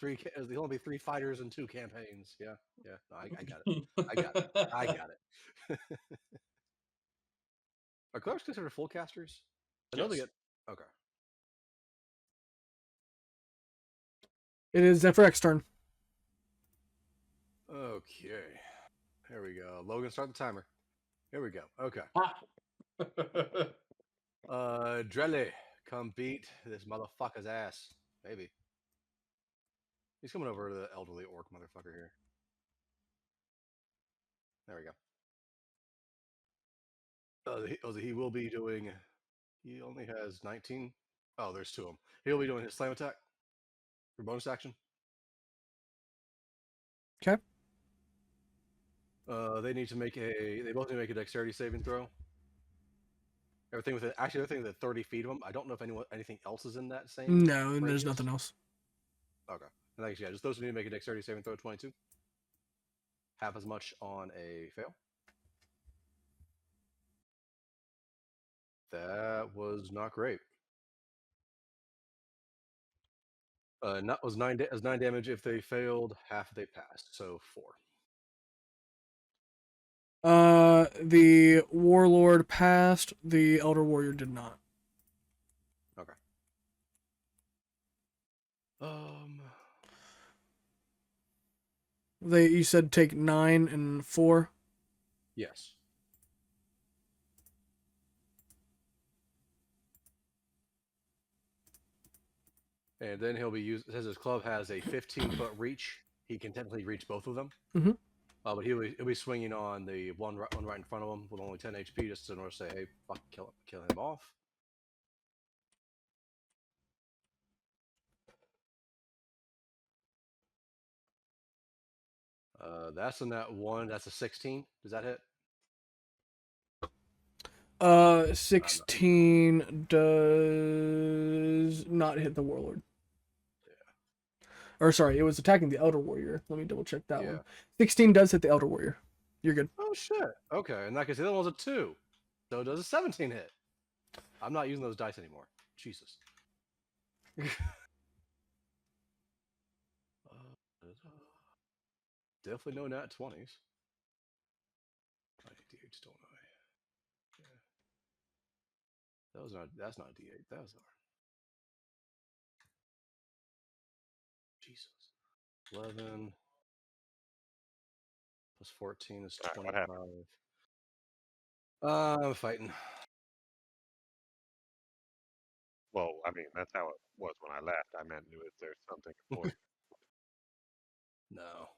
He'll only be 3 fighters in 2 campaigns. Yeah. No, I got it. I got it. Are clerics considered full casters? I know they Yes. get. Okay. It is Zephyrex's turn. Okay. Here we go. Logan, start the timer. Here we go. Okay. Drelly, come beat this motherfucker's ass. Maybe. He's coming over to the elderly orc motherfucker here. There we go. He will be doing. He only has 19. Oh, there's 2 of them. He'll be doing his slam attack for bonus action. Okay. They need to make a. They both need to make a dexterity saving throw. Everything within 30 feet of them. I don't know if anything else is in that same. No, and there's radius. nothing else. Okay. And actually, yeah, just those who need to make a dexterity saving throw. 22. Half as much on a fail. That was not great. That was 9 damage if they failed. Half if they passed. So 4. The warlord passed. The elder warrior did not. Okay. You said take 9 and 4. Yes. And then he'll be used. It says his club has a 15-foot reach. He can technically reach both of them. Mhm. But he'll be swinging on the one right in front of him with only 10 HP, just in order to say, "Hey, fuck, kill him off." That's in that one. That's a 16. Does that hit? 16 does not hit the warlord. Or sorry, it was attacking the elder warrior. Let me double check that one. 16 does hit the elder warrior. You're good. Oh shit. Okay, in that case, the other one's a 2. So does a 17 hit? I'm not using those dice anymore. Jesus. Definitely no nat 20s. I need D8s, don't I? Yeah. That's not a D8. That was our. Jesus. 11 plus 14 is All right, what 25. happened? I'm fighting. Well, I mean, that's how it was when I left. I meant, is there something important? No.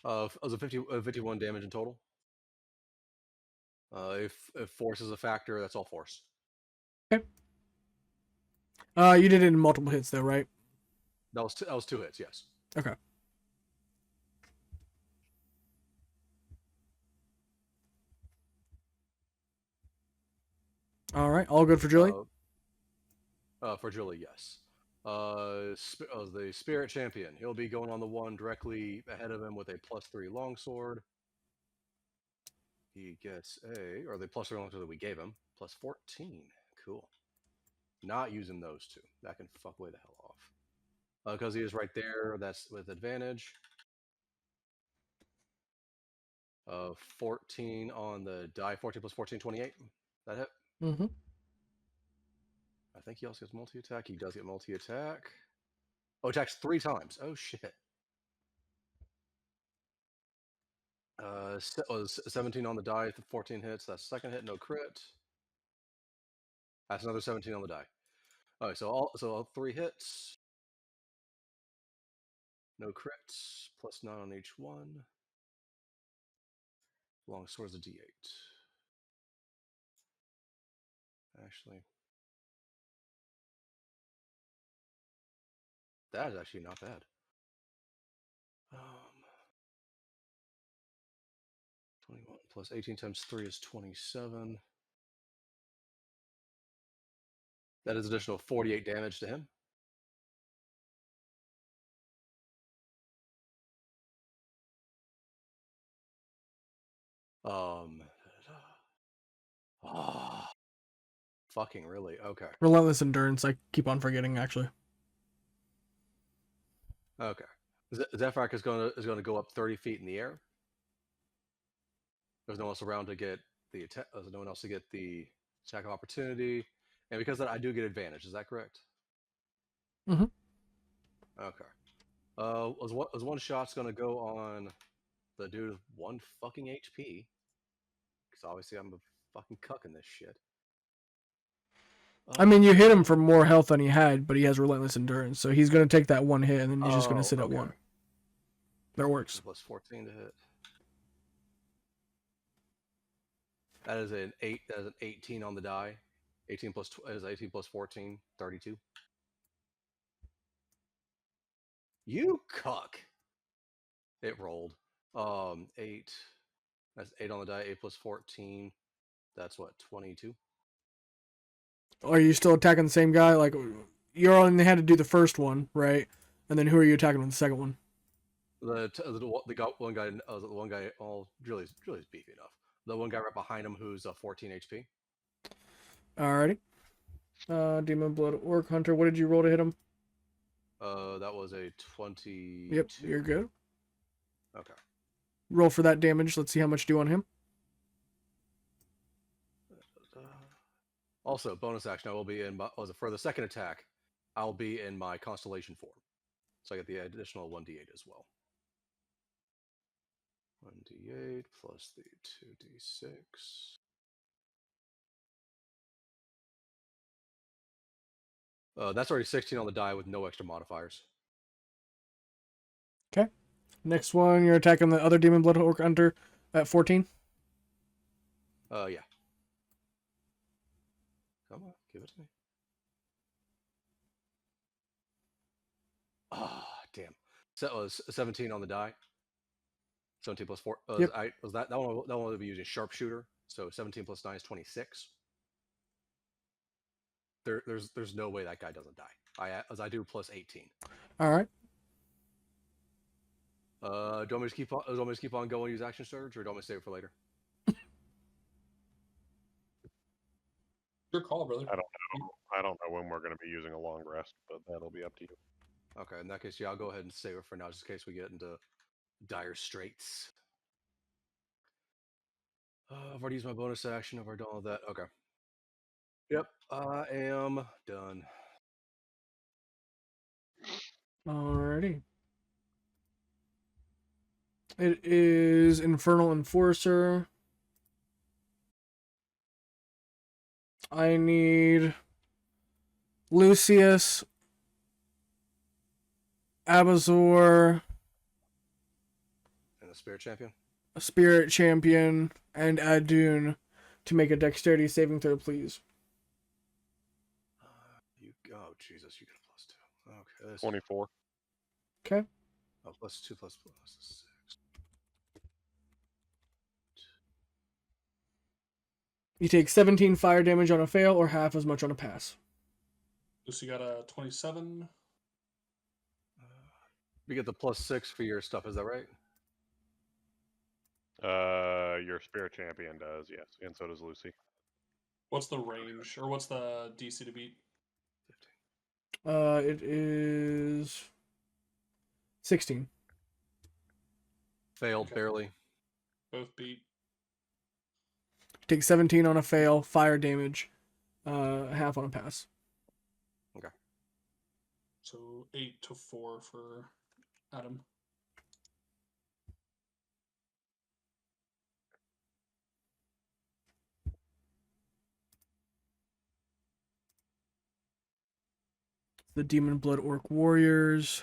It was a 51 damage in total. If force is a factor, that's all force. Okay. You did it in multiple hits though, right? That was 2 hits, yes. Okay. All right, all good for Julie. For Julie, yes. The Spirit Champion. He'll be going on the one directly ahead of him with a +3 longsword. He gets or the +3 longsword that we gave him, +14. Cool. Not using those 2. That can fuck way the hell off. Because he is right there. That's with advantage. 14 on the die. 14 plus 14, 28. That hit. Mm-hmm. I think he also gets multi-attack. He does get multi-attack. Oh, attacks 3 times. Oh, shit. 17 on the die. 14 hits. That's second hit. No crit. That's another 17 on the die. All right, so all 3 hits. No crits. +9 on each one. Longsword's a D8. Actually, that is actually not bad. 21 plus 18 times 3 is 27. That is additional 48 damage to him. Fucking really? Okay. Relentless endurance. I keep on forgetting, actually. Okay. Zephyr is gonna go up 30 feet in the air. There's no one else around to get the attack. There's no one else to get the attack of opportunity, and because of that, I do get advantage. Is that correct? Mm-hmm. Okay. Was one shot's gonna go on the dude with 1 fucking HP? Because obviously I'm a fucking cuck in this shit. I mean, you hit him for more health than he had, but he has relentless endurance, so he's going to take that one hit, and then he's just going to sit at 1. That works. Plus 14 to hit. That is an 8. That is an 18 on the die. 18 plus is 18 plus 14, 32. You cuck. It rolled. 8. That's 8 on the die. 8 plus 14. That's what, 22. Are you still attacking the same guy? Like, you only had to do the first one, right? And then who are you attacking on the second one? The one guy. The one guy. Oh, Julie's beefy enough. The one guy right behind him who's 14 HP. Alrighty. Demon Blood Orc Hunter. What did you roll to hit him? That was a 20. Yep, you're good. Okay. Roll for that damage. Let's see how much do on him. Also, bonus action. I will be in my. For the second attack, I'll be in my constellation form, so I get the additional 1d8 as well. 1d8 plus the 2d6. That's already 16 on the die with no extra modifiers. Okay. Next one, you're attacking the other Demon Blood Orc Hunter at 14. Yeah. Come on, give it to me. Ah, damn. So it was 17 on the die. 17 plus 4. Yep. That one would be using sharpshooter. So 17 plus 9 is 26. There's no way that guy doesn't die. I do plus 18. All right. Do you want me to keep on going and use action surge, or do you want me to save it for later? Your call, brother. I don't know when we're going to be using a long rest, but that'll be up to you. Okay, in that case, yeah, I'll go ahead and save it for now, just in case we get into dire straits. I've already used my bonus action. I've already done all that. Okay. Yep, I am done. Alrighty. It is Infernal Enforcer. I need Lucius, Abazor, And the spirit champion. a Spirit Champion, and Adun to make a Dexterity saving throw, please. Oh Jesus, you get a plus 2. Okay. 24. Okay. Oh, plus 2 plus 6. You take 17 fire damage on a fail or half as much on a pass. Lucy got a 27. You get the plus 6 for your stuff. Is that right? Your spirit champion does, yes, and so does Lucy. What's the range, or what's the DC to beat? 15. It is 16. Failed Okay. barely. Both beat. Take 17 on a fail, fire damage, half on a pass. Okay. So 8 to 4 for Adam. The Demon Blood Orc Warriors.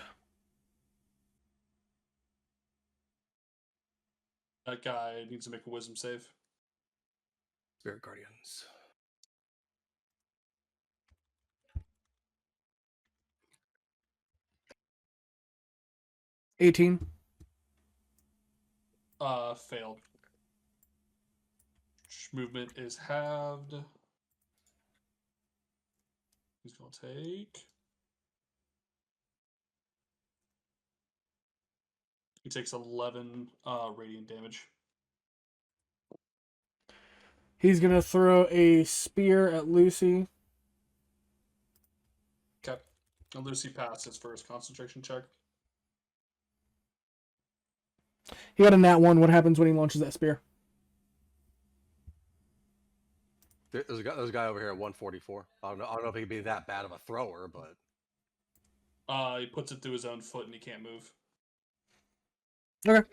That guy needs to make a wisdom save. Spirit guardians. $18. Failed. Movement is halved. He's going to take... He takes 11 radiant damage. He's going to throw a spear at Lucy. Okay. And Lucy passes for his concentration check. He got a nat 1. What happens when he launches that spear? There's a guy over here at 144. I don't know if he could be that bad of a thrower, but He puts it through his own foot and he can't move. Okay.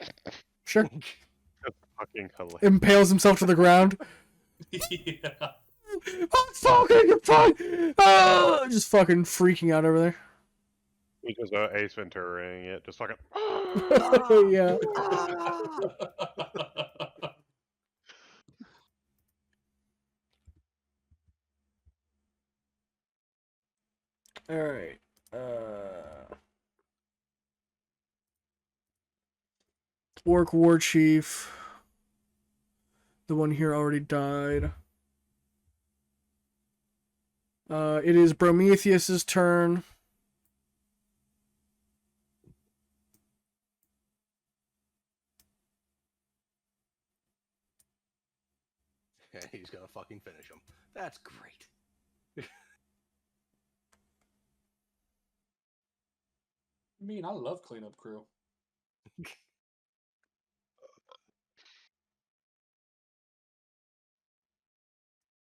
Sure. That's fucking hilarious. Impales himself to the ground. Yeah. I'm fucking fine. Oh, just fucking freaking out over there. He's just Ace Venturaing it, just fucking. Yeah. All right. Orc War Chief. The one here already died. It is Prometheus's turn. he's gonna fucking finish him. That's great. I mean, I love cleanup crew.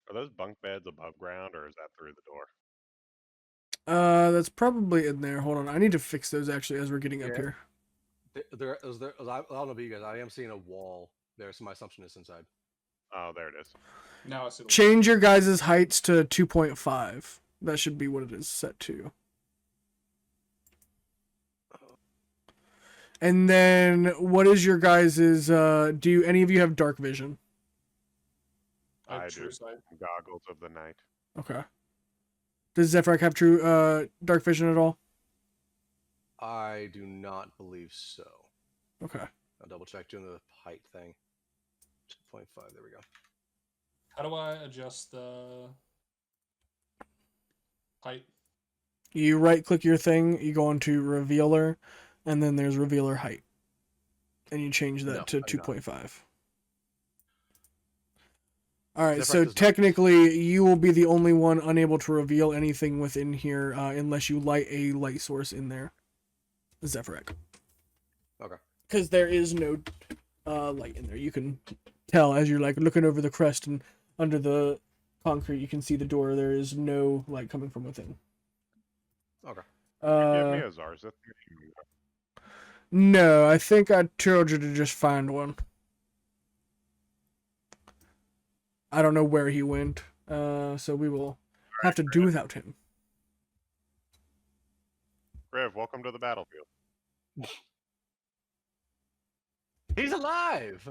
Are those bunk beds above ground, or is that through the door? That's probably in there. Hold on, I need to fix those actually as we're getting up Yeah. here. I don't know about you guys. I am seeing a wall there, so my assumption is inside. Oh, there it is. Now I see the Change your guys' heights to 2.5. That should be what it is set to. And then, what is your guys' do any of you have dark vision? I true do. sight. Goggles of the night. Okay. Does Zephyr have true dark vision at all? I do not believe so. Okay. I'll double check doing the height thing. 2.5. There we go. How do I adjust the height? You right click your thing, you go into revealer, and then there's revealer height. And you change that No, to I do not. 2.5. Alright, Zephyr so does not. technically you will be the only one unable to reveal anything within here unless you light a light source in there. Zephyric. Okay. Because there is no light in there. You can tell as you're like looking over the crest and under the concrete, you can see the door. There is no light coming from within. Okay. Give me a Zarza. No, I think I told you to just find one. I don't know where he went, so we will have to do without him. Rev, welcome to the battlefield. He's alive!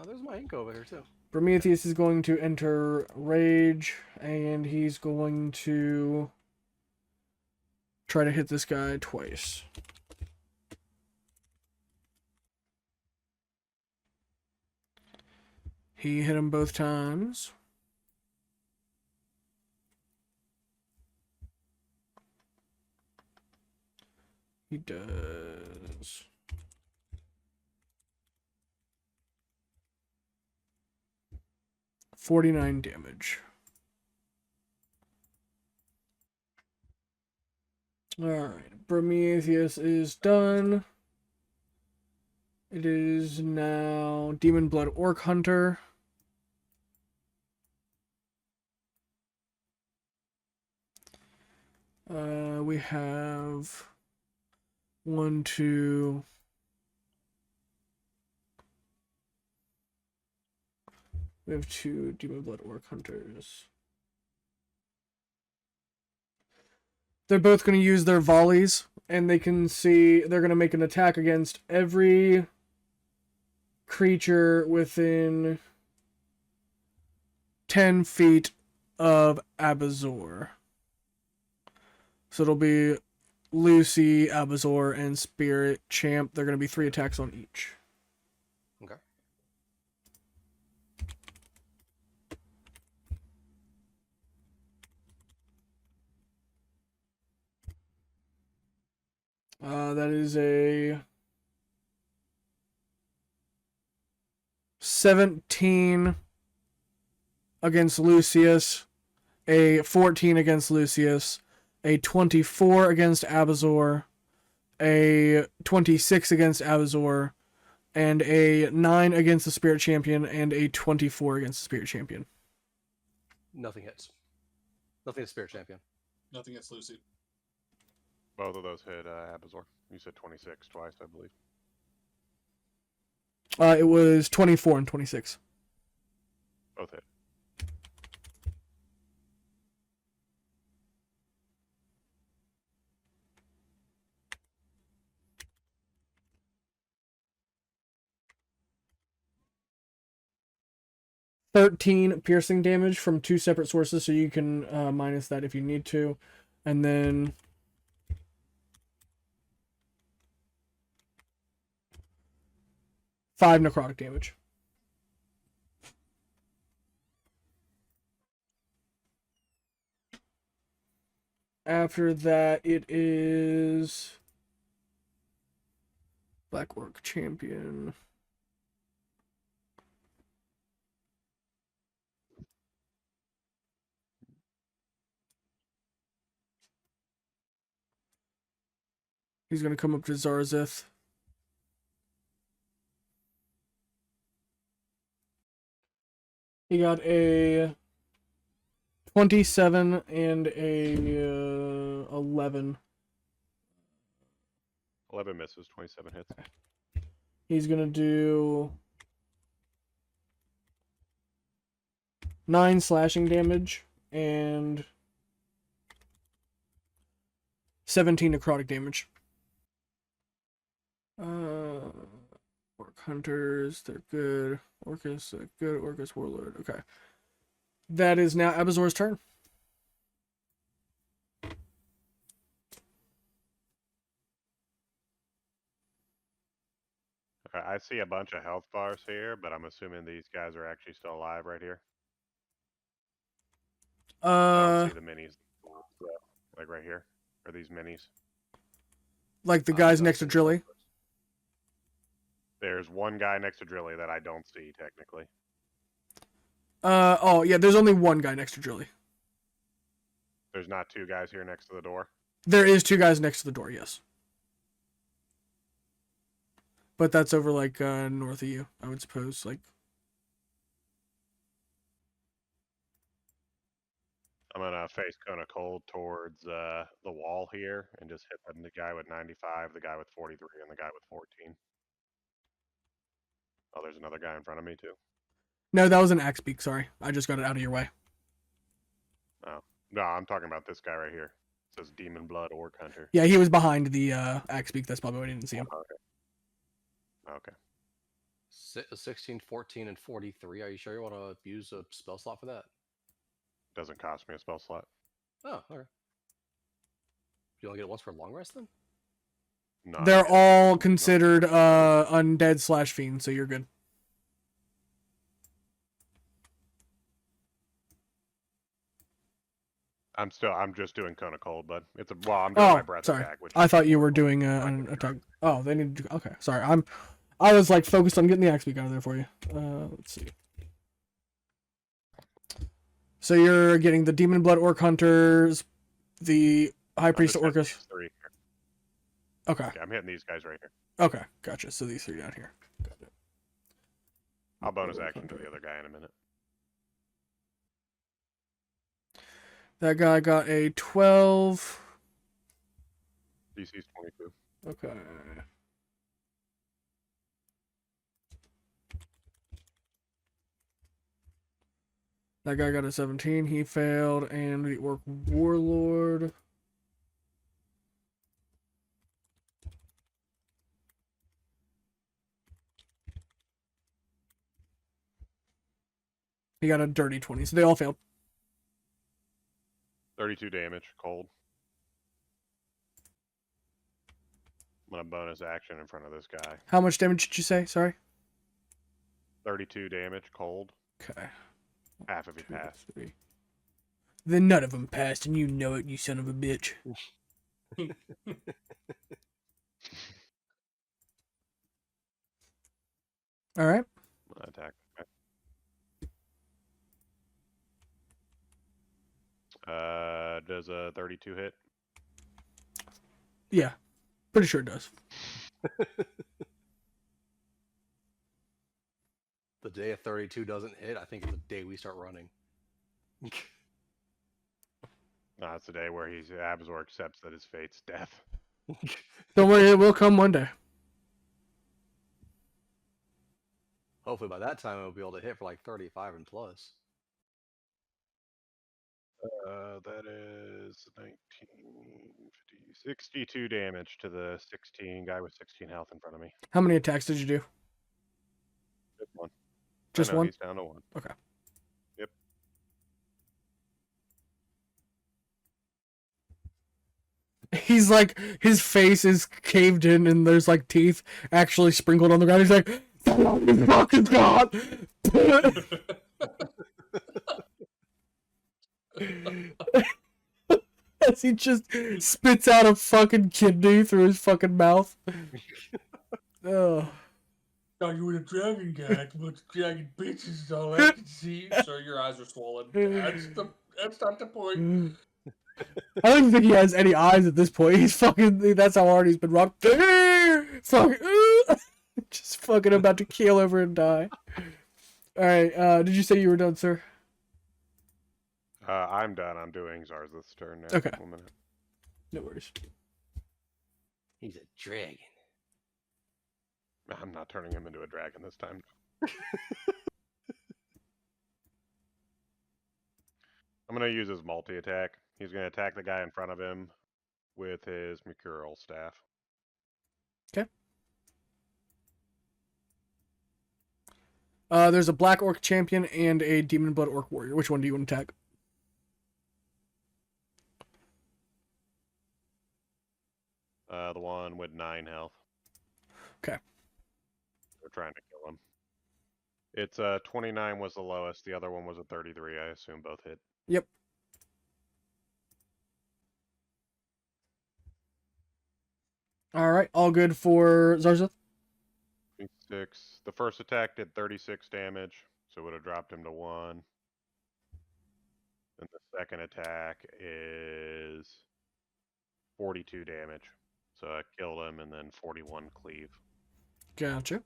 There's my ink over here, too. Prometheus is going to enter Rage, and he's going to try to hit this guy twice. He hit him both times. He does. $49 damage. Alright, Prometheus is done. It is now Demon Blood Orc Hunter. We have 1, 2. We have 2 Demon Blood Orc Hunters. They're both going to use their volleys, and they can see they're going to make an attack against every creature within 10 feet of Abazor. So it'll be Lucy, Abazor, and Spirit Champ. They're going to be 3 attacks on each. Okay. That is a 17 against Lucius, a 14 against Lucius, a 24 against Abazor, a 26 against Abazor, and a 9 against the Spirit Champion, and a 24 against the Spirit Champion. Nothing hits. Nothing hits Spirit Champion. Nothing against Lucy. Both of those hit Abazor. You said 26 twice, I believe. It was 24 and 26. Both hit. $13 piercing damage from 2 separate sources, so you can minus that if you need to. And then $5 necrotic damage. After that, it is Black Orc Champion. He's going to come up to Zarzeth. He got a 27 and a 11. 11 misses, 27 hits. He's going to do 9 slashing damage and 17 necrotic damage. Orc Hunters, they're good. Orcus, good. Orcus Warlord, okay. That is now Abazor's turn. Okay, I see a bunch of health bars here, but I'm assuming these guys are actually still alive right here. I don't see the minis. Like right here. Are these minis? Like the guys next to Drilly. There's one guy next to Drilly that I don't see technically. Oh yeah, there's only one guy next to Drilly. There's not 2 guys here next to the door. There is 2 guys next to the door, yes. But that's over like north of you, I would suppose. Like I'm gonna face Kona Cold towards the wall here and just hit the guy with 95, the guy with 43, and the guy with 14. Oh, there's another guy in front of me too. no, that was an axe beak. Sorry, I just got it out of your way. Oh no, I'm talking about this guy right here. It says Demon Blood Orc Hunter. Yeah, he was behind the axe beak. That's probably why I didn't see him. Okay. Okay. 16, 14, and 43. Are you sure you want to use a spell slot for that? Doesn't cost me a spell slot. Oh, okay. You only get it once for a long rest then? No, I They're get it. all considered undead / fiend, so you're good. I'm just doing Kona Cold, bud. I'm doing my breath sorry. attack. Which I thought you were doing an attack. Oh, they need to. Okay, sorry. I was like focused on getting the axe beak out of there for you. Let's see. So you're getting the Demon Blood Orc Hunters, the High Priest of Orcus. Okay. I'm hitting these guys right here. Okay, gotcha. So these 3 down here. Got it. I'll bonus action to the other guy in a minute. That guy got a 12. DC's 22. Okay. That guy got a 17. He failed. And the Orc Warlord. He got a dirty 20. So they all failed. 32 damage, cold. I'm gonna bonus action in front of this guy. How much damage did you say? Sorry. 32 damage, cold. Okay. Half of it 2, passed. 3. Then none of them passed, and you know it, you son of a bitch. All right. I'm gonna attack. Does a 32 hit? Yeah. Pretty sure it does. The day a 32 doesn't hit, I think it's the day we start running. No, it's the day where Abzor accepts that his fate's death. Don't worry, it will come one day. Hopefully by that time we'll be able to hit for like 35 and plus. That is 19, 50, 62 damage to the 16 guy with 16 health in front of me. How many attacks did you do? Just one. Just one? He's down to one. Okay. Yep. He's like, his face is caved in and there's like teeth actually sprinkled on the ground. He's like, oh, fucking God! As he just spits out a fucking kidney through his fucking mouth. Oh. Thought you were the dragon guy, but the dragon bitches is all I can see. Sir, your eyes are swollen. That's not the point. I don't even think he has any eyes at this point. He's fucking, that's how hard he's been rocked. Fucking, just fucking about to keel over and die. Alright, did you say you were done, sir? I'm done. I'm doing Zarz's turn now. Okay. 1 minute. No worries. He's a dragon. I'm not turning him into a dragon this time. I'm going to use his multi-attack. He's going to attack the guy in front of him with his Mercurial staff. Okay. There's a Black Orc champion and a Demon Blood Orc warrior. Which one do you want to attack? The one with 9 health. Okay. We're trying to kill him. It's 29 was the lowest. The other one was a 33. I assume both hit. Yep. All right, all good for Zarzeth. 6. The first attack did 36 damage, so it would have dropped him to 1. And the second attack is 42 damage. So I killed him and then 41 cleave. Gotcha.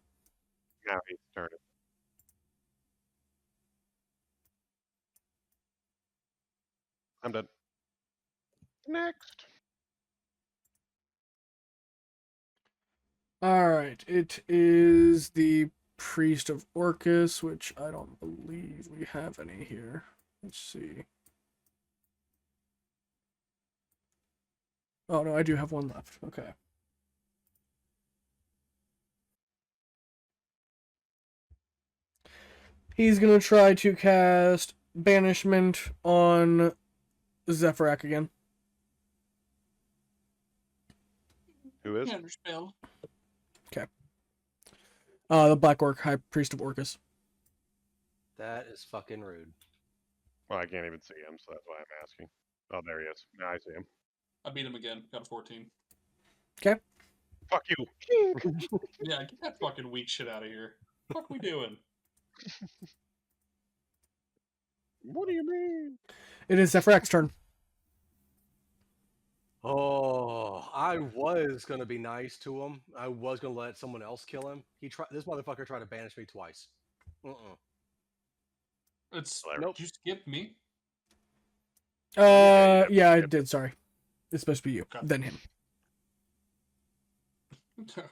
Now he's turning. I'm done. Next. All right, it is the Priest of Orcus, which I don't believe we have any here. Let's see. Oh, no, I do have one left. Okay. He's going to try to cast Banishment on Zephyrak again. Who is? Counterspell. Okay. The Black Orc, High Priest of Orcus. That is fucking rude. Well, I can't even see him, so that's why I'm asking. Oh, there he is. Now I see him. I beat him again. Got a 14. Okay. Fuck you. Yeah, get that fucking weak shit out of here. What we doing? What do you mean? It is Zephyrak's turn. Oh, I was gonna be nice to him. I was gonna let someone else kill him. This motherfucker tried to banish me twice. It's Nope. Did you skip me? Yeah, I did, sorry. It's supposed to be you, Okay. then him.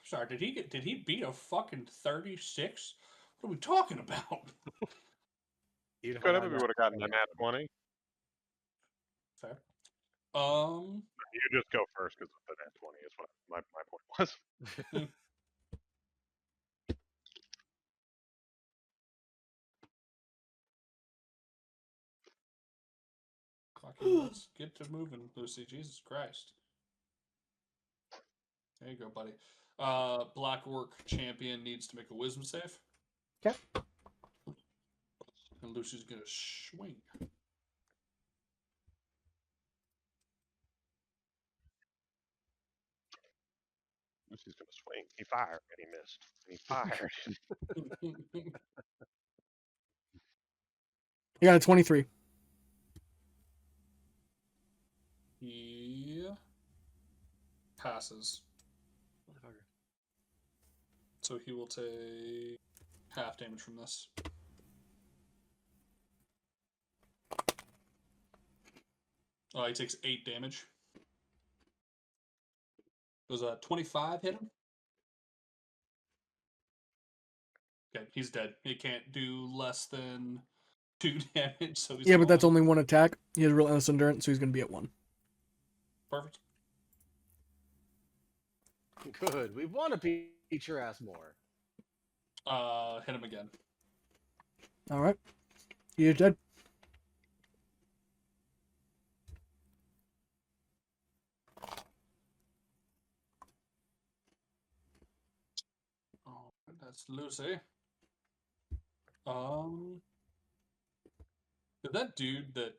Sorry, did he beat a fucking 36? What are we talking about? Even if Could I have if got we would have gotten a nat 20. Fair. You just go first because the nat 20 is what my point was. Clocking, let's get to moving, Lucy. Jesus Christ. There you go, buddy. Black Orc champion needs to make a wisdom save. Okay. And Lucy's gonna swing. Lucy's gonna swing. He fired and he missed. And he fired. You got a 23. He passes. Motherfucker. So he will take half damage from this. Oh, he takes 8 damage. Does a 25 hit him? Okay, he's dead. He can't do less than 2 damage, so he's Yeah, but that's gone. only one attack. He has relentless endurance, so he's going to be at 1. Perfect. Good. We want to beat your ass more. Hit him again. All right. He is dead. Oh, that's Lucy. Is that dude that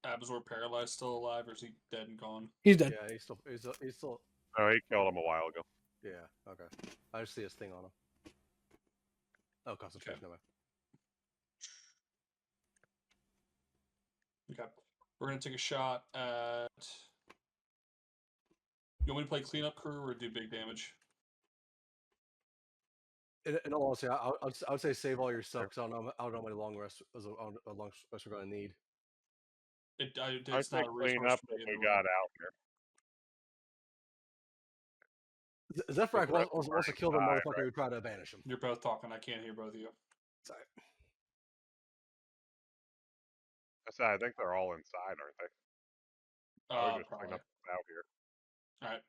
Abzor paralyzed still alive, or is he dead and gone? He's dead. Yeah, he's still. Oh, he killed him a while ago. Yeah. Okay. I just see his thing on him. Oh, concentration. Okay. Okay. Okay. We're gonna take a shot at. You want me to play cleanup crew or do big damage? In all honesty, I would say save all your stuff because I don't know how many long rests a long rest we're gonna need. It's I not think a clean resource up for what me we in the got room. out here. Zephyr rest wants to kill the right, motherfucker who tried to banish him. You're both talking. I can't hear both of you. Sorry. I think they're all inside, aren't they? I would just Probably. clean up out here. All right.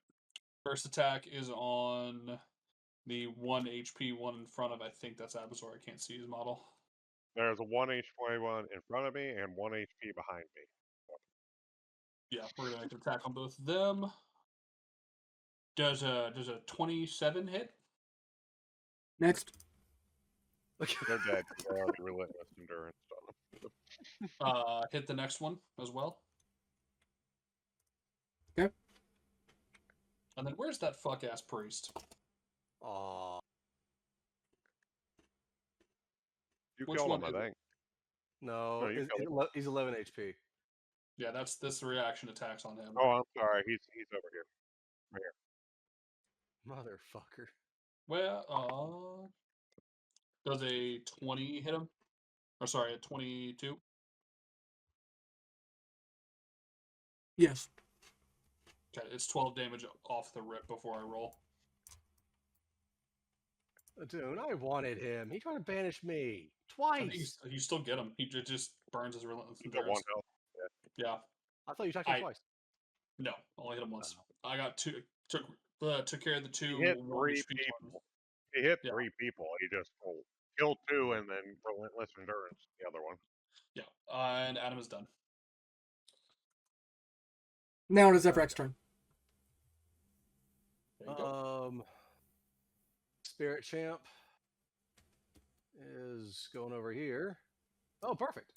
First attack is on the 1 HP one in front of. I think that's Abzor. I can't see his model. There's a 1 HP one in front of me and 1 HP behind me. Yeah, we're gonna make an attack on both of them. Does a 27 hit? Next. They're dead. They're already relentless endurance on them. Hit the next one as well. Okay. And then where's that fuck ass priest? Aw. You Which killed one him, is I it? think. No, No, you killed he's 11 HP. Yeah, that's this reaction attacks on him. Oh, I'm sorry. He's over here. Right here. Motherfucker. Well, does a 20 hit him? Or sorry, a 22? Yes. Okay, it's 12 damage off the rip before I roll. Dude, I wanted him. He tried to banish me I think twice. you still get him. He just burns his relentless He's got 1 endurance. health. Yeah. I thought you attacked him twice. No, only hit him once. I got two. Took care of the two. He hit 1 3 HP ones. people. He hit Yeah. 3 people. He just killed 2 and then relentless endurance the other one. Yeah, and Adam is done. Now it is Zephyr's turn. There you go. Spirit Champ is going over here. Oh, perfect.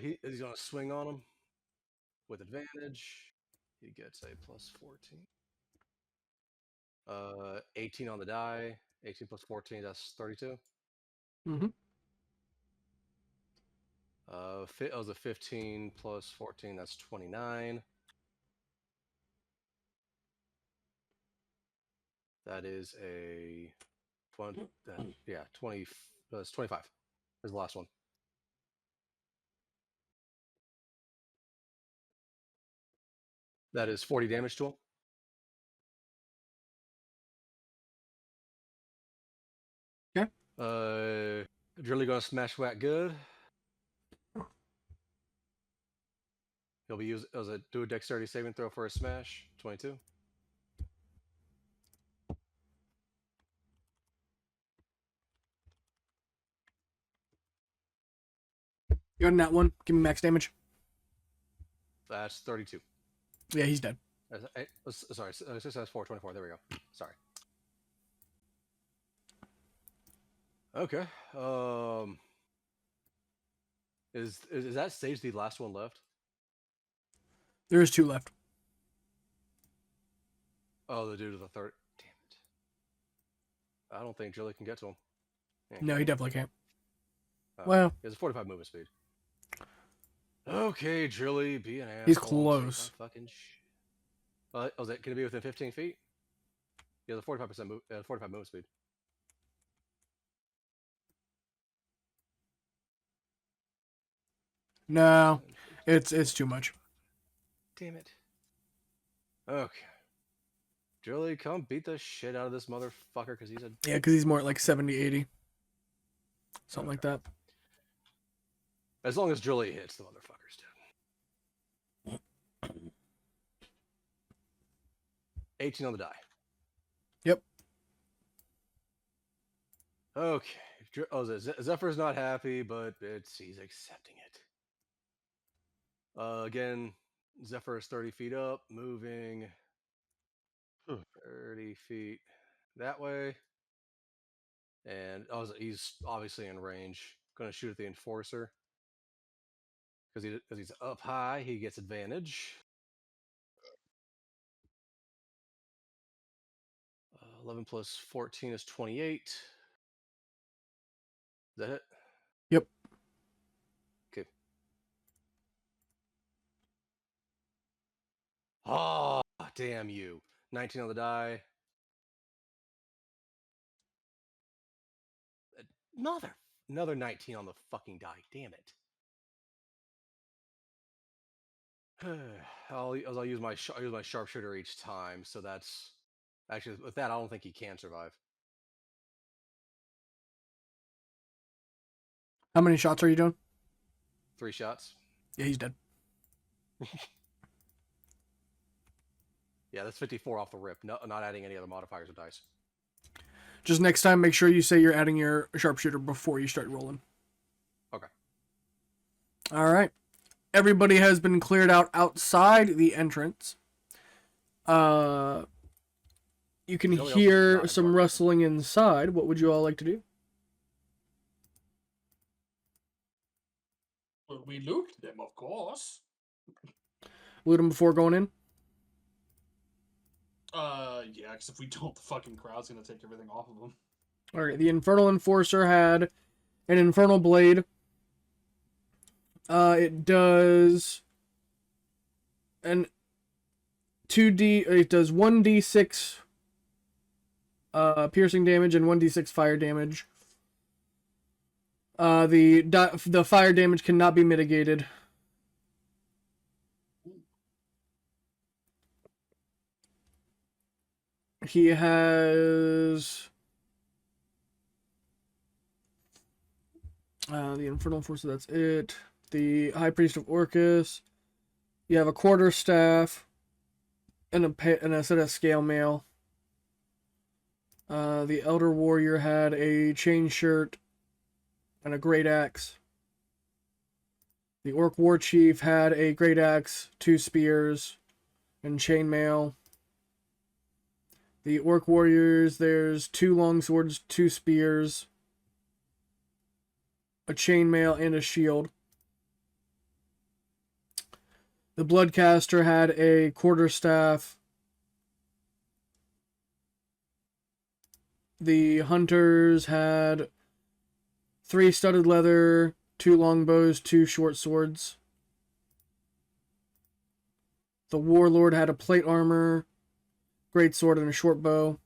He's gonna swing on him with advantage. He gets a plus 14. 18 on the die. 18 plus 14, that's 32. Mm-hmm. It was a 15 plus 14, that's 29. That is a 20. Yeah, 20. That's 25. Is the last one. That is 40 damage to him. Okay. Drilly gonna smash whack good. He'll be do a dexterity saving throw for a smash. 22. You got that one. Give me max damage. That's 32. Yeah, he's dead. Sorry, 6 4 24. There we go. Sorry. Okay. Is that stage the last one left? There is 2 left. Oh, the dude to the third. Damn it. I don't think Jilly can get to him. Yeah, No, he definitely can't. oh, Well, he has a 45 movement speed. Okay, Jilly, be an asshole. he's close. Fucking is it? Can it be within 15 feet? He has a 45% 45 movement speed. No, it's too much. Damn it. Okay. Jilly, come beat the shit out of this motherfucker because he's a. Yeah, because he's more at like 70, 80. Something like that. As long as Jilly hits, the motherfucker's dead. 18 on the die. Yep. Okay. Zephyr's not happy, but he's accepting it. Again, Zephyr is 30 feet up, moving 30 feet that way. And he's obviously in range. Going to shoot at the Enforcer. Because he's up high, he gets advantage. 11 plus 14 is 28. Is that it? Yep. Okay. Oh, damn you. 19 on the die. Another 19 on the fucking die. Damn it. I'll use my sharpshooter each time, so that's actually with that I don't think he can survive. How many shots are you doing? 3 shots. Yeah, he's dead. Yeah, that's 54 off the rip. No, not adding any other modifiers or dice. Just next time, make sure you say you're adding your sharpshooter before you start rolling. Okay. All right. Everybody has been cleared out outside the entrance. You can Nobody else is hear not some important. rustling inside. What would you all like to do? Well, we looked them, of course. Loot them before going in? Yeah, because if we don't, the fucking crowd's gonna take everything off of them. All right. The Infernal Enforcer had an Infernal Blade. It does an 2D. It does 1d6 piercing damage and 1d6 fire damage. The fire damage cannot be mitigated. He has the Infernal Enforcer. That's it. The High Priest of Orcus. You have a quarterstaff and a set of scale mail. The Elder Warrior had a chain shirt and a great axe. The Orc War Chief had a great axe, 2 spears, and chainmail. The Orc Warriors, there's 2 longswords, 2 spears, a chainmail, and a shield. The Bloodcaster had a quarterstaff. The Hunters had 3 studded leather, 2 longbows, 2 short swords. The Warlord had a plate armor, great sword, and a short bow.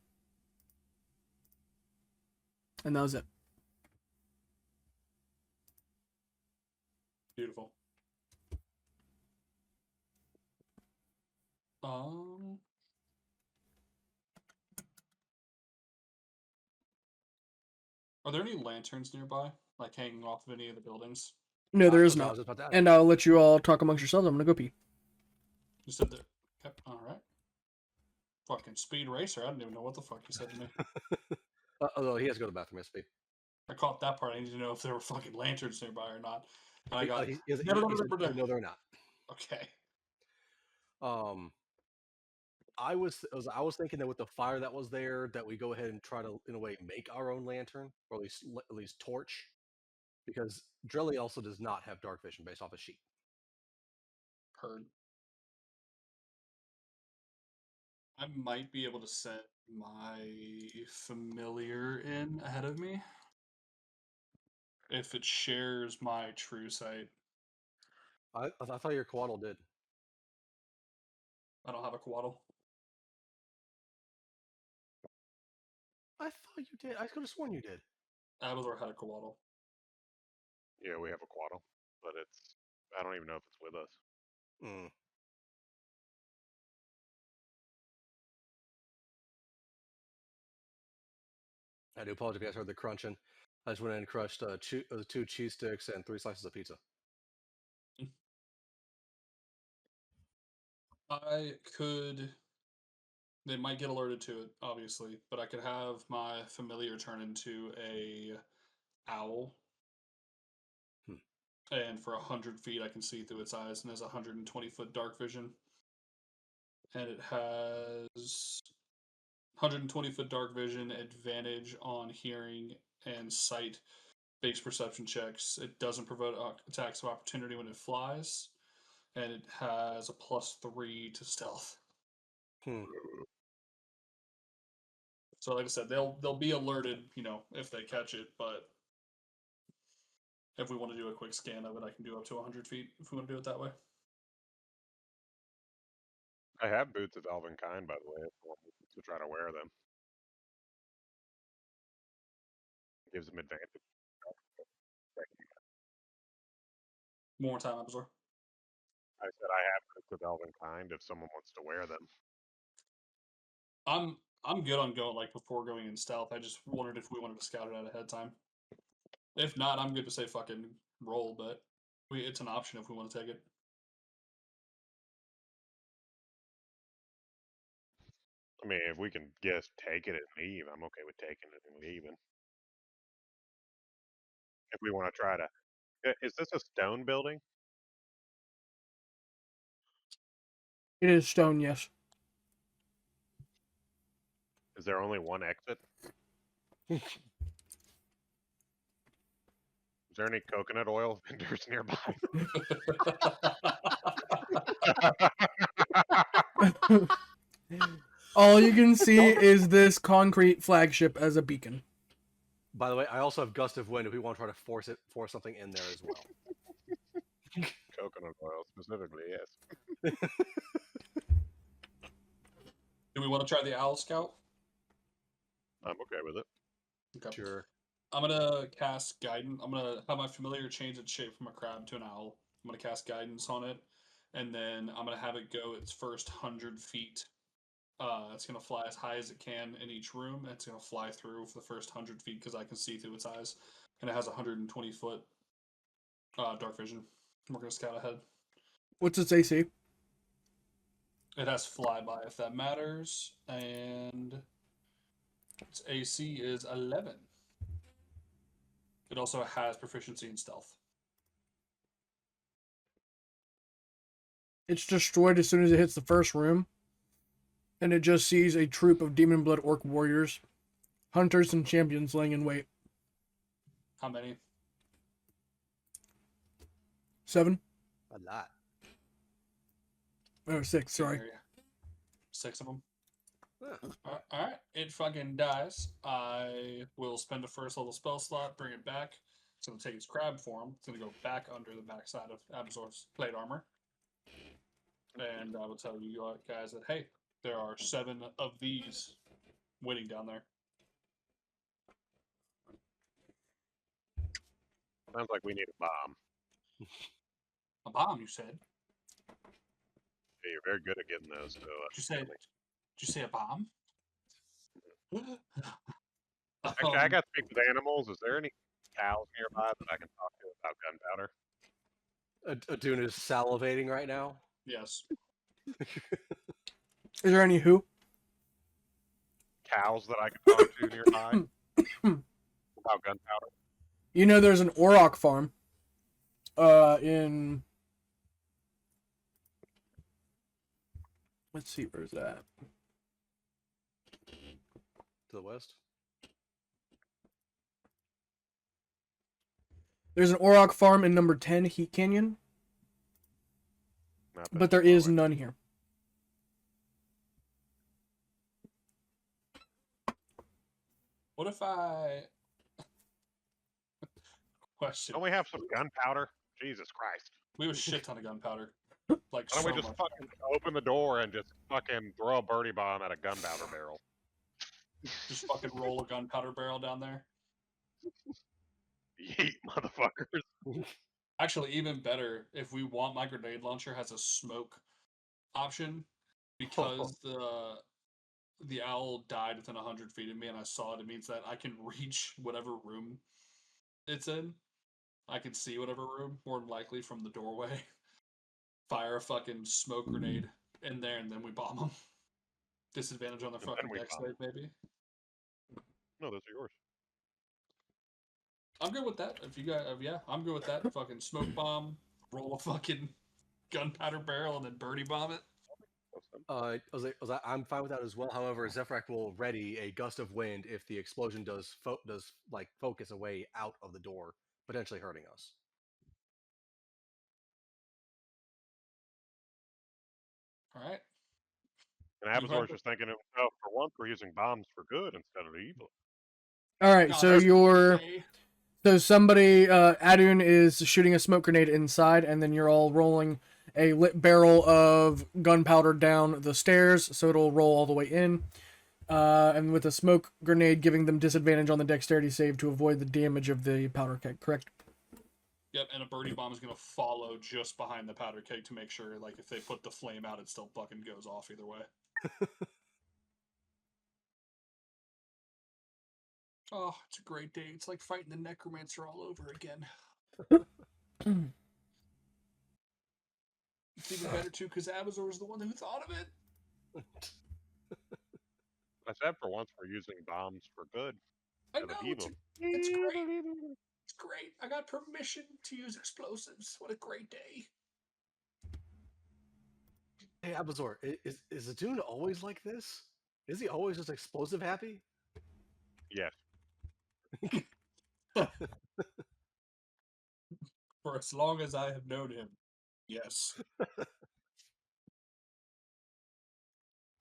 And that was it. Beautiful. Are there any lanterns nearby, like hanging off of any of the buildings? No, there is I not. was just about to ask. And I'll let you all talk amongst yourselves. I'm gonna go pee. You said that. Yep. All right. Fucking speed racer. I didn't even know what the fuck you said to me. Although he has to go to the bathroom, SP. I caught that part. I need to know if there were fucking lanterns nearby or not. And I got. No, they're not. Okay. I was thinking that with the fire that was there, that we go ahead and try to, in a way, make our own lantern, or at least torch, because Drelly also does not have dark vision based off a sheet. Heard. I might be able to set my familiar in ahead of me if it shares my true sight. I thought your Quaddle did. I don't have a Quaddle. I thought you did. I could have sworn you did. Abador had a Quaddle. Yeah, we have a Quaddle, but I don't even know if it's with us. Mm. I do apologize if you guys heard the crunching. I just went in and crushed 2 cheese sticks and 3 slices of pizza. I could. They might get alerted to it, obviously, but I could have my familiar turn into a owl, and for 100 feet I can see through its eyes, and has 120-foot dark vision, and it has 120-foot dark vision, advantage on hearing and sight based perception checks. It doesn't provoke attacks of opportunity when it flies, and it has a +3 to stealth. So, like I said, they'll be alerted, if they catch it. But if we want to do a quick scan of it, I can do up to 100 feet if we want to do it that way. I have boots of elven kind, by the way, if you want me to try to wear them. Gives them advantage. One more time, Absor. I said I have boots of elven kind if someone wants to wear them. I'm good on going before going in stealth. I just wondered if we wanted to scout it out ahead of time. If not, I'm good to say fucking roll, but it's an option if we want to take it. I mean, if we can just take it and leave, I'm okay with taking it and leaving. If we want to try to... Is this a stone building? It is stone, yes. Is there only one exit? Is there any coconut oil vendors nearby? All you can see is this concrete flagship as a beacon. By the way, I also have gust of wind if we want to try to force something in there as well. Coconut oil, specifically, yes. Do we want to try the owl scout? I'm okay with it. Okay. Sure. I'm gonna cast guidance. I'm gonna have my familiar change its shape from a crab to an owl. I'm gonna cast guidance on it, and then I'm gonna have it go its first 100 feet. It's gonna fly as high as it can in each room. It's gonna fly through for the first 100 feet because I can see through its eyes, and it has 120-foot dark vision. We're gonna scout ahead. What's its AC? It has flyby if that matters, and its AC is 11. It also has proficiency in stealth. It's destroyed as soon as it hits the first room, and it just sees a troop of demon blood orc warriors, hunters and champions laying in wait. How many? 7? A lot. Oh, 6, sorry. 6 of them. Huh. Alright, it fucking dies. I will spend a first level spell slot, bring it back. It's going to take its crab form. It's going to go back under the backside of Absor's plate armor. And I will tell you guys that, hey, there are 7 of these waiting down there. Sounds like we need a bomb. A bomb, you said? Yeah, you're very good at getting those. So, Did you say a bomb? Actually, I got to speak with animals. Is there any cows nearby that I can talk to about gunpowder? Adun is salivating right now. Yes. Is there any who? Cows that I can talk to nearby about gunpowder? You know there's an Auroch farm in... Let's see, where's that? to the west. There's an Auroch farm in number 10, Heat Canyon, Not but that there far is away. none here. What if I question? Don't we have some gunpowder? Jesus Christ. We have a shit ton of gunpowder. Like Why don't so we just much. fucking open the door and just fucking throw a birdie bomb at a gunpowder barrel? Just fucking roll a gunpowder barrel down there. Yeet, motherfuckers. Actually, even better, if we want, my grenade launcher has a smoke option because the owl died within 100 feet of me and I saw it. It means that I can reach whatever room it's in. I can see whatever room, more than likely from the doorway. Fire a fucking smoke grenade in there and then we bomb them. Disadvantage on the And then fucking we deck bomb. save, maybe. No, those are yours. I'm good with that. If you guys, yeah, I'm good with that. Fucking smoke bomb, roll a fucking gunpowder barrel, and then birdie bomb it. I'm fine with that as well. However, Zephyrak will ready a gust of wind if the explosion does focus away out of the door, potentially hurting us. All right. And Abazor's just thinking to himself, for once we're using bombs for good instead of evil. All right, No, so that's you're okay. so somebody Adun is shooting a smoke grenade inside, and then you're all rolling a lit barrel of gunpowder down the stairs, so it'll roll all the way in. And with a smoke grenade giving them disadvantage on the dexterity save to avoid the damage of the powder keg, correct? Yep, and a birdie bomb is gonna follow just behind the powder keg to make sure, like, if they put the flame out, it still fucking goes off either way. Oh, it's a great day. It's like fighting the necromancer all over again. It's even better too because Abazor is the one who thought of it. I said for once we're using bombs for good I instead of know evil. it's great. It's great. I got permission to use explosives. What a great day. Hey, Abazor, is Adun always like this? Is he always just explosive happy? Yes. For as long as I have known him, yes.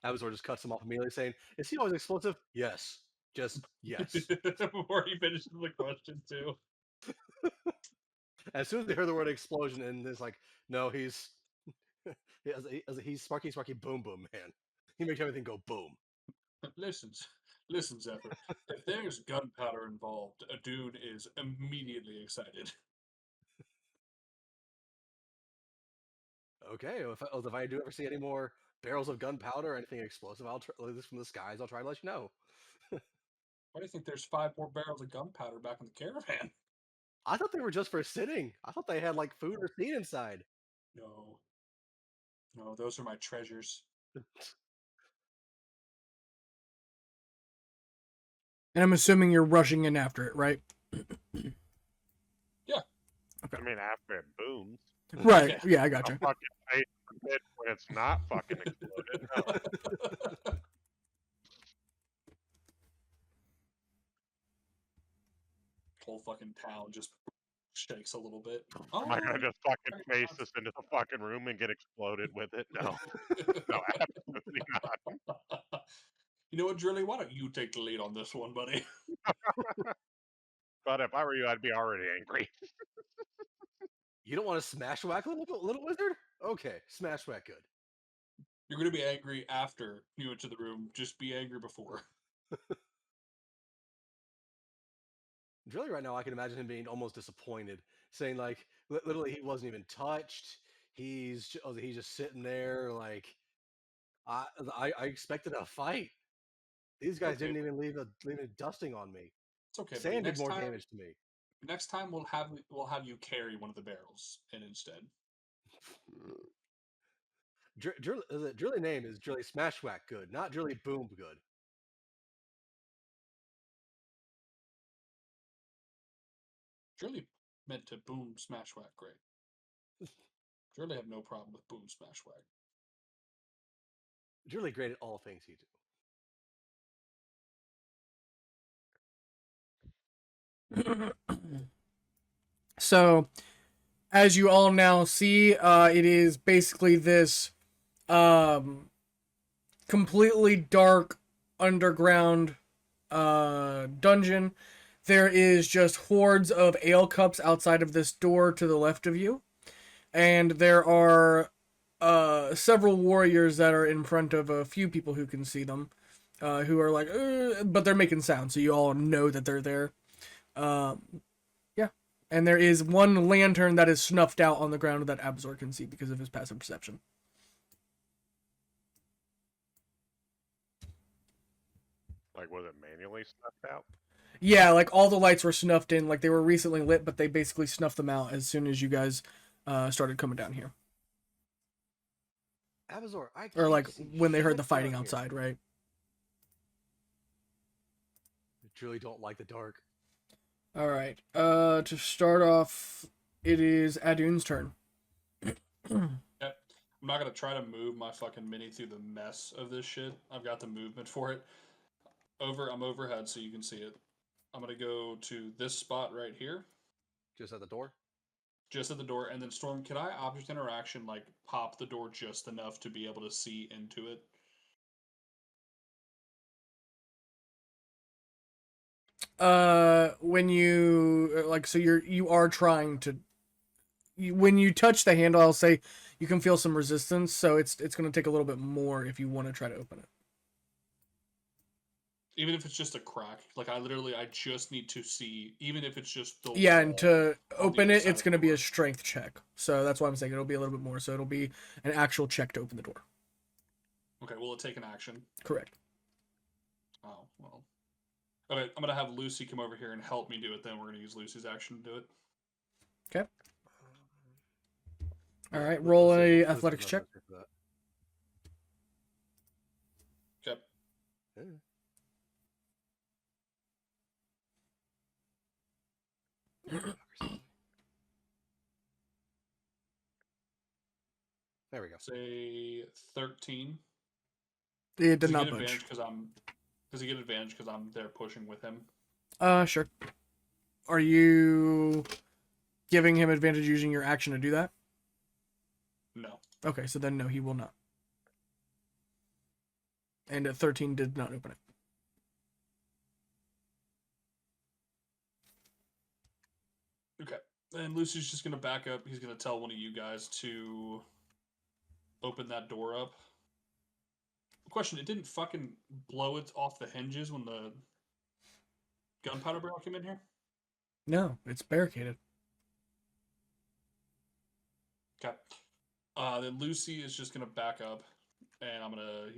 Abazor just cuts him off immediately, saying, "Is he always explosive?" Yes, just yes. Before he finishes the question too. As soon as they heard the word explosion, and it's like, no, he's he's Sparky Boom Boom Man. He makes everything go boom. Listen, Zephyr. If there's gunpowder involved, a dude is immediately excited. Okay, if I do ever see any more barrels of gunpowder or anything explosive, I'll try this from the skies. I'll try to let you know. Why do you think there's 5 more barrels of gunpowder back in the caravan? I thought they were just for sitting. I thought they had like food or seed inside. No. No, those are my treasures. And I'm assuming you're rushing in after it, right? Yeah. Okay. I mean, after it booms. Right. Yeah, I gotcha. I'll fucking face the pit when it's not fucking exploded. No. Whole fucking town just shakes a little bit. Am I gonna just fucking face this into the fucking room and get exploded with it? No. No, absolutely not. You know what, Drilly? Why don't you take the lead on this one, buddy? But if I were you, I'd be already angry. You don't want to smash whack little wizard? Okay, smash whack good. You're gonna be angry after you enter the room. Just be angry before. Really, right now, I can imagine him being almost disappointed, saying like, literally, he wasn't even touched. He's just sitting there like, I expected a fight. These guys Okay, didn't even leave a dusting on me. it's okay, buddy. Sand did more damage to me. Next time we'll have you carry one of the barrels in instead. Drilly name is Drilly Smashwhack good, not Drilly Boom good. Drilly meant to boom smash whack great. Drilly have no problem with boom smash whack. Drilly great at all things he do. So, as you all now see, it is basically this completely dark underground dungeon. There is just hordes of ale cups outside of this door to the left of you, and there are several warriors that are in front of a few people who can see them, who are like, but they're making sound, so you all know that they're there. Yeah, and there is one lantern that is snuffed out on the ground that Abzor can see because of his passive perception. Like, was it manually snuffed out? Yeah, like all the lights were snuffed in, like they were recently lit, but they basically snuffed them out as soon as you guys started coming down here. Abazor, I Or can't like see when they heard the shit fighting down here. outside, right? I truly don't like the dark. All right. To start off, it is Adun's turn. Yep. I'm not gonna try to move my fucking mini through the mess of this shit. I've got the movement for it. I'm overhead so you can see it. I'm gonna go to this spot right here, Just at the door. just at the door, and then Storm, can I object interaction like pop the door just enough to be able to see into it? When you like, so you are trying to. When you touch the handle, I'll say you can feel some resistance, so it's going to take a little bit more if you want to try to open it. Even if it's just a crack, like I just need to see, even if it's just the Yeah, wall and to on the open other it, side it's of the going to be door. a strength check. So that's why I'm saying it'll be a little bit more. So it'll be an actual check to open the door. Okay, will it take an action? Correct. Oh, well. Okay, I'm gonna have Lucy come over here and help me do it. Then we're gonna use Lucy's action to do it. Okay. All Yeah, right. Roll let's a see athletics if check. I'm for Okay. that. There we go. Say 13. It Does did he not get budge. advantage because I'm? Does he get advantage because I'm there pushing with him? Sure. Are you giving him advantage using your action to do that? No. Okay, so then no, he will not. And at 13 did not open it. Okay. And Lucy's just gonna back up. He's gonna tell one of you guys to open that door up. Question: it didn't fucking blow it off the hinges when the gunpowder barrel came in here? No, it's barricaded. Okay. Then Lucy is just gonna back up, and I'm gonna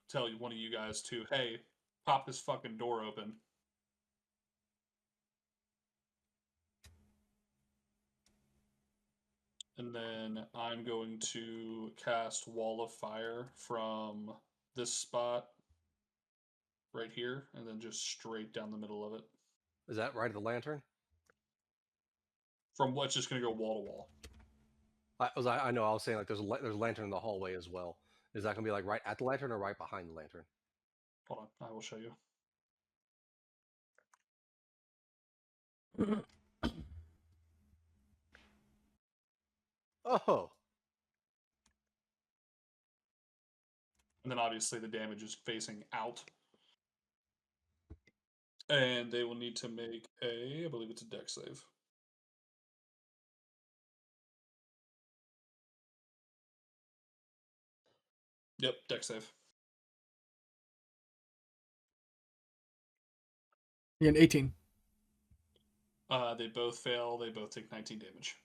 tell one of you guys to, hey, pop this fucking door open. And then I'm going to cast Wall of Fire from this spot right here, and then just straight down the middle of it. Is that right at the lantern? From what's just gonna go wall to wall. I know. I was saying like there's a lantern in the hallway as well. Is that gonna be like right at the lantern or right behind the lantern? Hold on, I will show you. Oh, And then obviously the damage is facing out. And they will need to make I believe it's a dex save. Yep, dex save. Yeah, an 18. They both fail. They both take 19 damage.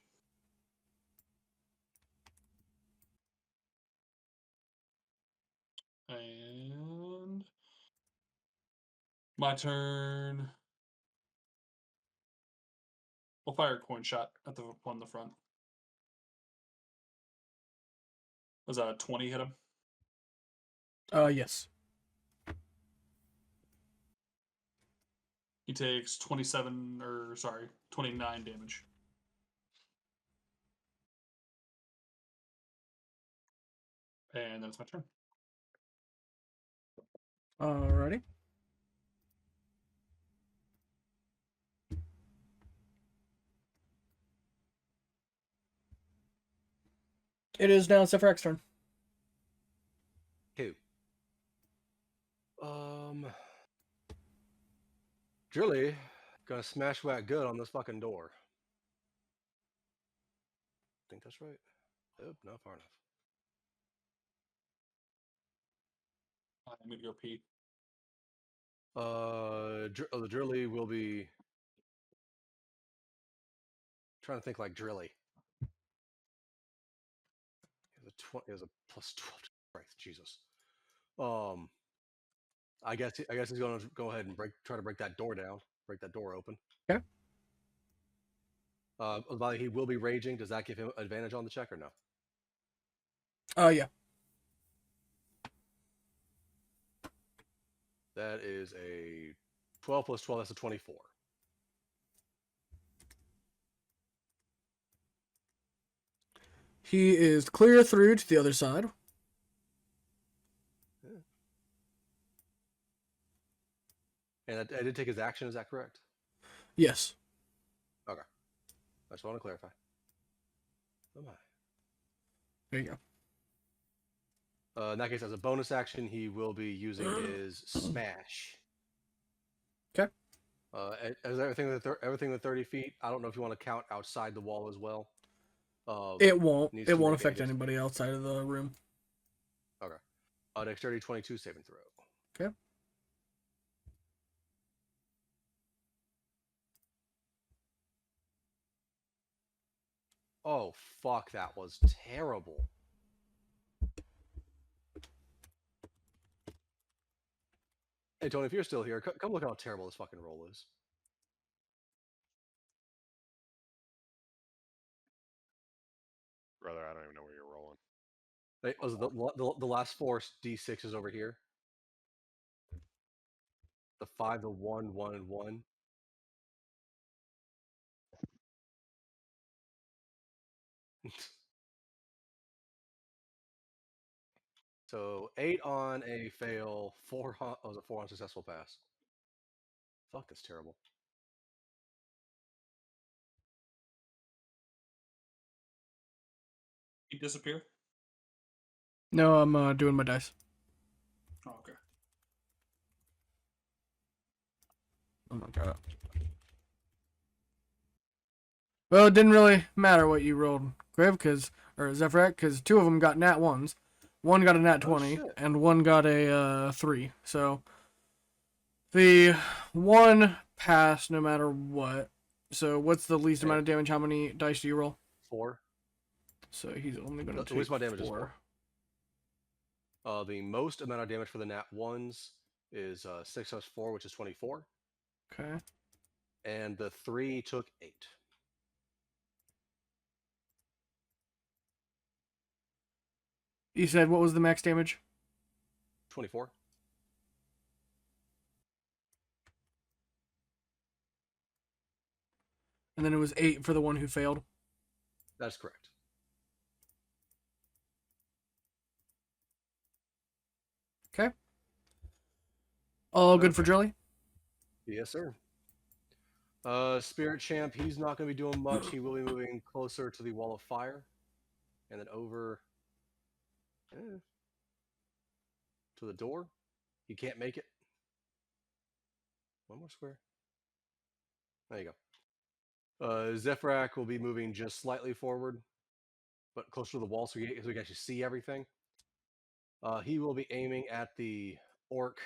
And my turn. We'll fire a coin shot at the one in the front. Was that a 20 hit him? Yes. He takes 29 damage. And then it's my turn. Alrighty. It is now Zephyr's turn. Who? Drilly gonna smash whack good on this fucking door. I think that's right. Nope, not far enough. I'm gonna go pee. The Drilly will be trying to think like Drilly. He has a plus 12 strength. Jesus. I guess he's going to go ahead and try to break that door down, break that door open. Okay. He will be raging. Does that give him advantage on the check or no? Yeah. That is a 12 plus 12. That's a 24. He is clear through to the other side. Yeah. And I did take his action. Is that correct? Yes. Okay. I just want to clarify. Oh my. There you go. In that case, as a bonus action, he will be using his smash. Okay. As everything with 30 feet. I don't know if you want to count outside the wall as well. It won't. needs It to won't make affect anybody outside of the room. Okay. Dexterity 22 saving throw. Okay. Oh fuck! That was terrible. Hey Tony, if you're still here, come look at how terrible this fucking roll is. Brother, I don't even know where you're rolling. Hey, was the last four d6s over here? The 5, the 1, 1, and 1. So 8 on a fail, 4 on was a 4 on successful pass. Fuck, that's terrible. He disappear? No, I'm doing my dice. Oh, okay. Oh my god. Well, it didn't really matter what you rolled, Griv, or Zephyr, because 2 of them got nat 1s. 1 got a nat 20, and 1 got a 3. So the 1 passed no matter what. So what's the least amount of damage? How many dice do you roll? 4. So he's only going to take The least amount of damage 4. is 4. The most amount of damage for the nat 1s is 6 plus 4, which is 24. Okay. And the 3 took 8. You said what was the max damage? 24. And then it was 8 for the one who failed. That's correct. Okay. All good for Drilly? Yes, sir. Spirit Champ, he's not going to be doing much. He will be moving closer to the wall of fire. And then over to the door. He can't make it. One more square. There you go. Zephyrak will be moving just slightly forward, but closer to the wall so he can actually see everything. He will be aiming at the orc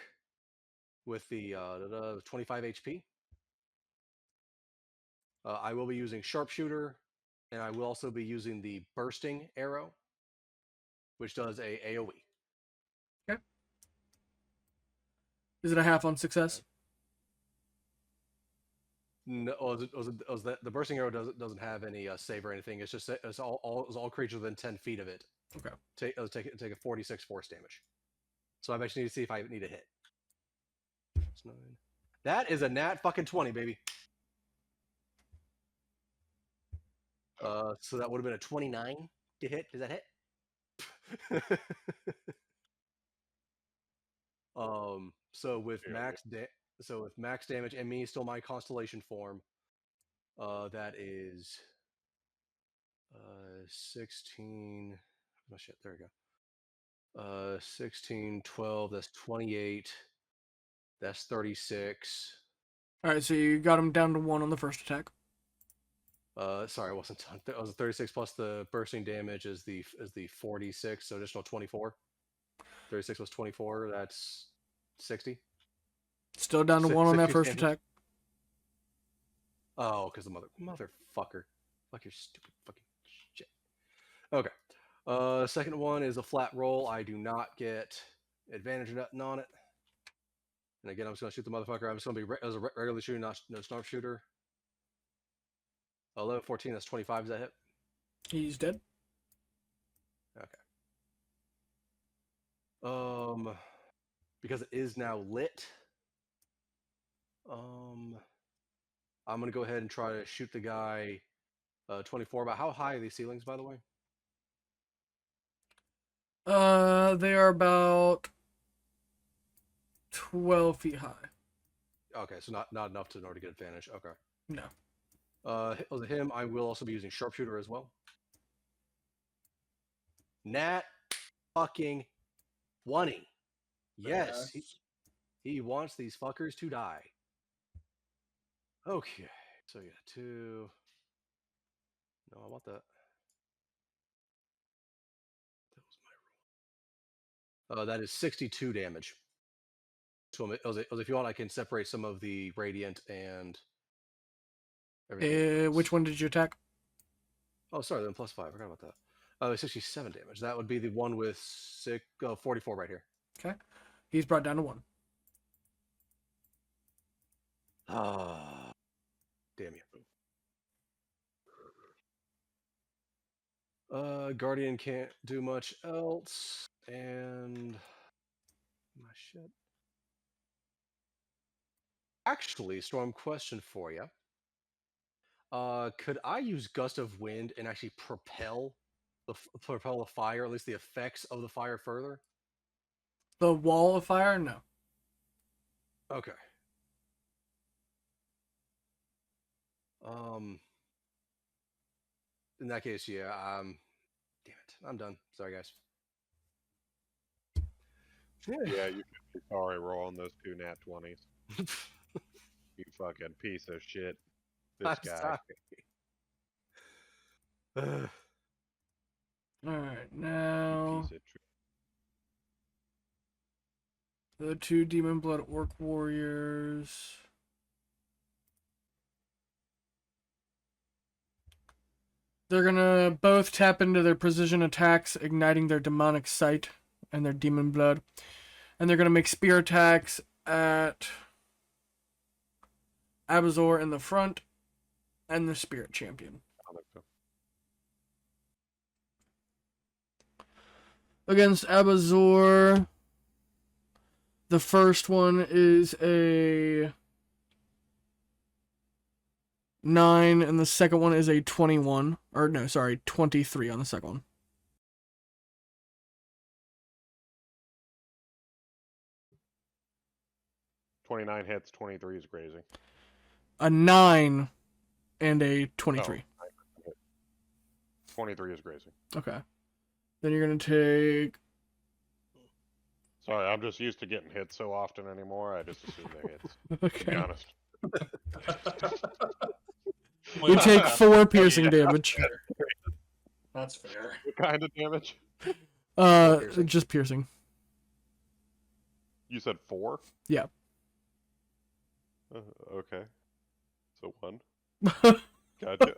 with the 25 HP. I will be using sharpshooter, and I will also be using the bursting arrow, which does a AoE. Okay. Is it a half on success? No, the bursting arrow doesn't have any save or anything. It's just it's all creatures within 10 feet of it. Okay. Take a 46 force damage. So I actually need to see if I need a hit. That is a nat fucking 20, baby. So that would have been a 29 to hit. Does that hit? So with max damage and me still my constellation form, that is 16 Oh shit, there we go. 16, 12, that's 28. That's 36. All right, so you got him down to 1 on the first attack. Sorry, I wasn't done. It was 36 plus the bursting damage is the 46, so additional 24. 36 plus 24, that's 60. Still down to 1 on that 60 first damage. attack. Oh, because the motherfucker. Fuck your stupid fucking shit. Okay. Second one is a flat roll. I do not get advantage or nothing on it. And again, I'm just gonna shoot the motherfucker. I'm just gonna be as a regular shooter, not no sharpshooter. 11, 14, that's 25. Does that hit? He's dead. Okay. Because it is now lit. I'm gonna go ahead and try to shoot the guy. 24. About how high are these ceilings, by the way? They are about 12 feet high. Okay, so not enough in order to get advantage. Okay. No. With him, I will also be using sharpshooter as well. Nat fucking 20. Yes, he wants these fuckers to die. Okay, so yeah, 2. No, I want that. That was my roll. That is 62 damage. So if you want, I can separate some of the radiant and everything. Which one did you attack? Oh, sorry, then +5. I forgot about that. 67 damage. That would be the one with 44 right here. Okay. He's brought down to 1. Ah, damn you. Guardian can't do much else, and my shit. Actually, Storm, question for you. Could I use Gust of Wind and actually propel the fire, at least the effects of the fire further? The wall of fire? No. Okay. In that case, yeah. Damn it, I'm done. Sorry, guys. Yeah, you should be sorry rolling those 2 nat 20s. You fucking piece of shit. This I'm guy. sorry. Alright, You now piece of the 2 Demon Blood Orc Warriors. They're gonna both tap into their precision attacks, igniting their demonic sight and their demon blood. And they're gonna make spear attacks at Abazor in the front and the Spirit Champion. Against Abazor, the first one is a 9, and the second one is a 21. Or no, sorry, 23 on the second one. $29 hits, 23 is grazing. A 9 and a 23. Oh, 23 is grazing. Okay. Then you're going to take... Sorry, I'm just used to getting hit so often anymore. I just assume they're hits. Okay. To be honest. You take 4 piercing damage. That's fair. What kind of damage? Just piercing. You said 4? Yeah. Okay. So 1. Gotcha.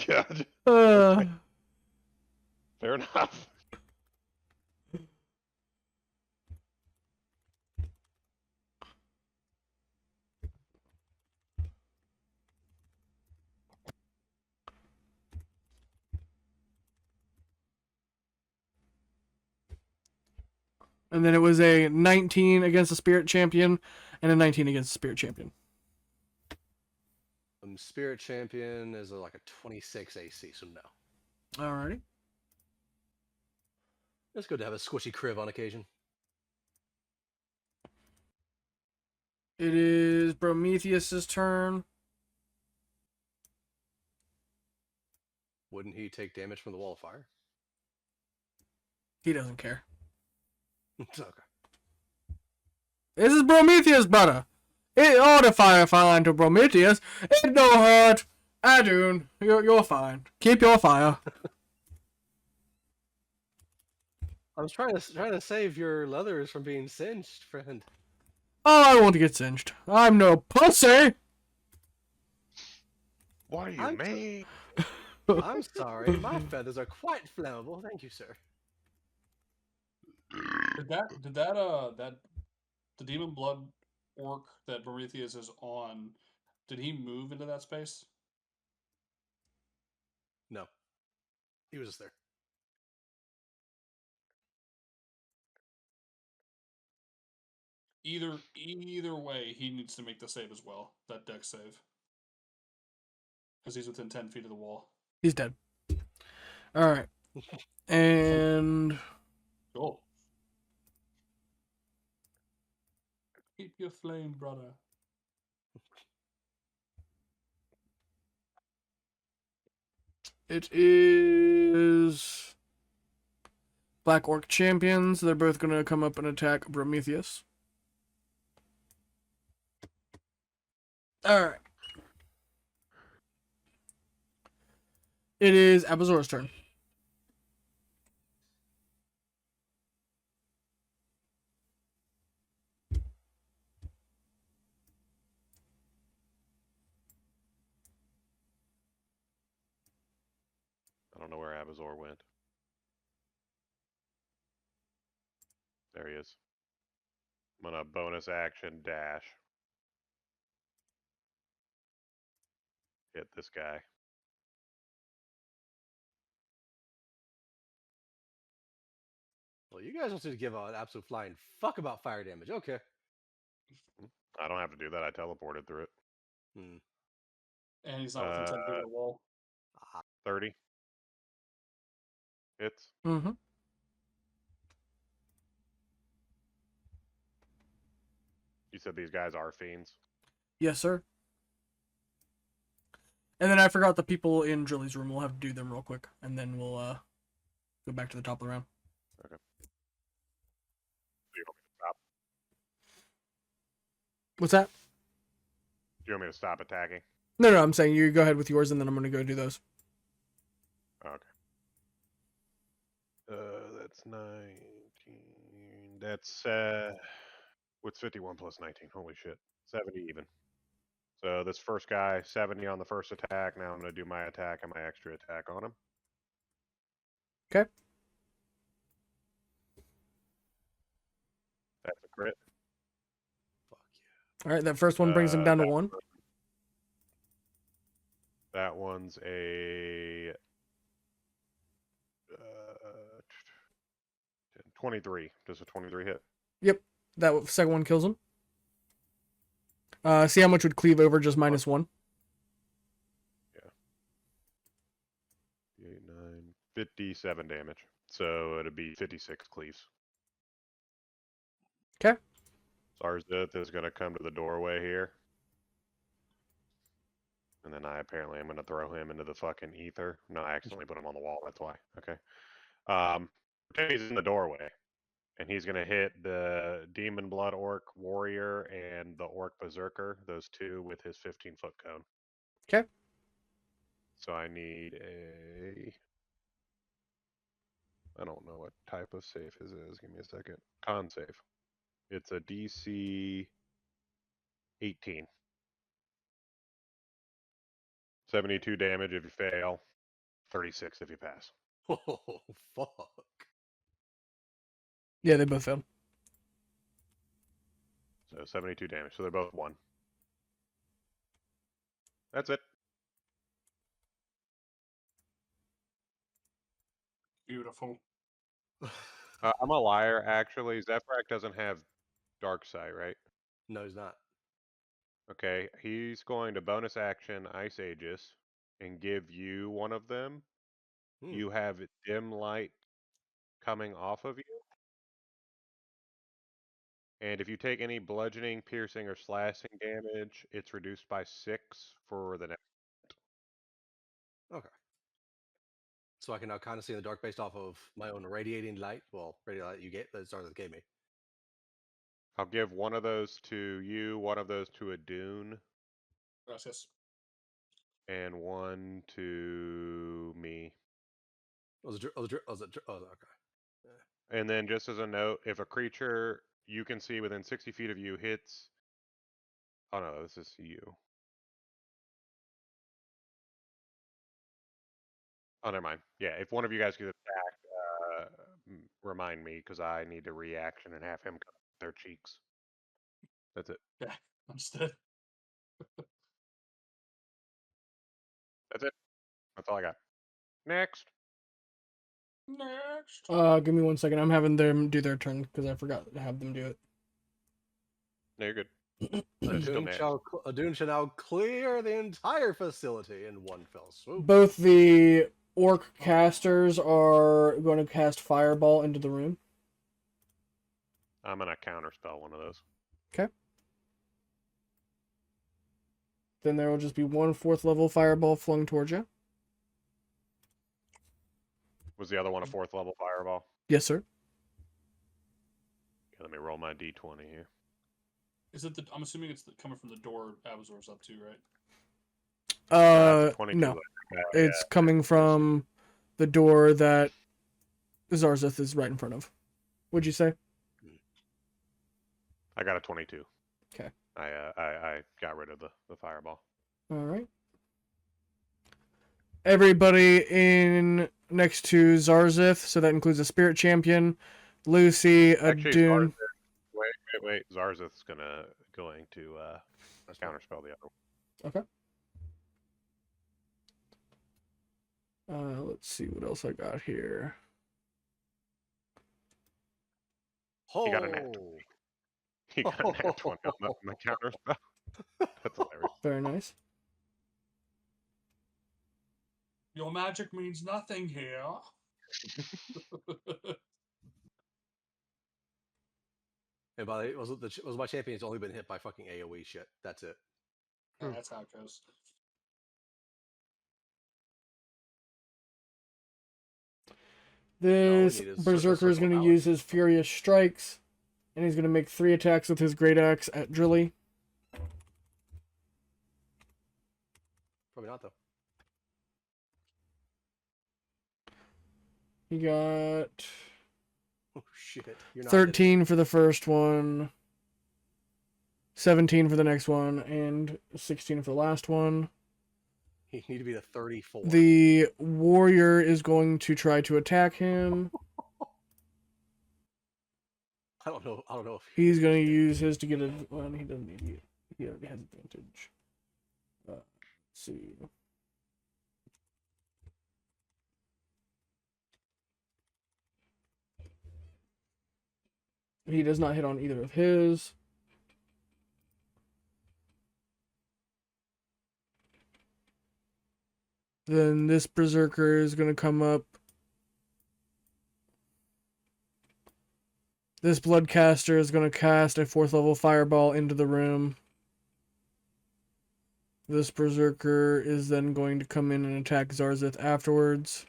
Gotcha. Okay. Fair enough. And then it was a 19 against the Spirit Champion and a 19 against the Spirit Champion. Spirit Champion is like a 26 AC, so no. Alrighty. It's good to have a squishy crib on occasion. It is Prometheus's turn. wouldn't he take damage from the wall of fire? He doesn't care. It's okay. This is Prometheus, brother. It all the fire fine to Prometheus. It no hurt. Adun, you're fine. Keep your fire. I was trying to save your leathers from being singed, friend. Oh, I won't get singed. I'm no pussy. What do you I'm mean? I'm sorry, my feathers are quite flammable. Thank you, sir. Did the demon blood orc that Prometheus is on, did he move into that space? No, he was just there. Either way, he needs to make the save as well. That dex save, because he's within 10 feet of the wall. He's dead. All right. And Cool. Keep your flame, brother. it is Black Orc Champions. They're both going to come up and attack Prometheus. All right. It is Abazor's turn. I don't know where Abazor went. There he is. I'm gonna bonus action dash. Hit this guy. Well, you guys don't need to give an absolute flying fuck about fire damage. Okay. I don't have to do that. I teleported through it. Hmm. And he's not within 10 feet of the wall. 30. Hits. Mm-hmm. You said these guys are fiends. Yes, sir. And then I forgot the people in Drilly's room. We'll have to do them real quick, and then we'll go back to the top of the round. Okay. Do you want me to stop? What's that? Do you want me to stop attacking? No, I'm saying you go ahead with yours, and then I'm going to go do those. Okay. That's 19. That's what's 51 plus 19? Holy shit. 70 even. So this first guy, 70 on the first attack. Now I'm going to do my attack and my extra attack on him. Okay. That's a crit. Fuck yeah. All right, that first one brings him down to 1. That one's a 23. Does a 23 hit? Yep, that second one kills him. See how much would cleave over just -1? Yeah. 8, 9, 57 damage. So it'd be 56 cleaves. Okay. Zarzith is going to come to the doorway here. And then I apparently am going to throw him into the fucking ether. No, I accidentally put him on the wall. That's why. Okay. He's in the doorway. And he's going to hit the Demon Blood Orc Warrior and the Orc Berserker, those two, with his 15-foot cone. Okay. So I need a... I don't know what type of save his is. Give me a second. Con save. It's a DC 18. 72 damage if you fail. 36 if you pass. Oh, fuck. Yeah, they both failed. So 72 damage. So they're both 1. That's it. Beautiful. I'm a liar, actually. Zephyrak doesn't have Dark Sight, right? No, he's not. Okay, he's going to bonus action Ice Aegis and give you one of them. You have dim light coming off of you. And if you take any bludgeoning, piercing, or slashing damage, it's reduced by 6 for the next. Okay. so I can now kind of see in the dark based off of my own radiating light. Well, radiating light you get that Zarzeth gave me. I'll give one of those to you, one of those to a Dune, Gracias. and one to me. Okay. And then, just as a note, if a creature you can see within 60 feet of you hits. Oh no, this is you. Oh, never mind. Yeah, if one of you guys gets attacked, remind me because I need to reaction and have him cut their cheeks. That's it. Yeah, understood. That's it. That's all I got. Next. Next. Give me 1 second. I'm having them do their turn because I forgot to have them do it. No, you're good. A Dune shall now clear the entire facility in one fell swoop. Both the orc casters are going to cast Fireball into the room. I'm gonna counterspell one of those. Okay. Then there will just be 1 4th level Fireball flung towards you. Was the other one a 4th level fireball? Yes, sir. Okay, let me roll my d20 here. Is it I'm assuming it's coming from the door Abazor's up to, right? That's a 22. No. It's coming from the door that Zarzeth is right in front of. What'd you say? I got a 22. Okay. I got rid of the fireball. All right. Everybody in next to Zarzeth, so that includes a Spirit Champion, Lucy, a Actually, Dune. Wait. Zarzeth's going to counterspell the other one. Okay. Let's see what else I got here. He got a nat 20. He got a nat 20 on the counterspell. That's hilarious. Very nice. Your magic means nothing here. And by the way, was my champion's only been hit by fucking AoE shit. That's it. Yeah, that's how it goes. This need is Berserker is circle going to power. use his Furious Strikes, and he's going to make 3 attacks with his Great Axe at Drilly. Probably not though. He got Oh shit! You're not 13 for the first one, 17 for the next one, and 16 for the last one. You need to be the 34. The warrior is going to try to attack him. I don't know if He's going to use his to get a... Well, he doesn't need it. He already has advantage. Let's see. He does not hit on either of his. Then this Berserker is going to come up. This Bloodcaster is going to cast a 4th level Fireball into the room. This Berserker is then going to come in and attack Zarzeth afterwards.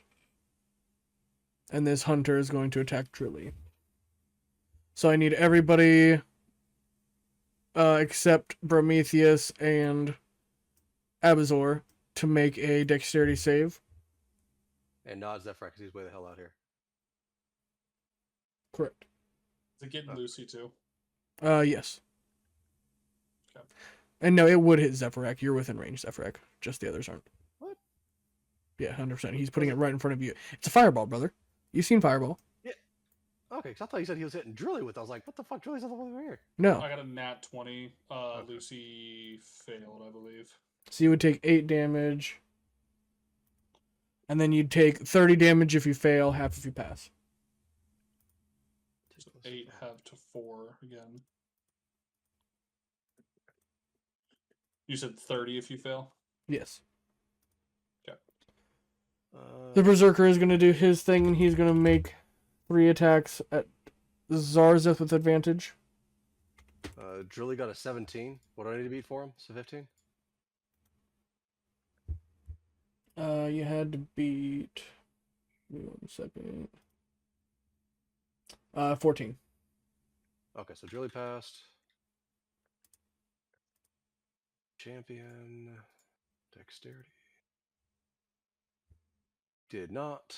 And this Hunter is going to attack Drilly. So I need everybody except Prometheus and Abazor to make a dexterity save. And not Zephyr because he's way the hell out here. Correct. Is it getting Lucy too? Yes. Okay. And no, it would hit Zephyrak. You're within range, Zephyrak. Just the others aren't. What? Yeah, 100%. He's putting it right in front of you. It's a fireball, brother. You've seen fireball. Okay, because I thought you said he was hitting Drilly with. I was like, what the fuck? Drilly's all the way over here. No. I got a nat 20. Lucy failed, I believe. So you would take 8 damage. And then you'd take 30 damage if you fail, half if you pass. So 8 half to 4 again. You said 30 if you fail? Yes. Okay. The Berserker is going to do his thing, and he's going to make 3 attacks at Zarzeth with advantage. Drilly got a 17. What do I need to beat for him? So 15? You had to beat Give me 1 second. 14. Okay, so Drilly passed. Champion. Dexterity. Did not.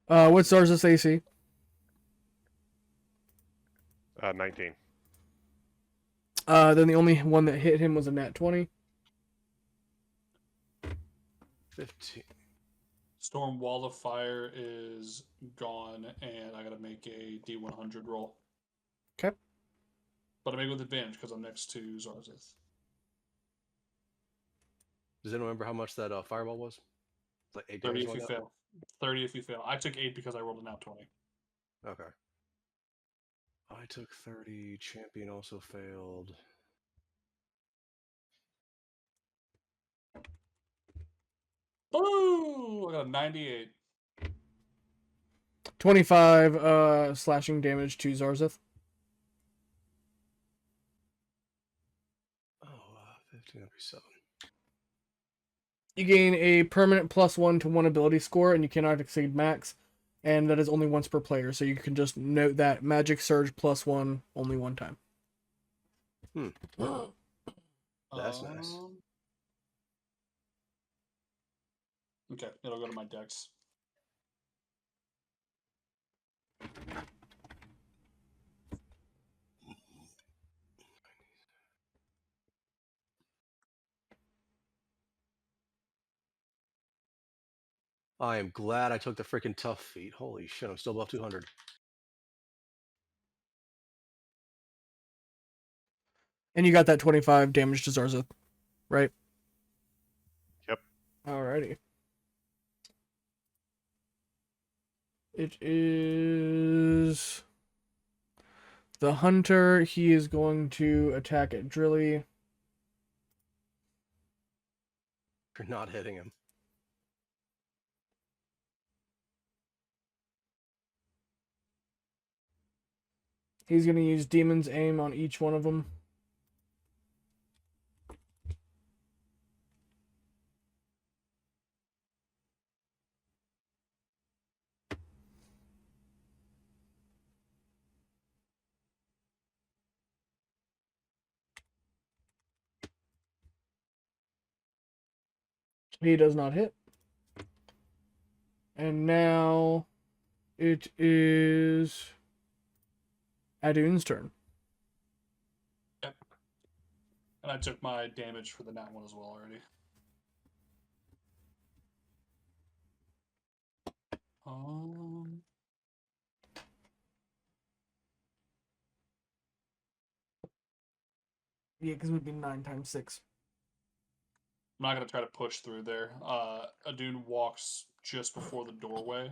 What's Zarza's AC? 19. Then the only one that hit him was a nat 20. 15. Storm Wall of Fire is gone, and I gotta make a D100 roll. Okay. But I make it with advantage because I'm next to Zarzith. Does anyone remember how much that fireball was? It's like 8 30 damage. if you Like that? fail. 30 if you fail. I took 8 because I rolled a nat 20. Okay. I took 30. Champion also failed. Ooh, I got a 98. 25 slashing damage to Zarzith. Oh, 15, that'd be 7. You gain a permanent +1 to 1 ability score, and you cannot exceed max. And that is only once per player, so you can just note that Magic Surge +1 only one time. That's nice. Okay, it'll go to my dex. I am glad I took the freaking tough feat. Holy shit, I'm still above 200. And you got that 25 damage to Zarzith, right? Yep. Alrighty. It is the hunter. He is going to attack at Drilly. You're not hitting him. He's going to use Demon's Aim on each one of them. He does not hit. And now it is Adun's turn. Yep. And I took my damage for the nat 1 as well already. Yeah, because it would be 9 times 6. I'm not going to try to push through there. Adun walks just before the doorway.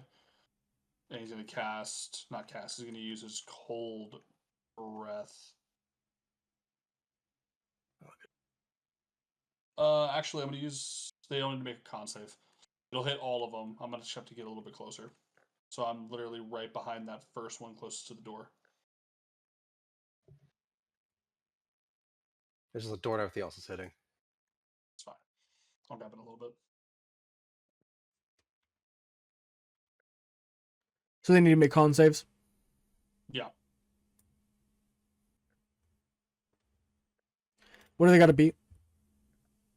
And he's going to he's going to use his cold breath. Actually, I'm going to use, they only make a con save. It'll hit all of them. I'm going to just have to get a little bit closer. So I'm literally right behind that first one closest to the door. This is a door and everything else is hitting. It's fine. I'll grab it a little bit. So they need to make con saves. Yeah. What do they got to beat?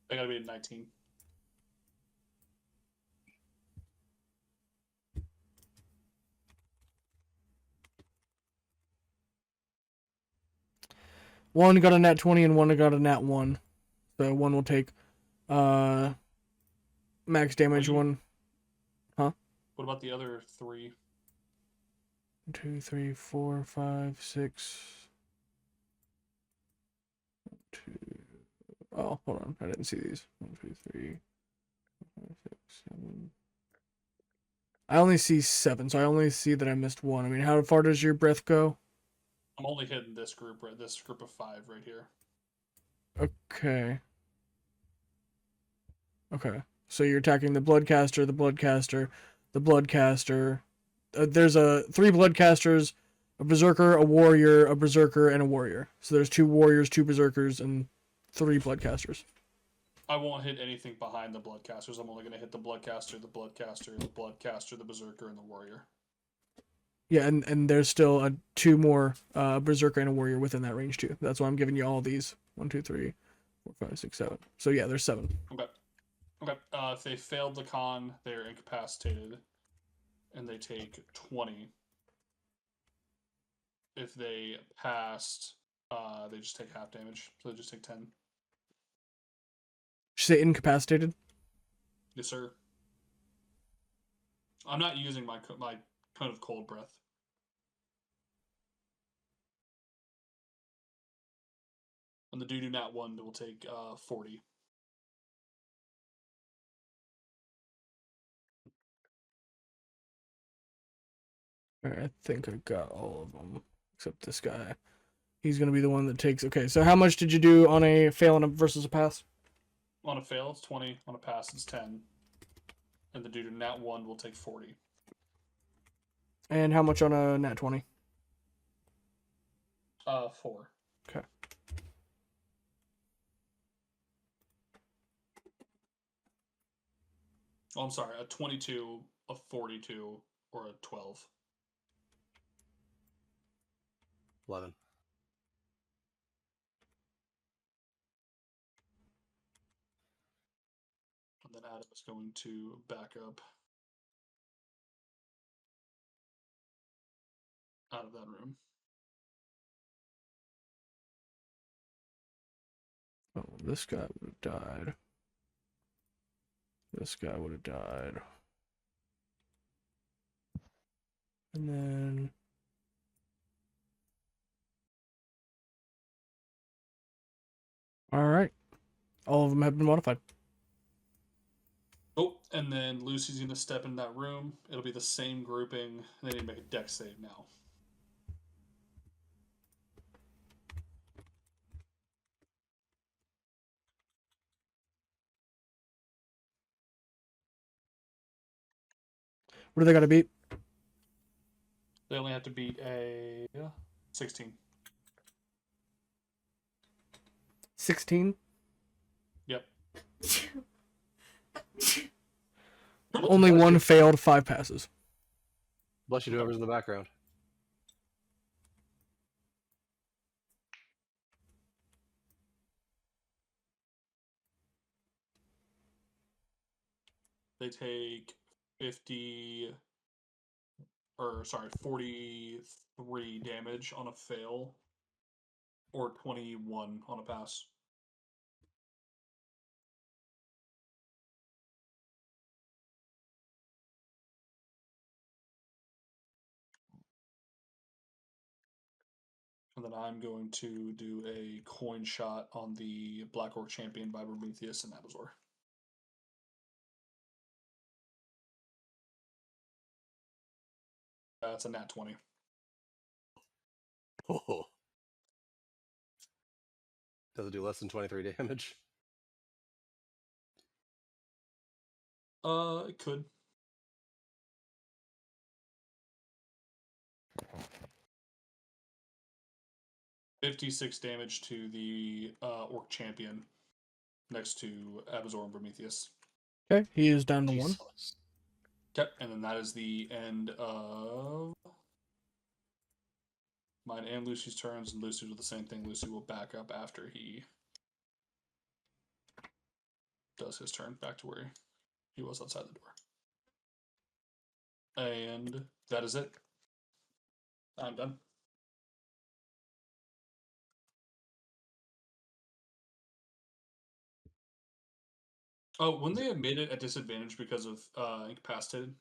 They got to be at 19. One got a nat 20 and one got a nat 1. So one will take max damage. One. Huh? What about the other 3? 2, 3, 4, 5, 6. 2. Oh, hold on. I didn't see these. 1, 2, 3, 4, 5, 6, 7. I only see 7, so I only see that I missed 1. I mean, how far does your breath go? I'm only hitting this group of 5 right here. Okay. Okay. So you're attacking the Bloodcaster, the Bloodcaster, the Bloodcaster. There's 3 Bloodcasters, a Berserker, a Warrior, a Berserker, and a Warrior. So there's 2 Warriors, 2 Berserkers, and 3 bloodcasters. I won't hit anything behind the bloodcasters. I'm only going to hit the bloodcaster, the bloodcaster, the bloodcaster, the berserker, and the warrior. Yeah, and there's still 2 more berserker and a warrior within that range too. That's why I'm giving you all these. 1, 2, 3, 4, 5, 6, 7. So yeah, there's 7. Okay. Okay. If they failed the con, they're incapacitated, and they take 20. If they passed, they just take half damage, so they just take 10. Did you say incapacitated? Yes, sir. I'm not using my cone of cold breath. And the do not one will take 40. All right, I think I got all of them except this guy. He's gonna be the one that takes. Okay, so how much did you do on a fail and versus a pass? On a fail, it's 20. On a pass, it's 10. And the do not one will take 40. And how much on a nat 20? 4. Okay. Oh, I'm sorry, a 22, a 42, or a 12. 11. And then Adam is going to back up out of that room. Oh, this guy would have died. This guy would have died. And then... Alright. All of them have been modified. Oh, and then Lucy's going to step in that room. It'll be the same grouping. They need to make a dex save now. What do they got to beat? They only have to beat a 16. 16? Yep. Only one failed, 5 passes. Bless you, whoever's in the background. They take 43 damage on a fail, or 21 on a pass. And then I'm going to do a coin shot on the Black Orc Champion by Prometheus and Abazor. That's a nat 20. Oh. Does it do less than 23 damage? It could. $56 damage to the Orc Champion next to Abazor and Prometheus. Okay, he is down to 1. Jesus. Okay, and then that is the end of mine and Lucy's turns, and Lucy will do the same thing. Lucy will back up after he does his turn back to where he was outside the door. And that is it. I'm done. Oh, wouldn't they have made it a disadvantage because of incapacitated?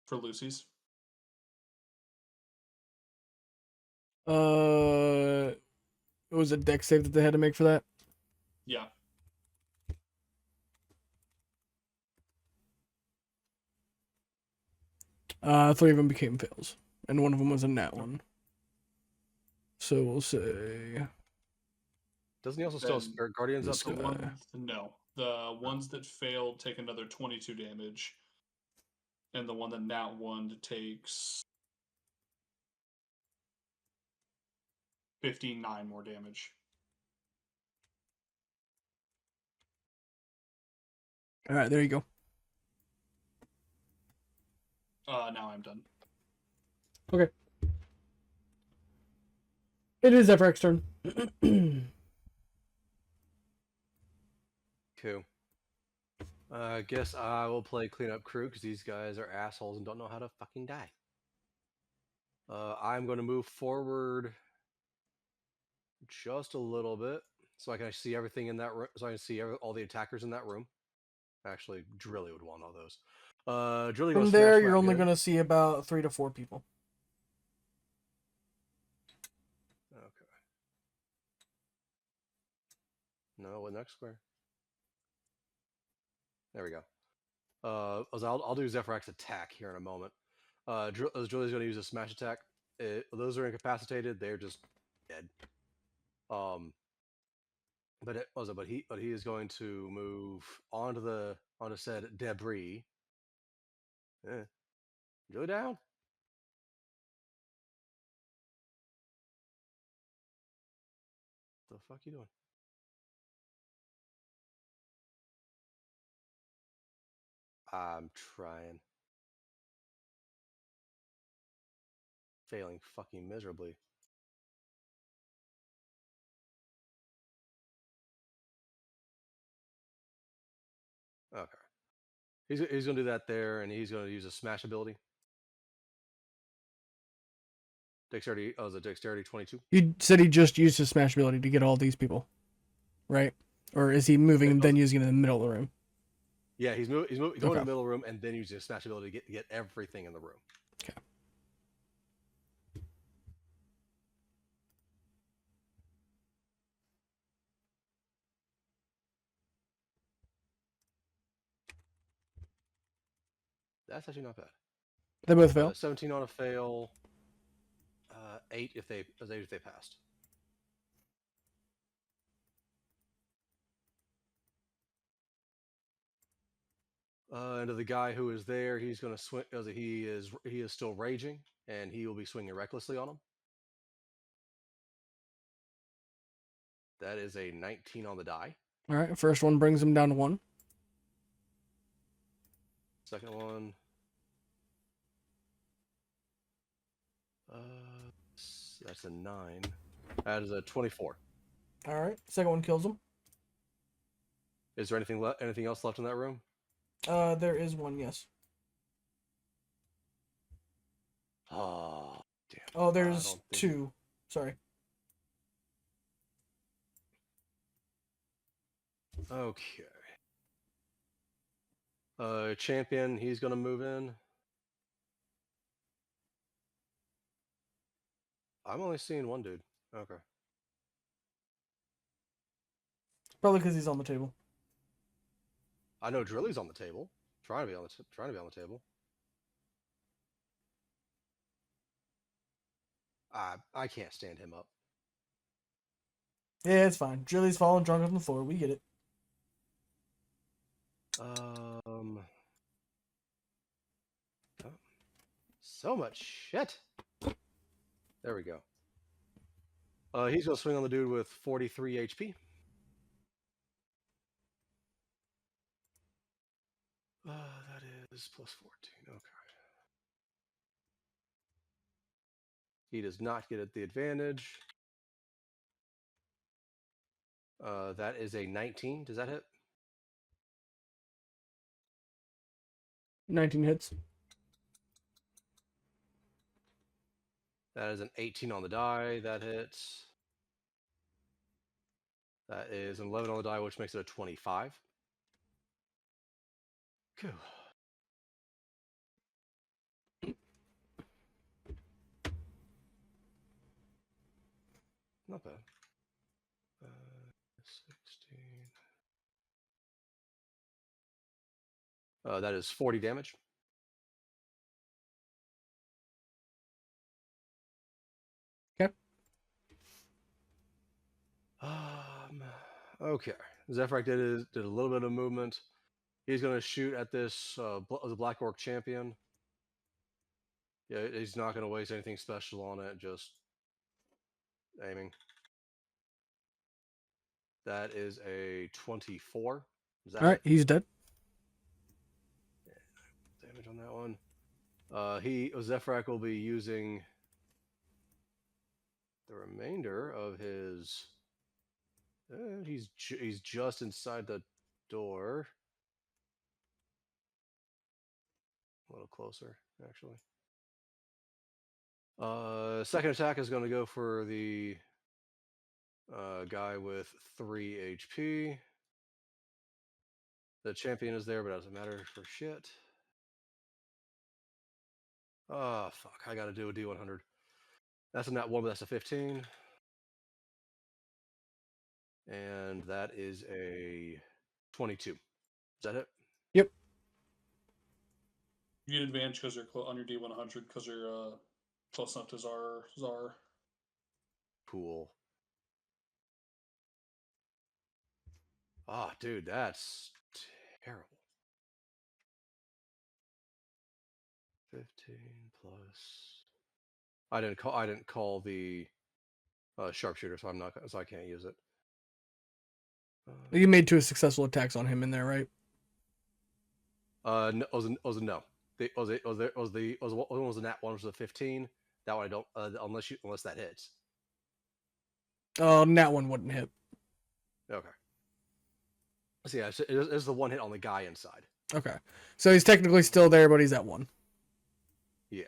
For Lucy's? It was a dex save that they had to make for that? Yeah. Three of them became fails, and one of them was a nat one. So we'll say Doesn't he also still have Then Spirit Guardians up? this The guy. no. The ones that failed take another 22 damage. And the one that nat one takes 59 more damage. All right, there you go. Now I'm done. Okay. It is Zephyr's turn. Cool. I guess I will play cleanup crew because these guys are assholes and don't know how to fucking die. I'm going to move forward just a little bit so I can see everything in that room. So I can see all the attackers in that room. Actually, Drilly would want all those. Drilly From goes there, smash you're whack only good. going to see about 3 to 4 people. Okay. No, what next square? There we go. I'll do Zephyr's attack here in a moment. Drilly's going to use a smash attack. Those are incapacitated. They're just dead. But he is going to move onto said debris. Go down. The fuck you doing? I'm trying. Failing fucking miserably. Okay. He's going to do that there, and he's going to use a smash ability. Dexterity. Oh, is it dexterity 22? You said he just used his smash ability to get all these people, right? Or is he moving and then using it in the middle of the room? Yeah, he's going in the middle room and then using his smash ability to get everything in the room. Okay. That's actually not bad. They both fail. 17 on a fail. 8 if they passed. And to the guy who is there, he's going to swing. He is still raging, and he will be swinging recklessly on him. That is a 19 on the die. All right, first one brings him down to 1. Second one. That's a 9. That is a 24. All right, second one kills him. Is there anything else left in that room? There is one, yes. Oh, damn. Oh, there's 2. Sorry. Okay. Champion, he's gonna move in. I'm only seeing one dude. Okay. Probably because he's on the table. I know Drilly's on the table. Trying to be on the table. I can't stand him up. Yeah, it's fine. Drilly's falling drunk on the floor. We get it. Oh, so much shit. There we go. He's gonna swing on the dude with 43 HP. That is plus 14. Okay. He does not get the advantage. That is a 19. Does that hit? 19 hits. That is an 18 on the die. That hits. That is an 11 on the die, which makes it a 25. Cool. Not bad. 16. That is 40 damage. Okay. Okay. Zephyr did a little bit of movement. He's going to shoot at this the Black Orc champion. Yeah, he's not going to waste anything special on it. Just Aiming. That is a 24. Is that All right, it? he's dead. Damage on that one. Zephyrak will be using the remainder of his. He's just inside the door. A little closer, actually. Second attack is going to go for the guy with 3 HP. The champion is there, but it doesn't matter for shit. Oh, fuck. I got to do a D100. That's a nat 1, but that's a 15. And that is a 22. Is that it? Yep. You get advantage because you're on your D100 because you're close enough to Czar. Cool. Ah, dude, that's terrible. 15 plus. I didn't call the sharpshooter, so I can't use it. You made 2 successful attacks on him in there, right? No, was a no. The one was a nat 1, which was a 15. That one I don't unless that hits. Oh, that one wouldn't hit. Okay. So yeah, it's the one hit on the guy inside. Okay, so he's technically still there, but he's at 1. Yeah.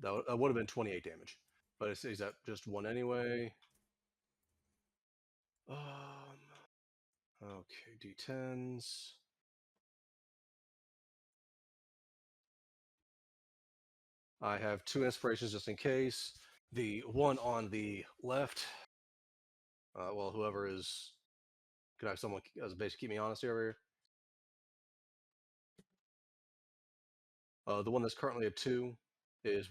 That would have been 28 damage, but he's at just 1 anyway. Okay, D10s. I have 2 inspirations just in case. The one on the left. Well, whoever is. Could I have someone as a base keep me honest here? The one that's currently a 2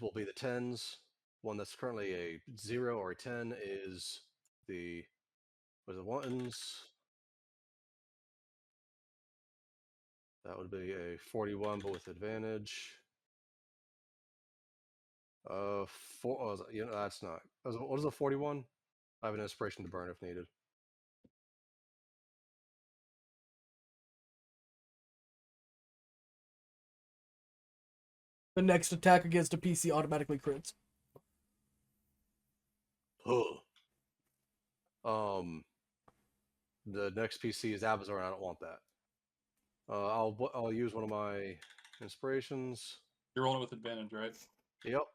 will be the 10s. One that's currently a 0 or a 10 is the 1s. That would be a 41, but with advantage. That's not. What is a 41? I have an inspiration to burn if needed. The next attack against a PC automatically crits. The next PC is Abazar, and I don't want that. I'll use one of my inspirations. You're rolling with advantage, right? Yep.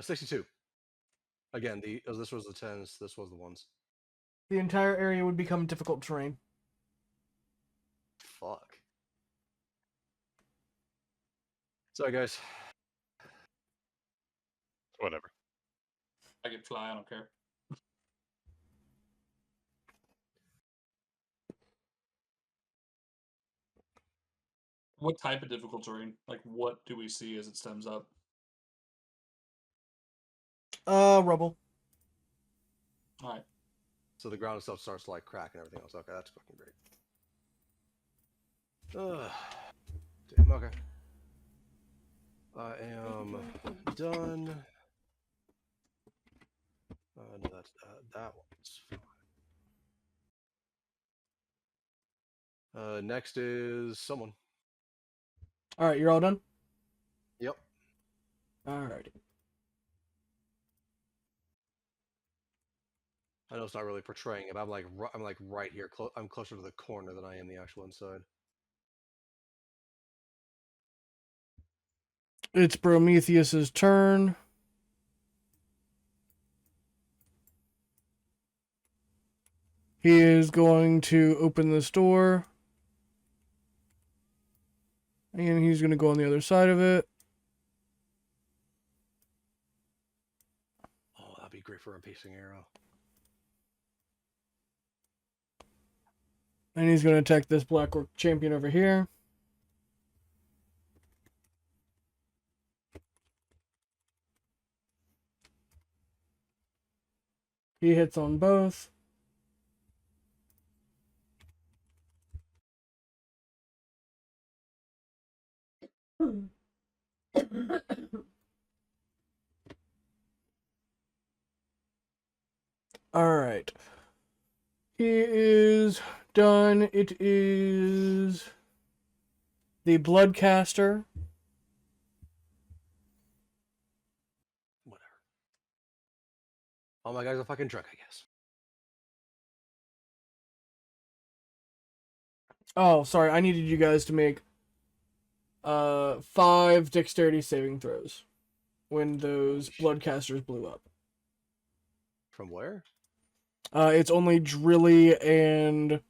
62. Again, this was the 10s, this was the 1s. The entire area would become difficult terrain. Fuck. Sorry, guys. Whatever. I can fly, I don't care. What type of difficult terrain? Like, what do we see as it stems up? Rubble. All right. So the ground itself starts to like crack and everything else. Okay, that's fucking great. Damn, okay. I am done. No, that's that one's fine. Next is someone. All right, you're all done? Yep. All right. I know it's not really portraying it, but I'm like right here. I'm closer to the corner than I am the actual inside. It's Prometheus's turn. He is going to open this door. And he's going to go on the other side of it. Oh, that'd be great for a piercing arrow. And he's going to attack this Black Orc champion over here. He hits on both. All right. He is done. It is the Bloodcaster. Whatever. All my guys are fucking drunk, I guess. Oh, sorry. I needed you guys to make 5 dexterity saving throws when those Bloodcasters blew up. From where? It's only Drilly and...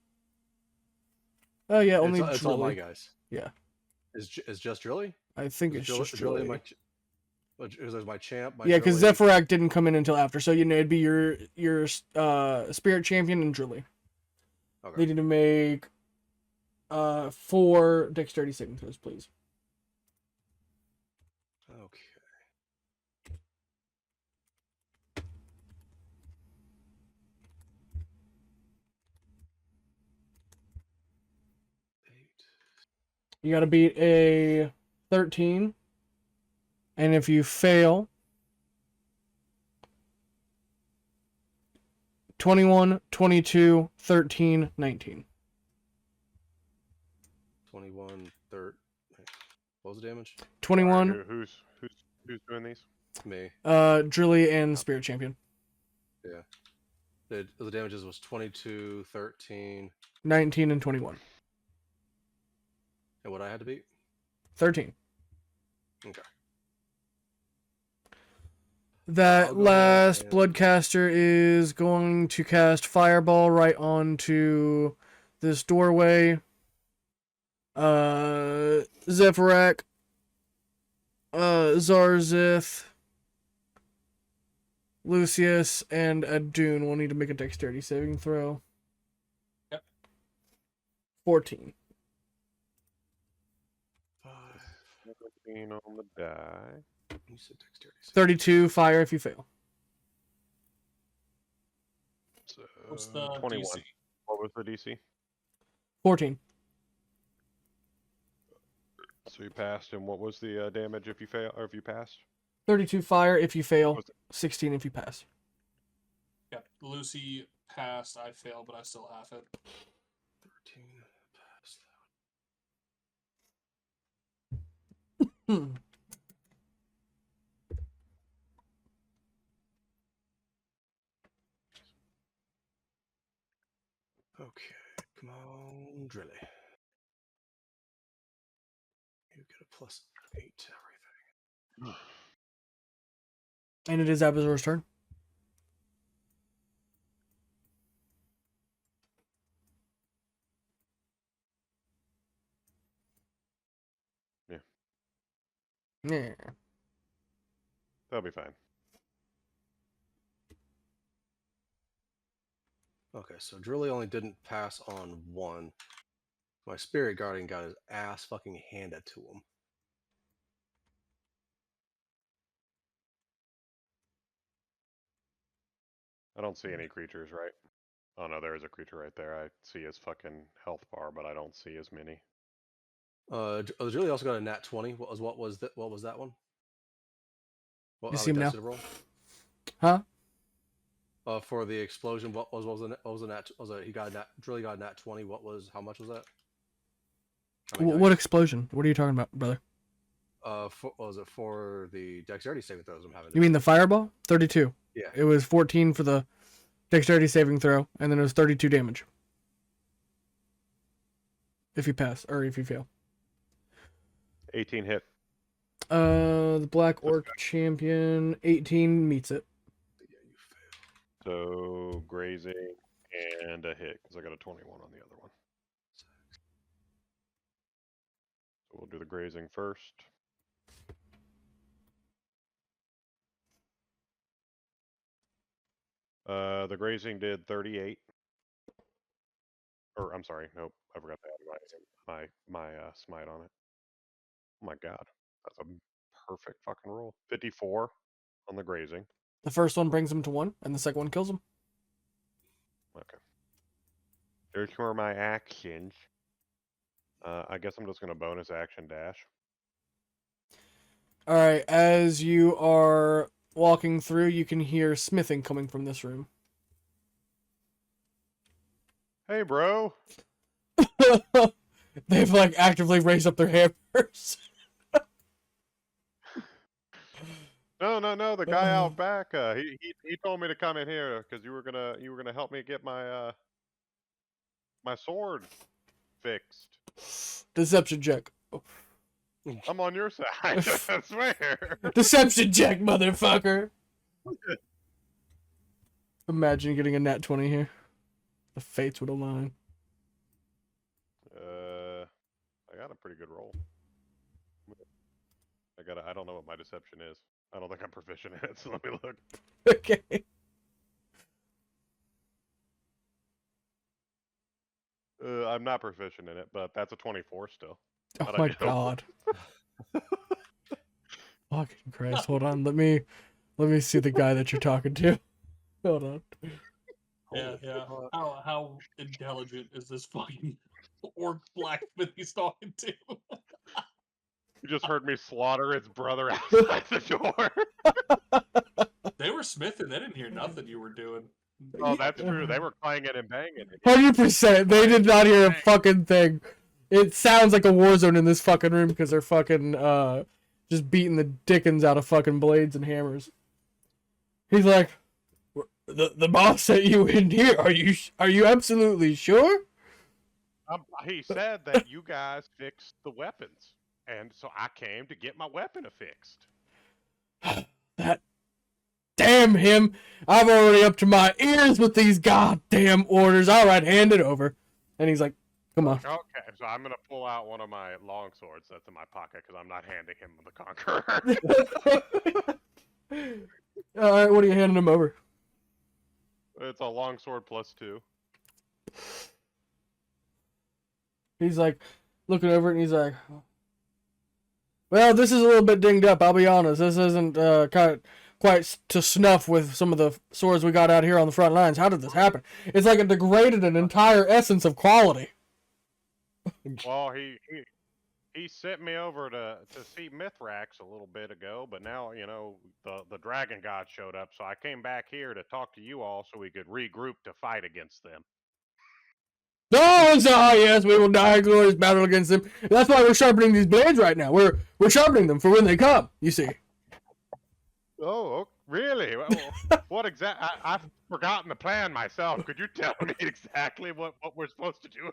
Oh, yeah, only Drilly. It's all my guys. Yeah. Is just Drilly? I think it's just Drilly. There's my champ. Yeah, because Zephyrak didn't come in until after, so it'd be your spirit champion and Drilly. Okay. They need to make 4 dexterity saving throws, please. Okay. You gotta beat a 13. And if you fail, 21, 22, 13, 19. 21, 30. What was the damage? 21. Right, who's doing these? Me. Drilly and Spirit Champion. Yeah. The damages was 22, 13. 19 and 21. And what I had to beat? 13. Okay. That last Bloodcaster is going to cast Fireball right onto this doorway. Zephyrak, Zarzith, Lucius, and Adun will need to make a dexterity saving throw. Yep. 14. 17 on the die. You said dexterity. 32 fire if you fail. So, What's the 21. DC? What was the DC? 14. So you passed, and what was the damage if you fail or if you passed? 32 fire if you fail. Was it- 16 if you pass. Yep. Lucy passed. I failed, but I still have it. 13. Pass Hmm. that. Okay. Come on, Drilly. You get a +8 to everything. And it is Abazor's turn. Yeah. That'll be fine. Okay, so Drilly only didn't pass on 1. My Spirit Guardian got his ass fucking handed to him. I don't see any creatures, right? Oh no, there is a creature right there. I see his fucking health bar, but I don't see as many. Drilly also got a nat 20. What was that one? You see him now? Did it roll? Huh? For the explosion, what was the nat? Drilly got a nat 20. How much was that? How many What dice? explosion? What are you talking about, brother? What was it for the dexterity saving throws I'm having? You mean the fireball? 32. Yeah. It was 14 for the dexterity saving throw, and then it was 32 damage. If you pass, or if you fail. 18 hit. The Black Orc Champion, 18 meets it. Yeah, you fail. So grazing and a hit, because I got a 21 on the other one. So we'll do the grazing first. The grazing did 38. Or I'm sorry, nope, I forgot to add my smite on it. Oh my god, that's a perfect fucking roll. 54 on the grazing. The first one brings him to 1, and the second one kills him. Okay. There's where my actions. I guess I'm just gonna bonus action dash. Alright, as you are walking through, you can hear smithing coming from this room. Hey, bro. They've like actively raised up their hammers. No. The guy out back, he told me to come in here because you were gonna help me get my my sword fixed. Deception check. I'm on your side. I swear. Deception check, motherfucker. Imagine getting a nat 20 here. The fates would align. I got a pretty good roll. I don't know what my deception is. I don't think I'm proficient in it, so let me look. Okay. I'm not proficient in it, but that's a 24 still. Oh How'd I my do? god. Fucking Christ. Hold on. Let me see the guy that you're talking to. Hold on. Yeah. How intelligent is this fucking orc blacksmith he's talking to? You just heard me slaughter its brother outside the door. They were smithing. They didn't hear nothing you were doing. Oh, that's true. They were clanging and banging. 100%. They did not hear a fucking thing. It sounds like a war zone in this fucking room because they're fucking just beating the dickens out of fucking blades and hammers. He's like, the boss sent you in here. Are you absolutely sure? He said that you guys fixed the weapons, and so I came to get my weapon affixed. That damn him! I'm already up to my ears with these goddamn orders. All right, hand it over. And he's like, come on. Okay, so I'm gonna pull out one of my long swords that's in my pocket because I'm not handing him the conqueror. All right, what are you handing him over? It's a long sword +2. He's like looking over it and he's like, well, this is a little bit dinged up, I'll be honest. This isn't quite to snuff with some of the swords we got out here on the front lines. How did this happen? It's like it degraded an entire essence of quality. Well, he sent me over to see Mithrax a little bit ago, but now, you know, the dragon god showed up, so I came back here to talk to you all so we could regroup to fight against them. Oh, yes, we will die a glorious battle against them. That's why we're sharpening these blades right now. We're sharpening them for when they come, you see. Oh, really? Well, what exactly? I've forgotten the plan myself. Could you tell me exactly what we're supposed to do?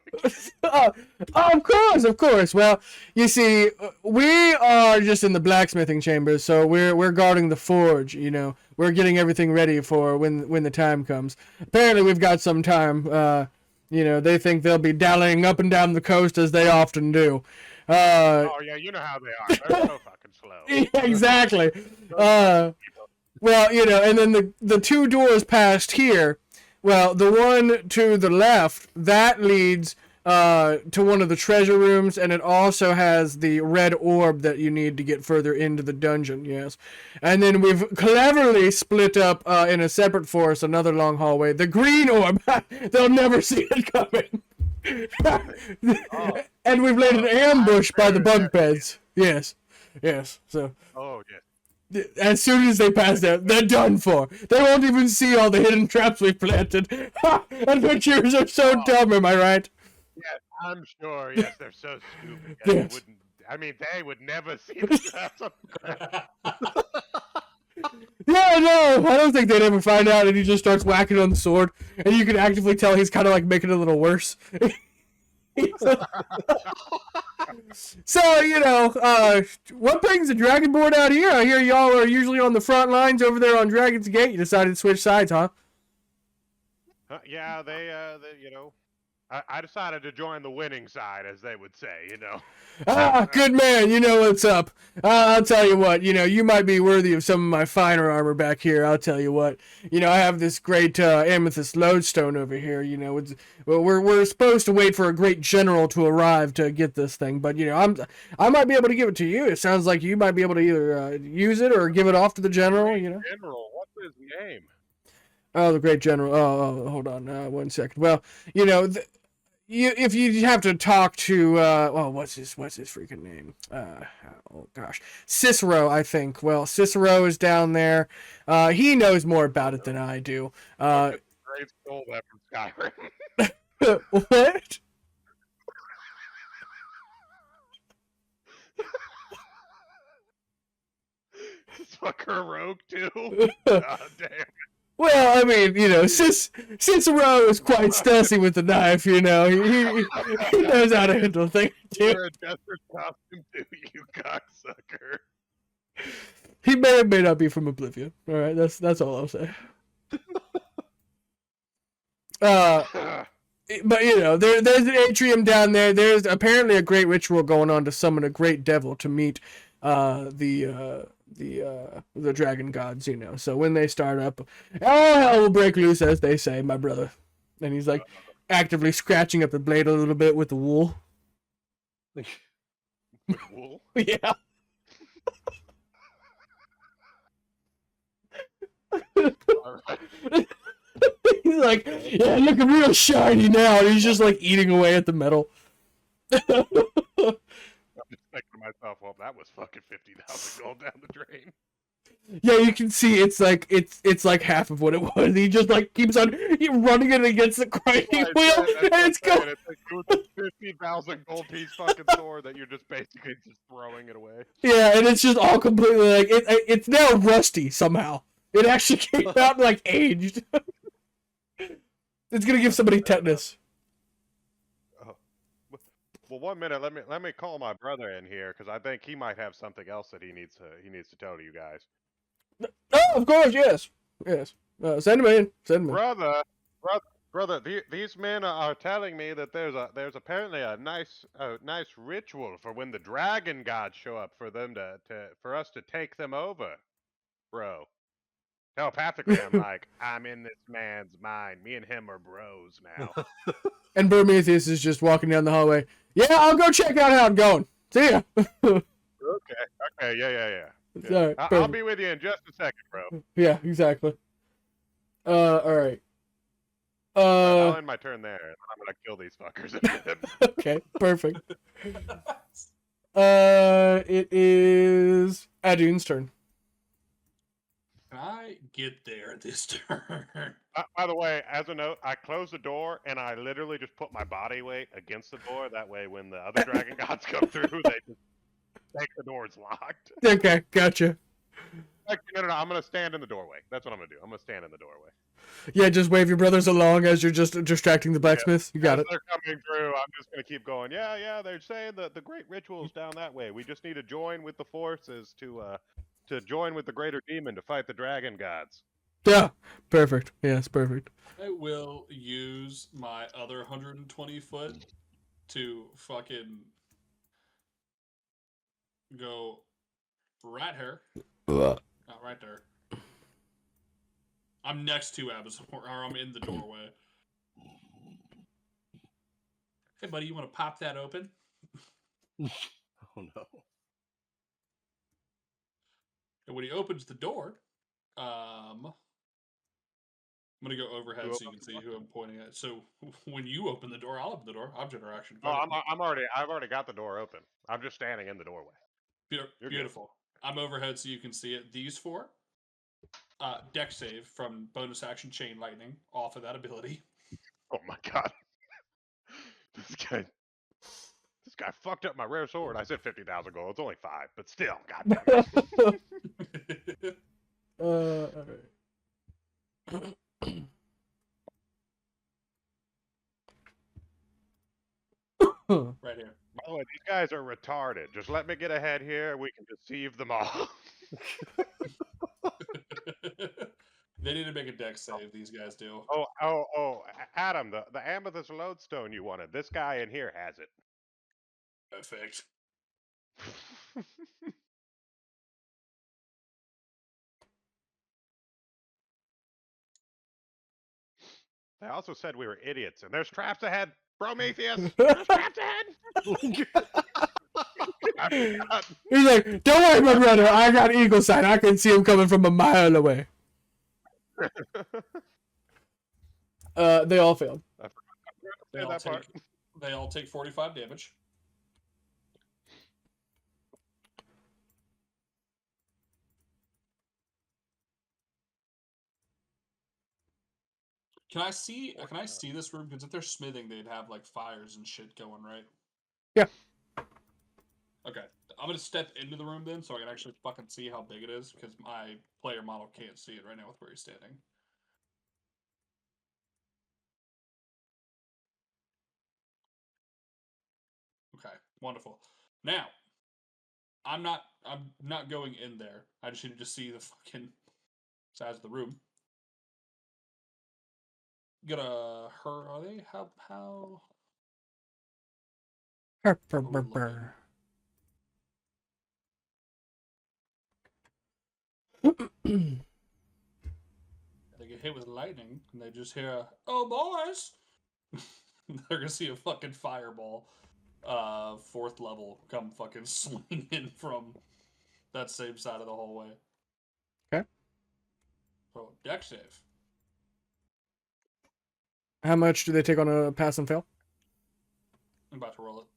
Of course. Well, you see, we are just in the blacksmithing chambers, so we're guarding the forge. You know, we're getting everything ready for when the time comes. Apparently, we've got some time. You know, they think they'll be dallying up and down the coast as they often do. Oh yeah, you know how they are. They're so fucking slow. Yeah, exactly. Well, you know, and then the two doors past here, well, the one to the left, that leads to one of the treasure rooms, and it also has the red orb that you need to get further into the dungeon, yes. And then we've cleverly split up in a separate forest, another long hallway, the green orb. They'll never see it coming. And we've laid an ambush by the bunk beds. Yes. So. Oh yeah. As soon as they pass out, they're done for. They won't even see all the hidden traps we've planted. Adventurers are so dumb, am I right? Yes, I'm sure. Yes, they're so stupid. Yes. They would never see the traps on the ground. Yeah, no, I don't think they'd ever find out, and he just starts whacking on the sword, and you can actively tell he's kind of like making it a little worse. So, you know, what brings the Dragonborn out here? I hear y'all are usually on the front lines over there on Dragon's Gate. You decided to switch sides, huh? Yeah, they you know, I decided to join the winning side, as they would say, you know. Good man, you know what's up. I'll tell you what, you know, you might be worthy of some of my finer armor back here. I'll tell you what, you know, I have this great amethyst lodestone over here. You know, we're supposed to wait for a great general to arrive to get this thing, but you know, I might be able to give it to you. It sounds like you might be able to either use it or give it off to the general. You know, General, what's his name? Oh, the great general. Oh, hold on, 1 second. Well, you know. If you have to talk to what's his freaking name? Oh gosh, Cicero, I think. Well, Cicero is down there. He knows more about it than I do. Great stole that from Skyrim. What? This fucker a rogue too. God damn. Well, I mean, since Ro is quite stealthy with the knife, he knows how to handle things too. Wear a jester's costume too, you cocksucker. He may or may not be from Oblivion. All right, that's all I'll say. But there's an atrium down there. There's apparently a great ritual going on to summon a great devil to meet the dragon gods. So when they start up, all hell will break loose, as they say, my brother. And he's like actively scratching up the blade a little bit with the wool. With wool? Yeah. All right. He's like, yeah, looking real shiny now. And he's just like eating away at the metal. I'm just thinking to myself, well, that was fucking 50,000 gold down the drain. Yeah, you can see it's like half of what it was. He just like keeps on running it against the grinding wheel, and it's going. It's like it was a 50,000 gold piece fucking sword that you're just basically just throwing it away. Yeah, and it's just all completely like it's now rusty somehow. It actually came out like aged. It's gonna give somebody tetanus. Oh. Well, 1 minute. Let me call my brother in here because I think he might have something else that he needs to tell to you guys. Oh, of course, yes. Send him in. Brother, these men are telling me that there's apparently a nice ritual for when the dragon gods show up for them for us to take them over, bro. Telepathically, I'm like, I'm in this man's mind. Me and him are bros now. And Prometheus is just walking down the hallway. Yeah, I'll go check out how it's going. See ya. Okay, yeah. All right, I'll be with you in just a second, bro. Yeah, exactly. All right. I'll end my turn there, and I'm gonna kill these fuckers. Okay, perfect. It is Adun's turn. Can I get there this turn? By the way, as a note, I closed the door and I literally just put my body weight against the door. That way, when the other dragon gods come through, they just make the doors locked. Okay, gotcha. Actually, no. I'm gonna stand in the doorway. That's what I'm gonna do. I'm gonna stand in the doorway. Yeah, just wave your brothers along as you're just distracting the blacksmiths. You got As it. they're coming through, I'm just gonna keep going. Yeah. They're saying that the great ritual's down that way. We just need to join with the forces to join with the greater demon to fight the dragon gods. Yeah, perfect. Yes, perfect. I will use my other 120 foot to fucking go right here. Not right there. I'm next to Abazor, or I'm in the doorway. Hey, buddy, you want to pop that open? Oh no. And when he opens the door, I'm gonna go overhead so you can see who I'm pointing at. So when you open the door, I'll open the door. Object interaction. Oh, I've already got the door open. I'm just standing in the doorway. Beautiful. I'm overhead so you can see it. These four, deck save from bonus action chain lightning off of that ability. Oh my god. This guy fucked up my rare sword. I said 50,000 gold. It's only 5, but still, god damn it. All right. Right here. By the way, these guys are retarded. Just let me get ahead here. We can deceive them all. They need to make a deck save, these guys do. Adam, the amethyst lodestone you wanted. This guy in here has it. Perfect. They also said we were idiots, and there's traps ahead. Prometheus, there's traps ahead. He's like, don't worry, my brother. I got eagle sight. I can see him coming from a mile away. They all failed. They all take 45 damage. Can I see this room? Because if they're smithing, they'd have like fires and shit going, right? Yeah. Okay. I'm gonna step into the room then, so I can actually fucking see how big it is, because my player model can't see it right now with where he's standing. Okay, wonderful. Now, I'm not going in there. I just need to see the fucking size of the room. Are they how Burr. they get hit with lightning and they just hear, "Oh boys!" They're gonna see a fucking fireball, 4th level, come fucking swinging from that same side of the hallway. Okay. So deck save. How much do they take on a pass and fail? I'm about to roll it.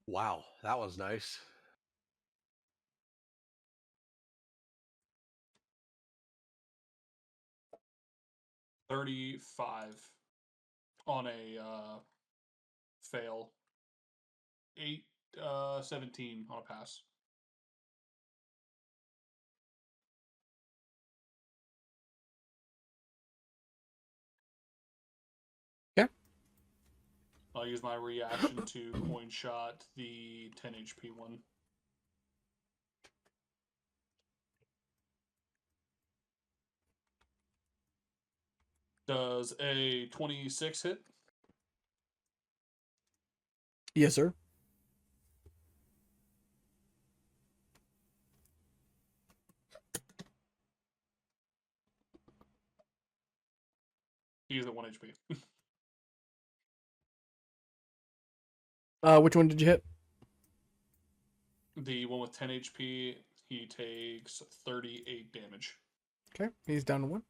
Wow, that was nice. $35 on a fail. 17 on a pass. Yeah. I'll use my reaction to coin shot the 10 HP one. Does a 26 hit? Yes, sir. He's at 1 HP. Which one did you hit? The one with 10 HP, he takes 38 damage. Okay, he's down to 1.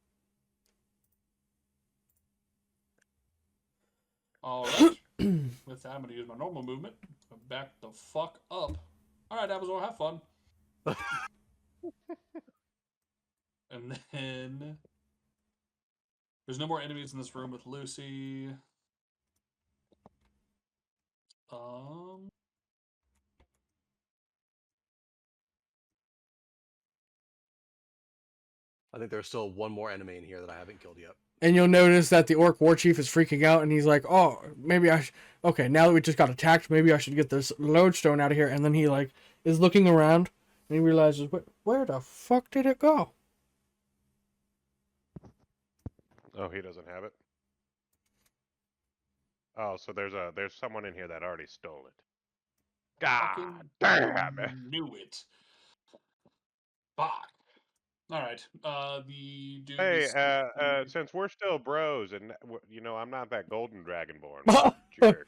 Alright. With that, I'm going to use my normal movement. Back the fuck up. Alright, Abazor, have fun. And then... There's no more enemies in this room with Lucy. I think there's still one more enemy in here that I haven't killed yet. And you'll notice that the Orc War Chief is freaking out, and he's like, "Oh, maybe I okay, now that we just got attacked, maybe I should get this lodestone out of here." And then he like is looking around, and he realizes, "Where the fuck did it go?" Oh, he doesn't have it. Oh, so there's someone in here that already stole it. God damn it! Knew it. Fuck. Alright, the dude Hey, is... since we're still bros, and I'm not that golden dragonborn, jerk.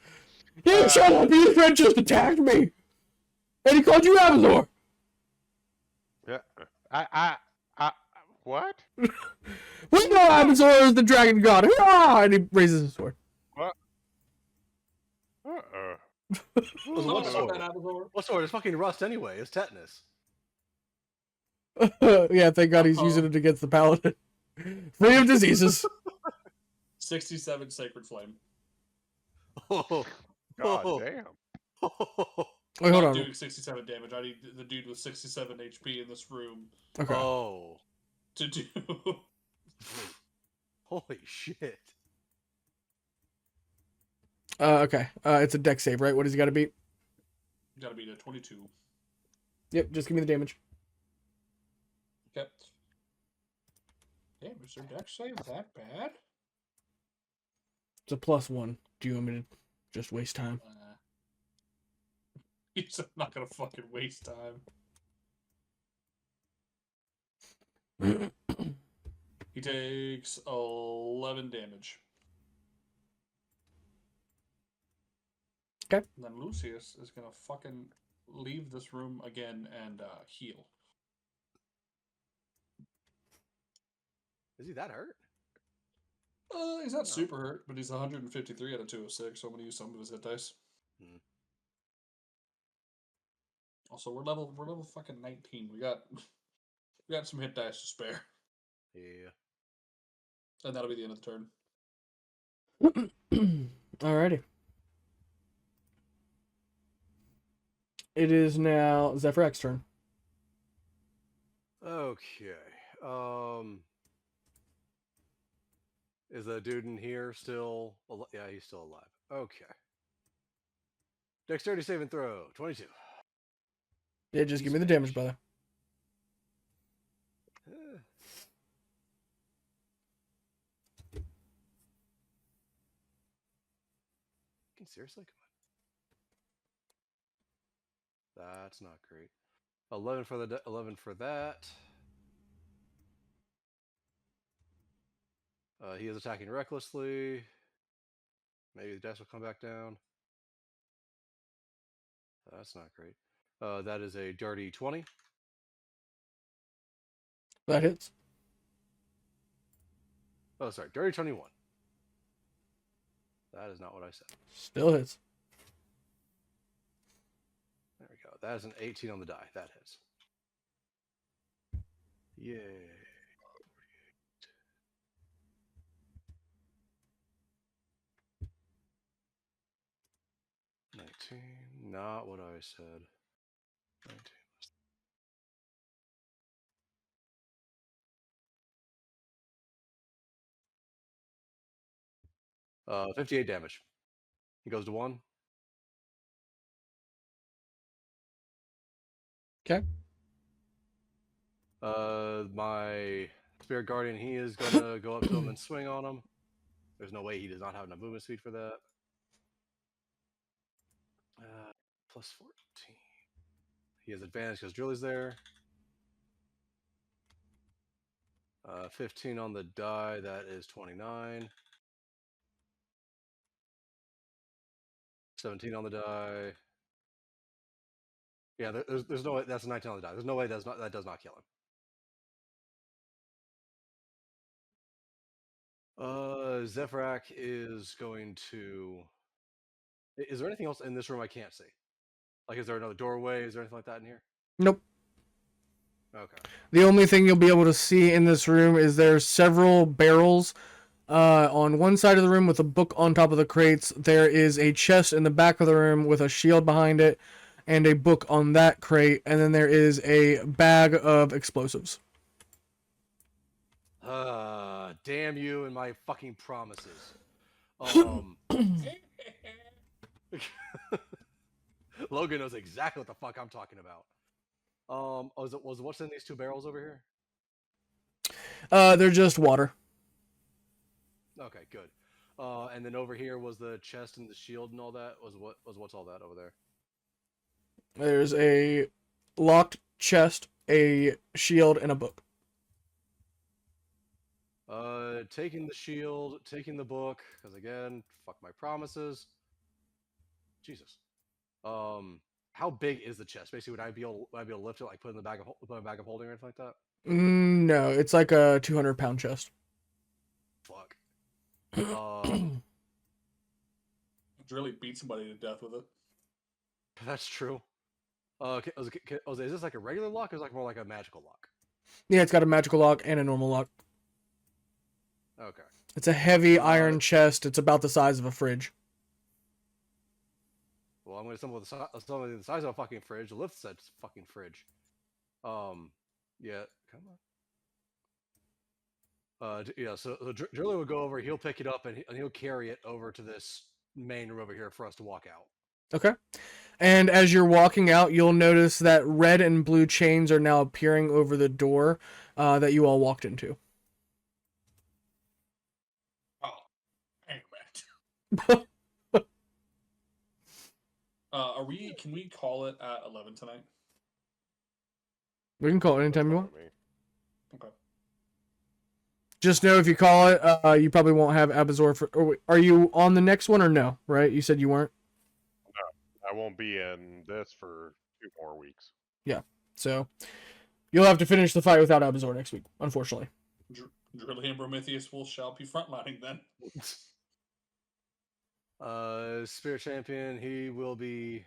You shut up! Your friend just attacked me, and he called you Abazor. Yeah, what? We know Abazor is the dragon god. Hurrah! And he raises his sword. What? What sword? What sword? It's fucking rust anyway. It's tetanus. Yeah, thank God he's using it against the paladin. Free of diseases. 67 Sacred Flame. Oh, God damn. Wait, hold on. Doing 67 damage. I need the dude with 67 HP in this room. Okay. Oh. To do. Holy shit. Okay. It's a deck save, right? What does he got to beat? Gotta beat a 22. Yep. Just give me the damage. Okay. Damn, is their deck save that bad? It's a +1. Do you want me to just waste time? He's not gonna fucking waste time. He takes 11 damage. Okay. And then Lucius is gonna fucking leave this room again and heal. Is he that hurt? He's not super hurt, but he's 153 out of 206, so I'm gonna use some of his hit dice. Also, we're level fucking 19. We got We got some hit dice to spare. Yeah. And that'll be the end of the turn. Alrighty. It is now Zephyr's turn. Okay. Is the dude in here still? Yeah, he's still alive. Okay. Dexterity saving throw, 22. Yeah, just give me the damage, brother. Seriously, come on. That's not great. 11 for the 11 for that. He is attacking recklessly. Maybe the dice will come back down. That's not great. That is a dirty 20. That hits. Oh, sorry, dirty 21. That is not what I said. Still hits. There we go. That is an 18 on the die. That hits. Yay. 19. Not what I said. 19. 58 damage. He goes to 1. Okay. My Spirit Guardian, he is gonna go up to him and swing on him. There's no way he does not have enough movement speed for that. Plus 14. He has advantage because Drilly's there. 15 on the die, that is 29. 17 on the die. Yeah, there's no way that's 19 on the die. There's no way that does not kill him. Zephyrak is going to. Is there anything else in this room I can't see? Like, is there another doorway? Is there anything like that in here? Nope. Okay. The only thing you'll be able to see in this room is there's several barrels on one side of the room with a book on top of the crates. There is a chest in the back of the room with a shield behind it and a book on that crate. And then there is a bag of explosives. Damn you and my fucking promises. Logan knows exactly what the fuck I'm talking about. Was what's in these 2 barrels over here? They're just water. Okay, good. And then over here was the chest and the shield and all that. What's all that over there? There's a locked chest, a shield, and a book. Taking the shield, taking the book, because again, fuck my promises. Jesus. How big is the chest? Basically, would I be able to lift it, like put it in the bag of holding or anything like that? No, it's like a 200-pound chest. Fuck. Really beat somebody to death with it. That's true. Is this like a regular lock or is it like more like a magical lock? Yeah, it's got a magical lock and a normal lock. Okay. It's a heavy iron chest. It's about the size of a fridge. Well, I'm going to assemble the size of a fucking fridge. Lift said fucking fridge. Yeah, come on. Yeah, so Drilly will go over, he'll pick it up, and he'll carry it over to this main room over here for us to walk out. Okay. And as you're walking out, you'll notice that red and blue chains are now appearing over the door that you all walked into. Oh, damn it. Can we call it at 11 tonight? We can call it anytime you want. Okay. Just know if you call it, you probably won't have Abazor for. Or are you on the next one or no? Right? You said you weren't. No, I won't be in this for 2 more weeks. Yeah. So you'll have to finish the fight without Abazor next week, unfortunately. Drilly and Prometheus shall be frontlining then. Spirit Champion, he will be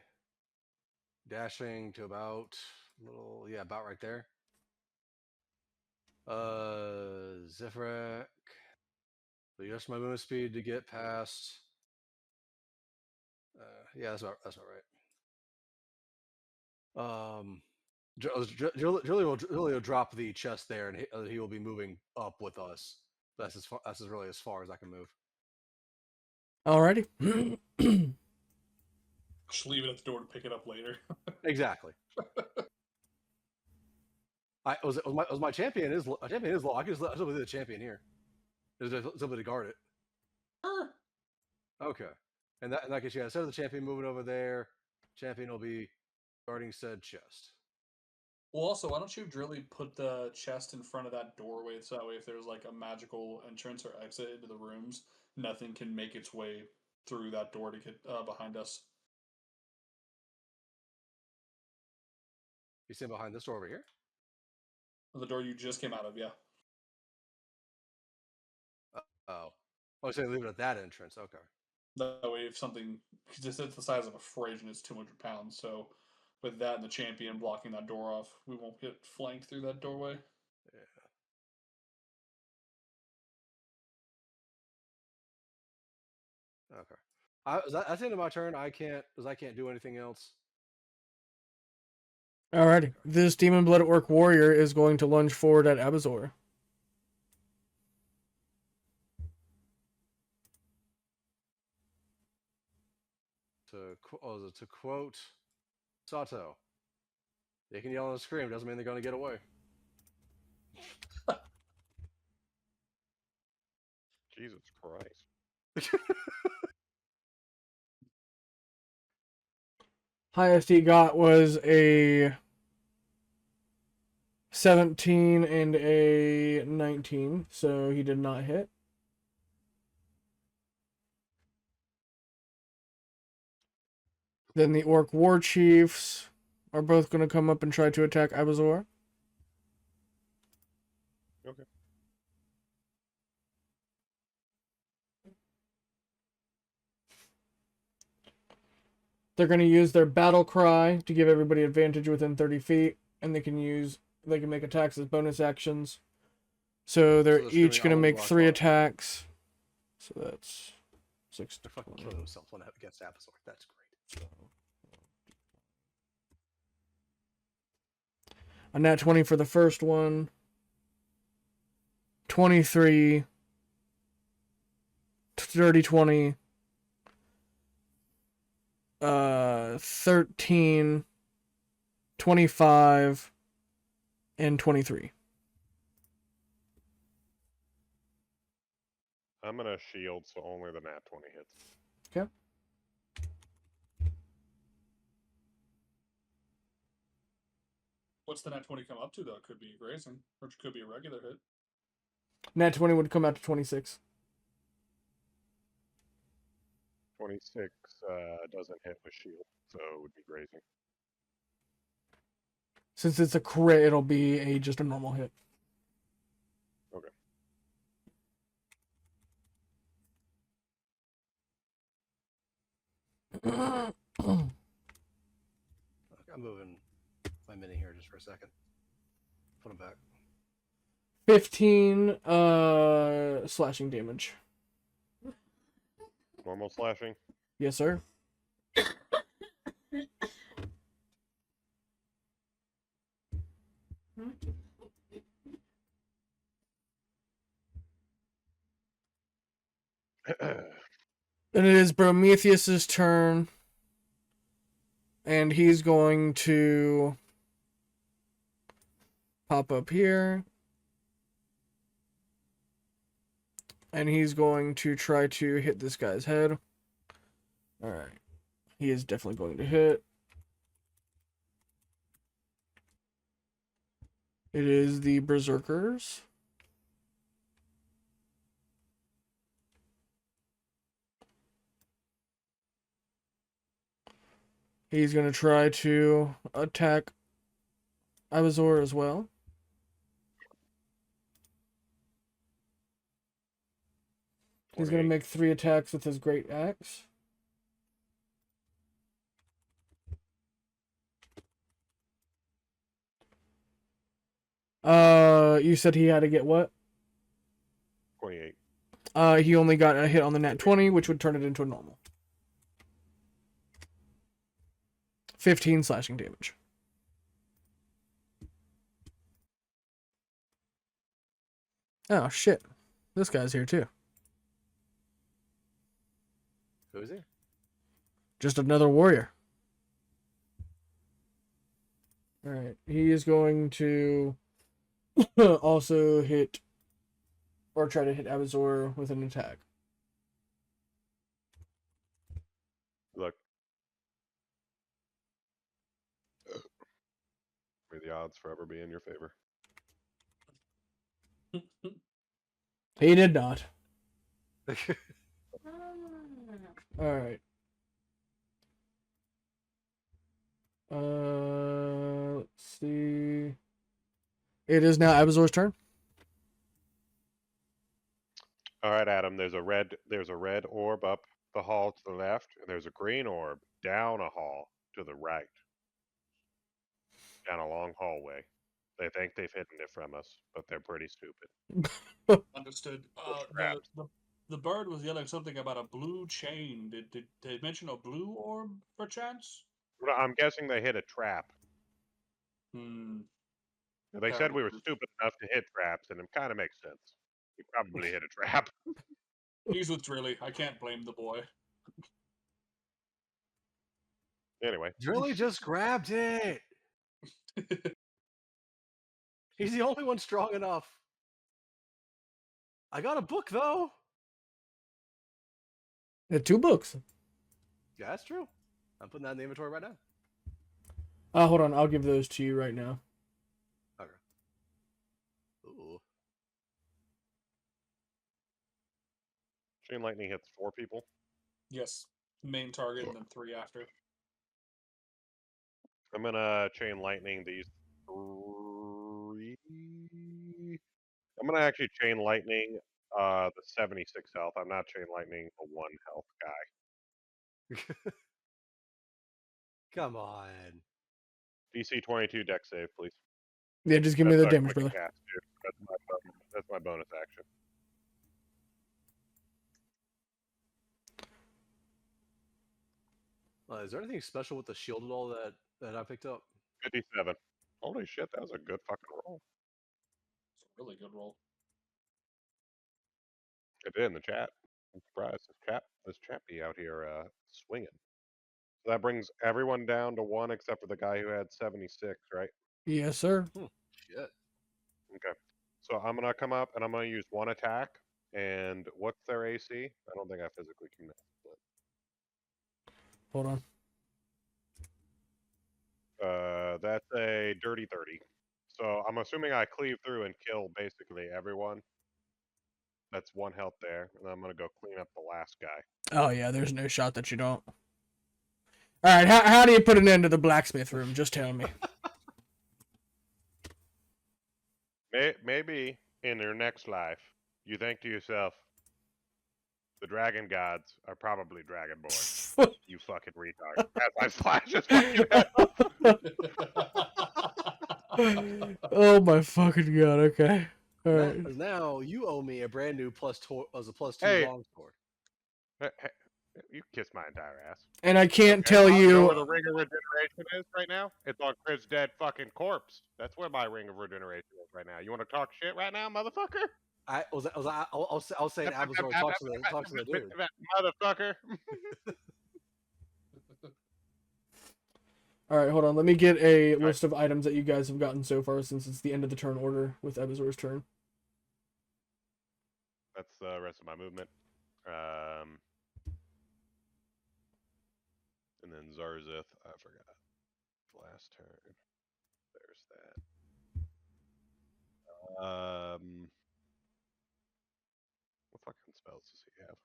dashing to about right there. Zifrak. So you just my movement speed to get past. Yeah, that's about right. Julie will drop the chest there, and he will be moving up with us. That's as far. That's really as far as I can move. Alrighty. Just leave it at the door to pick it up later. Exactly. My champion is low. I can just leave the champion here. There's somebody to guard it. Sure. Okay. And in that case, yeah, instead of the champion moving over there, champion will be guarding said chest. Well, also, why don't you really put the chest in front of that doorway so that way if there's like a magical entrance or exit into the rooms, nothing can make its way through that door to get behind us. You see behind this door over here? The door you just came out of, yeah. Oh. Oh, so leave it at that entrance. Okay. That way, if something, because it's the size of a fridge and it's 200 pounds, so with that and the champion blocking that door off, we won't get flanked through that doorway. Yeah. Okay. That's the end of my turn. I can't do anything else. Alrighty. This demon blood orc warrior is going to lunge forward at Abazor. To quote Sato, they can yell and scream. Doesn't mean they're going to get away. Jesus Christ. Highest he got was a 17 and a 19, so he did not hit. Then the Orc War Chiefs are both going to come up and try to attack Abazor. Okay. They're going to use their battle cry to give everybody advantage within 30 feet, and they can make attacks as bonus actions. So they're each going to make 3 attacks. So that's 6. They're fucking killing themselves against Abazor. That's great. A nat 20 for the first one. 23. 30, 20. 13. 25. And 23. I'm going to shield, so only the nat 20 hits. Okay. What's the nat 20 come up to, though? It could be grazing, or it could be a regular hit. Nat 20 would come out to 26. 26 doesn't hit with shield, so it would be grazing. Since it's a crit, it'll be just a normal hit. Okay. I'm moving my mini here just for a second. Put them back. 15 slashing damage. Normal slashing? Yes, sir. Then it is Prometheus's turn. And he's going to pop up here. And he's going to try to hit this guy's head. Alright. He is definitely going to hit. It is the Berserkers. He's going to try to attack Abazor as well. He's going to make 3 attacks with his Great Axe. You said he had to get what? 28. He only got a hit on the nat 20, which would turn it into a normal. 15 slashing damage. Oh, shit. This guy's here, too. Who is he? Just another warrior. Alright, he is going to also hit, or try to hit Abazor with an attack. Look. May the odds forever be in your favor. He did not. Alright. Let's see. It is now Abazor's turn. All right, Adam. There's a red orb up the hall to the left, and there's a green orb down a hall to the right. Down a long hallway. They think they've hidden it from us, but they're pretty stupid. Understood. traps. The bird was yelling something about a blue chain. Did they mention a blue orb perchance? Well, I'm guessing they hit a trap. Hmm. They said Terrible. we were stupid enough to hit traps, and it kind of makes sense. We probably hit a trap. He's with Drilly. I can't blame the boy. Anyway, Drilly just grabbed it. He's the only one strong enough. I got a book though. 2 books. Yeah, that's true. I'm putting that in the inventory right now. Hold on. I'll give those to you right now. Okay. Ooh. Chain Lightning hits 4 people. Yes. Main target and then 3 after. I'm gonna Chain Lightning these 3. I'm gonna actually Chain Lightning the 76 health. I'm not Chain Lightning the 1 health guy. Come on. DC 22 deck save, please. Yeah, just give me the damage, brother. Cast, that's my bonus action. Is there anything special with the shield at all that I picked up? 57. Holy shit, that was a good fucking roll. It's a really good roll. I did in the chat. I'm surprised this chap be out here swinging. So that brings everyone down to 1 except for the guy who had 76, right? Yes, sir. Shit. Okay. So I'm gonna come up and I'm gonna use 1 attack. And what's their AC? I don't think I physically can. Hold on. That's a dirty 30. So I'm assuming I cleave through and kill basically everyone. That's 1 health there, and I'm gonna go clean up the last guy. Oh, yeah, there's no shot that you don't. Alright, how do you put an end to the blacksmith room? Just tell me. Maybe in your next life, you think to yourself, the dragon gods are probably dragonborn. You fucking retard. As I slash his fucking head Oh my fucking god, okay. Alright. Now you owe me a brand new +2 Hey. longsword. Hey, you kiss my entire ass. And I can't Okay, tell you know you... where the ring of regeneration is right now? It's on Chris' dead fucking corpse. That's where my ring of regeneration is right now. You want to talk shit right now, motherfucker? I was saying Abazor talks to the dude. Motherfucker. Alright, hold on. Let me get a list of items that you guys have gotten so far since it's the end of the turn order with Abazor's turn. That's the rest of my movement. And then Zarzith, I forgot. Last turn. There's that. What fucking spells does he have?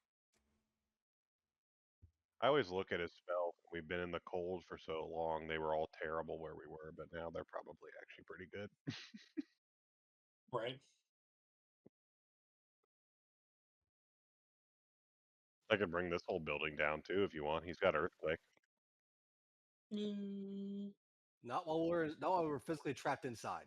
I always look at his spells. We've been in the cold for so long. They were all terrible where we were, but now they're probably actually pretty good. Right. I could bring this whole building down too if you want. He's got Earthquake. Mm, Not while we're physically trapped inside.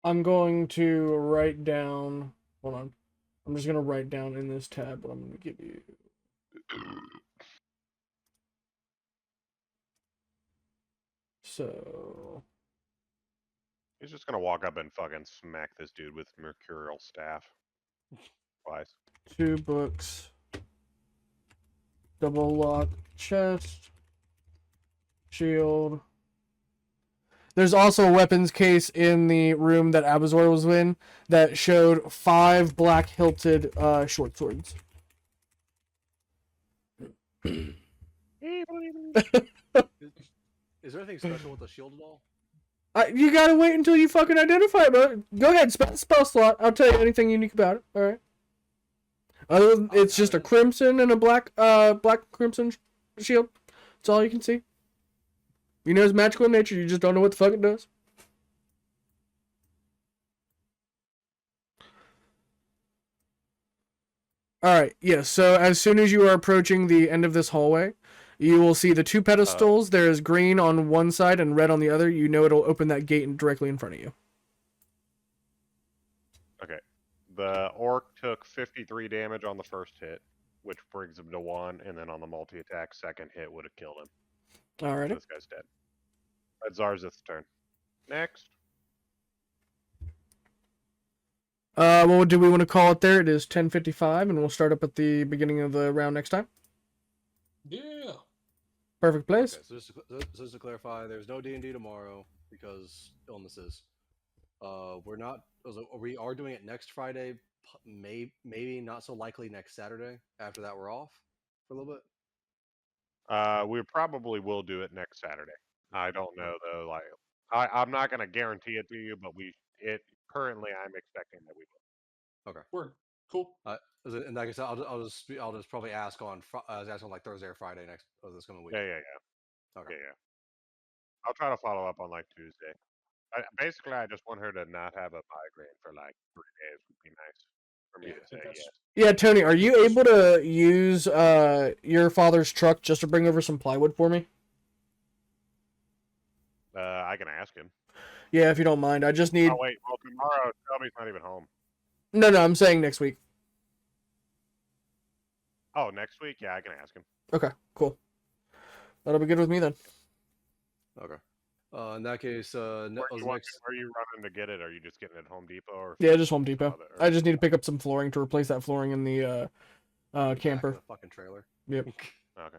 I'm going to write down. Hold on. I'm just gonna write down in this tab what I'm gonna give you. So He's just gonna walk up and fucking smack this dude with mercurial staff. Twice. 2 books, double lock chest, shield. There's also a weapons case in the room that Abazor was in that showed 5 black hilted short swords. Is there anything special with the shield at all? You gotta wait until you fucking identify it, bro. Go ahead, spell slot. I'll tell you anything unique about it. All right. Other than it's just a crimson and a black crimson shield. That's all you can see. You know it's magical in nature. You just don't know what the fuck it does. All right. Yeah. So as soon as you are approaching the end of this hallway, you will see the 2 pedestals. There is green on one side and red on the other. You know it'll open that gate directly in front of you. Okay. The orc took 53 damage on the first hit, which brings him to 1, and then on the multi-attack, second hit would have killed him. Alrighty. So this guy's dead. Red Zarzith's turn. Next. What do we want to call it there? It is 10:55, and we'll start up at the beginning of the round next time. Yeah. Perfect place. Okay, so just to clarify, there's no D&D tomorrow because illnesses. We are doing it next Friday. Maybe not so likely next Saturday. After that, we're off for a little bit. We probably will do it next Saturday. I don't know though. Like, I'm not gonna guarantee it to you, but currently I'm expecting that we will. Okay. Word. Cool. And like I said, I'll just probably ask on like Thursday or Friday this coming week. Yeah. Okay. Yeah. I'll try to follow up on like Tuesday. Basically, I just want her to not have a migraine for like 3 days. Would be nice for me to say yes. Yeah, Tony, are you able to use your father's truck just to bring over some plywood for me? I can ask him. Yeah, if you don't mind. I just need. Oh wait, well tomorrow Shelby's not even home. No, I'm saying next week. Oh, next week? Yeah, I can ask him. Okay, cool. That'll be good with me then. Okay. In that case, Where are you running to get it? Are you just getting it at Home Depot or? Yeah, just Home Depot. I just need to pick up some flooring to replace that flooring in the camper. The fucking trailer. Yep. Okay.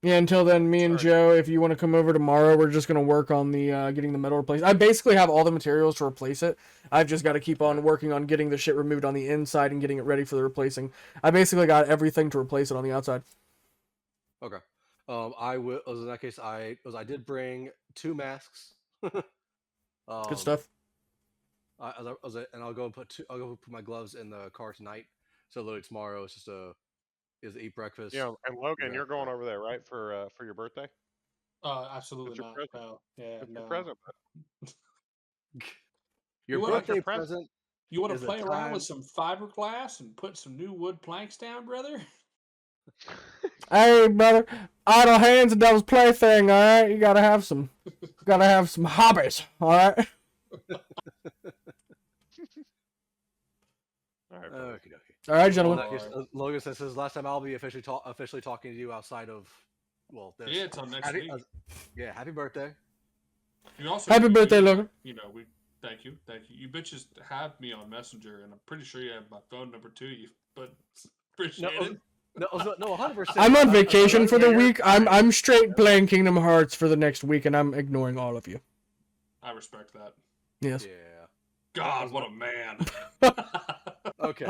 Yeah, until then, me and Joe, if you want to come over tomorrow, we're just going to work on the getting the metal replaced. I basically have all the materials to replace it. I've just got to keep on working on getting the shit removed on the inside and getting it ready for the replacing. I basically got everything to replace it on the outside. Okay. I will. In that case, I did bring 2 masks. Good stuff. And I'll go and put my gloves in the car tonight. So literally tomorrow is just eat breakfast. Yeah, and Logan, you're going over there, right, for your birthday? Absolutely not. No. Yeah, it's no. your present. Your birthday present. You want to play around with some fiberglass and put some new wood planks down, brother? Hey, brother, idle hands a devil's plaything. All right, you gotta have some hobbies. All right. All right, gentlemen. Logan says this is the last time I'll be officially talking to you outside of this. Yeah, until next week. Yeah, happy birthday. Happy birthday, Logan. Thank you. You bitches have me on Messenger, and I'm pretty sure you have my phone number too. But appreciate it. No, 100%. I'm on vacation for the week. I'm straight playing Kingdom Hearts for the next week, and I'm ignoring all of you. I respect that. Yes. Yeah. God, what a man. Okay.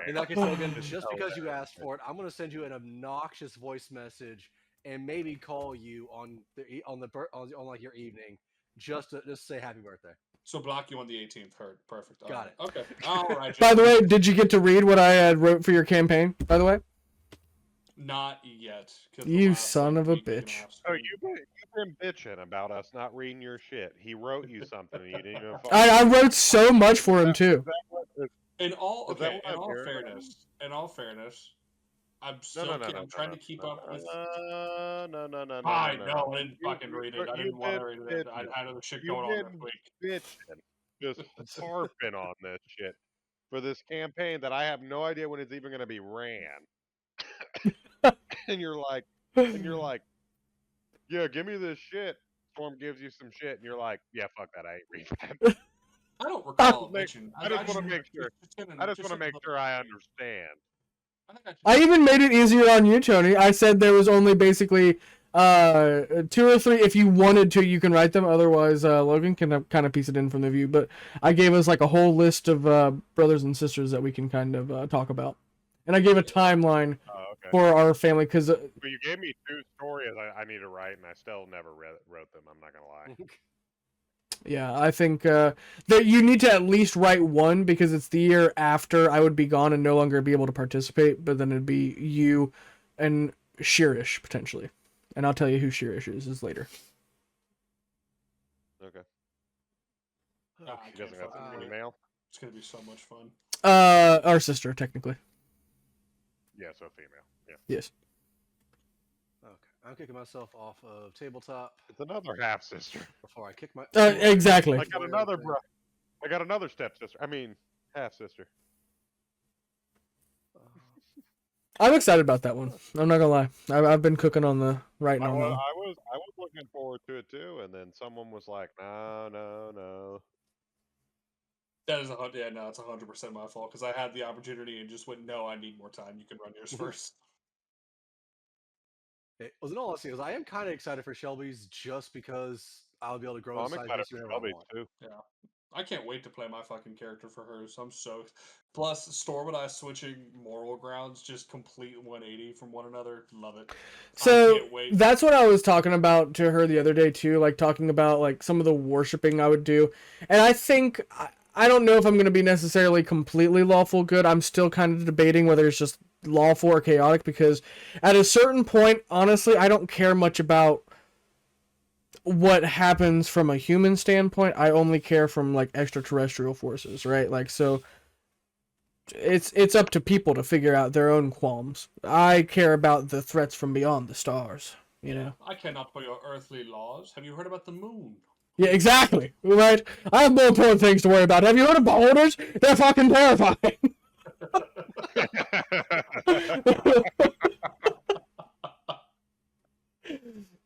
In that case, Logan, just because you asked for it, I'm going to send you an obnoxious voice message and maybe call you on your evening just to say happy birthday. So block you on the 18th. Heard. Perfect. Got it. Okay. All right. By the way, did you get to read what I had wrote for your campaign? By the way. Not yet. You son of a bitch. Oh, you've been bitching about us not reading your shit. He wrote you something and you didn't even follow. I wrote so much for him too. In all fairness, I'm No, no, no, I'm no, trying no, to keep no, up with. no, no, no, no, no, I no, know, no. I didn't fucking read it. I You've didn't want been to read it. I bitching. had other shit You've going on this been week. bitching, just harping on this shit for this campaign that I have no idea when it's even going to be ran. and you're like, yeah, give me this shit. Storm gives you some shit, and you're like, yeah, fuck that, I ain't reading that. I don't recall bitching. I just want to make sure. I just want to make sure I understand. I think I even made it easier on you, Tony. I said there was only basically 2 or 3. If you wanted to, you can write them. Otherwise, Logan can kind of piece it in from the view. But I gave us like a whole list of brothers and sisters that we can kind of talk about. And I gave a timeline for our family because. But you gave me 2 stories I need to write, and I still never wrote them. I'm not gonna lie. Yeah, I think that you need to at least write one because it's the year after I would be gone and no longer be able to participate. But then it'd be you and Sheerish potentially, and I'll tell you who Sheerish is later. Okay. I He doesn't have fucking wait. email. It's gonna be so much fun. Our sister technically. Yeah, so female. Yeah. Yes. Okay, I'm kicking myself off of tabletop It's another half sister. before I kick my. Exactly. I got another I got another stepsister. I mean, half sister. I'm excited about that one. I'm not gonna lie. I've been cooking on the writing on that one. I was looking forward to it too, and then someone was like, no. That is it's 100% my fault because I had the opportunity and just went, no, I need more time. You can run yours first. It was in all honesty, I am kind of excited for Shelby's just because I'll be able to grow I'm the size excited of for whenever I Shelby want. too. Yeah. I can't wait to play my fucking character for her, so I'm stoked. Plus, Storm and I switching moral grounds, just complete 180 from one another. Love it. So I can't wait. that's what I was talking about to her the other day too, like talking about like some of the worshiping I would do. And I think I don't know if I'm going to be necessarily completely lawful good. I'm still kind of debating whether it's just lawful or chaotic because at a certain point, honestly, I don't care much about what happens from a human standpoint. I only care from like extraterrestrial forces, right? Like so it's up to people to figure out their own qualms. I care about the threats from beyond the stars, you know. I cannot for your earthly laws. Have you heard about the moon? Yeah, exactly. Right? I have more important things to worry about. Have you heard of beholders? They're fucking terrifying.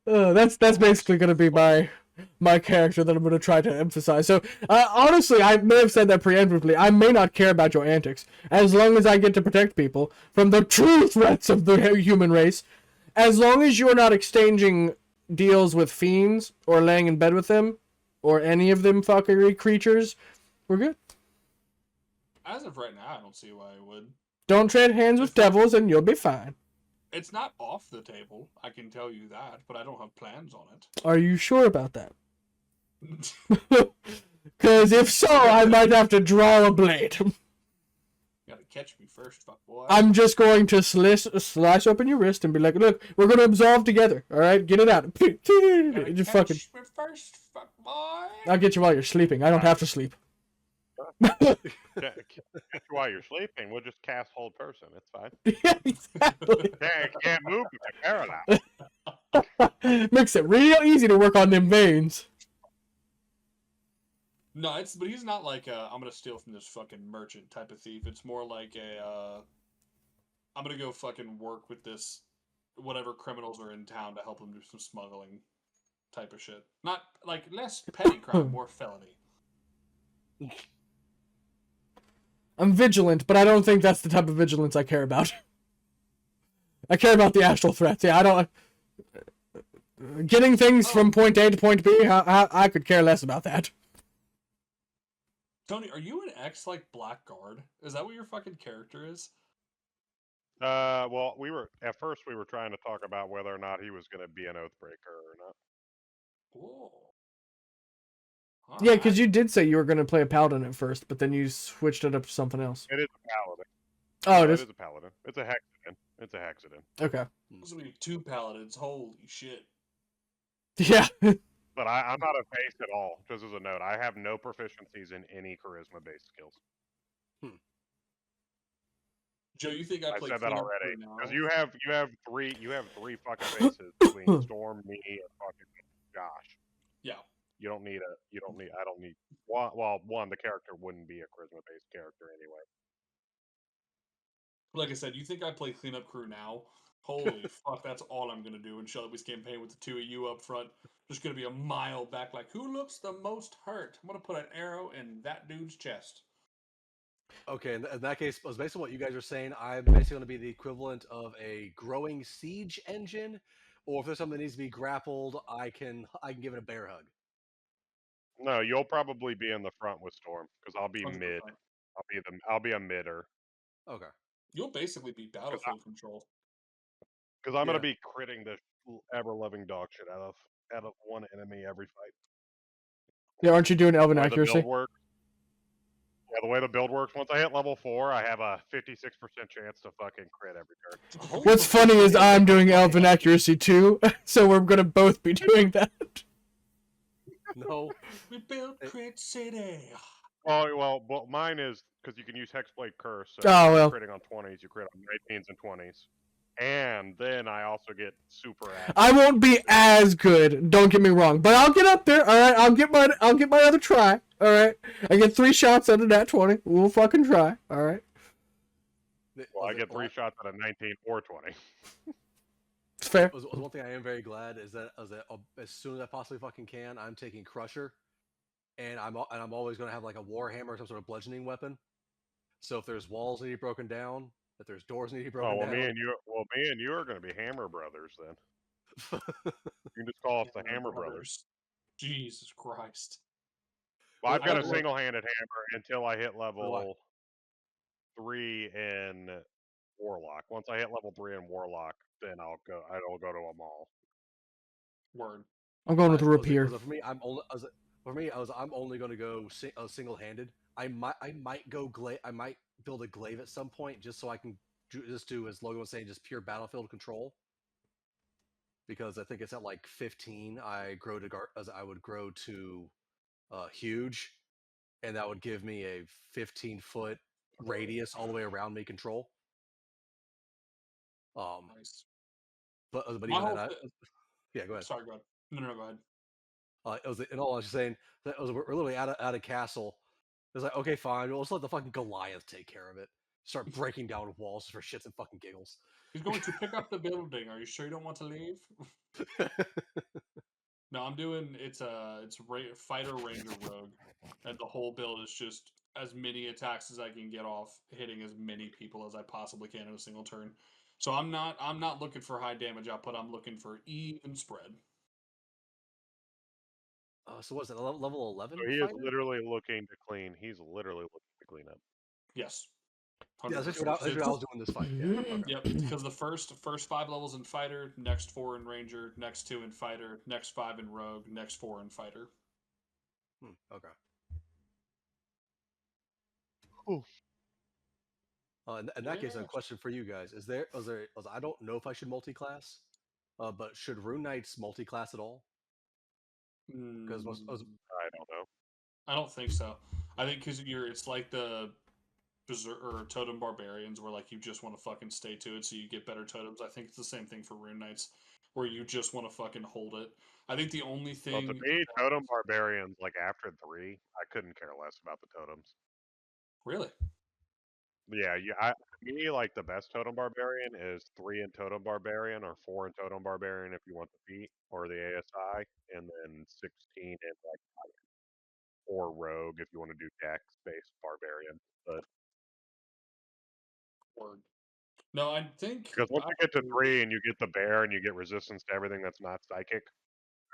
That's basically gonna be my character that I'm gonna try to emphasize. So honestly, I may have said that preemptively. I may not care about your antics as long as I get to protect people from the true threats of the human race. As long as you're not exchanging deals with fiends or laying in bed with them or any of them fuckery creatures, we're good. As of right now, I don't see why I would. Don't trade hands with devils and you'll be fine. It's not off the table, I can tell you that, but I don't have plans on it. Are you sure about that? Because if so, I might have to draw a blade. You gotta catch me first, fuck boy. I'm just going to slice open your wrist and be like, look, we're going to absolve together, alright? Get it out. Just fucking... me first, fuck boy. I'll get you while you're sleeping. I don't have to sleep. While you're sleeping, we'll just cast hold person. It's fine. Yeah, exactly. Can't move if you're paralyzed. Makes it real easy to work on them veins. No, but he's not like I'm gonna steal from this fucking merchant type of thief. It's more like I'm gonna go fucking work with this whatever criminals are in town to help them do some smuggling type of shit. Not like less petty crime, more felony. I'm vigilant, but I don't think that's the type of vigilance I care about. I care about the astral threats. Yeah, I don't... Getting things from point A to point B, I could care less about that. Tony, are you an ex like Blackguard? Is that what your fucking character is? Well, at first we were trying to talk about whether or not he was going to be an Oathbreaker or not. Whoa. Yeah, because you did say you were going to play a paladin at first, but then you switched it up to something else. It is a paladin. Oh, No, it is? It is a paladin. It's a hexagon. It's a hexagon. Okay. There's gonna be 2 paladins. Holy shit. Yeah. But I'm not a base at all. Just as a note, I have no proficiencies in any charisma-based skills. Joe, you think I I play said that cleanup already. crew now? Because you have three fucking bases between Storm, me, and fucking Josh. Yeah. I don't need one, the character wouldn't be a charisma based character anyway. Like I said, you think I play cleanup crew now? Holy fuck, that's all I'm gonna do in Shelby's campaign with the two of you up front. Just gonna be a mile back, like, who looks the most hurt? I'm gonna put an arrow in that dude's chest. Okay, in that case, based on what you guys are saying, I'm basically going to be the equivalent of a growing siege engine, or if there's something that needs to be grappled, I can give it a bear hug. No, you'll probably be in the front with Storm because I'll be 100%. mid. I'll be a midder Okay. You'll basically be battlefield control. because I'm Yeah. gonna be critting the ever loving dog shit out of one enemy every fight. Yeah, aren't you doing Elven The way the accuracy? build works. Yeah, the way the build works, once I hit level 4, I have a 56% chance to fucking crit every turn. Holy What's fuck, funny is yeah, I'm doing fucking Elven hell. accuracy too, so we're gonna both be doing that. No. We built Crit City. Oh, well, mine is because you can use Hexblade Curse, so Oh, instead well. of critting on 20s, you crit on 19s and 20s. And then I also get super accuracy. I won't be as good, don't get me wrong, but I'll get up there. All right, I'll get my other try. All right, I get 3 shots out of that 20. We'll fucking try. All right, Well, I get 3 shots out of 19 or 20. it's fair. One thing I am very glad is that as soon as I possibly fucking can, I'm taking Crusher, and I'm always going to have like a Warhammer or some sort of bludgeoning weapon. So if there's walls that need broken down, if there's doors that need broken Oh, well, down, me and you are going to be Hammer Brothers then. You can just call us the Hammer Brothers. Jesus Christ. Well, I've I got a don't know. single-handed hammer until I hit level 3 in Warlock. Once I hit level 3 in Warlock, then I'll go to a mall. Word. I'm going with a rapier. For me, I'm only going to go single-handed. I might build a glaive at some point just so I can do as Logan was saying, just pure battlefield control. Because I think it's at like 15, I would grow to huge, and that would give me a 15-foot radius all the way around me control. Nice. But My even whole then, thi- yeah, go ahead. Sorry, go ahead. No, go ahead. It was in all I was saying that we're literally at a castle. It's like, okay, fine, we'll just let the fucking Goliath take care of it. Start breaking down walls for shits and fucking giggles. He's going to pick up the building. Are you sure you don't want to leave? No, I'm doing it's fighter ranger rogue, and the whole build is just as many attacks as I can get off, hitting as many people as I possibly can in a single turn. So I'm not looking for high damage output. I'm looking for even spread. So what's it, level 11? So he is literally looking to clean. He's literally looking to clean up. Yes. Yeah, that's 100%. what I was doing this fight. Yeah. Okay. Yep, because the first 5 levels in fighter, next 4 in ranger, next 2 in fighter, next 5 in rogue, next 4 in fighter. Okay. Ooh. In that case, a question for you guys: I don't know if I should multi-class, but should Rune Knights multi-class at all? Because I don't know. I don't think so. I think because it's like the or totem barbarians where like you just want to fucking stay to it so you get better totems. I think it's the same thing for rune knights where you just want to fucking hold it. I think the only thing Well, to me, totem barbarians, like after 3, I couldn't care less about the totems. Really? Yeah, me, like the best totem barbarian is 3 in totem barbarian or 4 in totem barbarian if you want the feat or the ASI, and then 16 in like or rogue if you want to do dex based barbarian. But Word. No, I think because once you get to 3 and you get the bear and you get resistance to everything that's not psychic,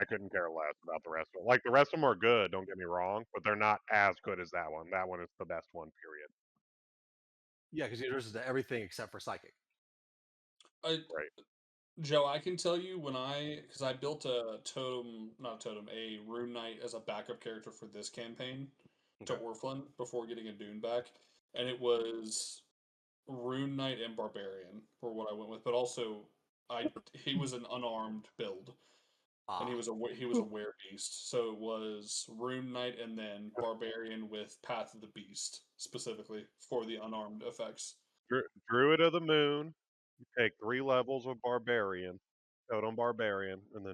I couldn't care less about the rest of them. Like the rest of them are good, don't get me wrong, but they're not as good as that one. That one is the best one, period. yeah, because you're resistant to everything except for psychic. Right. Joe, I can tell you because I built a rune knight as a backup character for this campaign to Orphan before getting a Dune back, and it was rune knight and barbarian were what I went with, but also he was an unarmed build, and he was a were beast, so it was rune knight and then barbarian with path of the beast specifically for the unarmed effects. Druid of the Moon. You take 3 levels of Barbarian, Totem Barbarian, and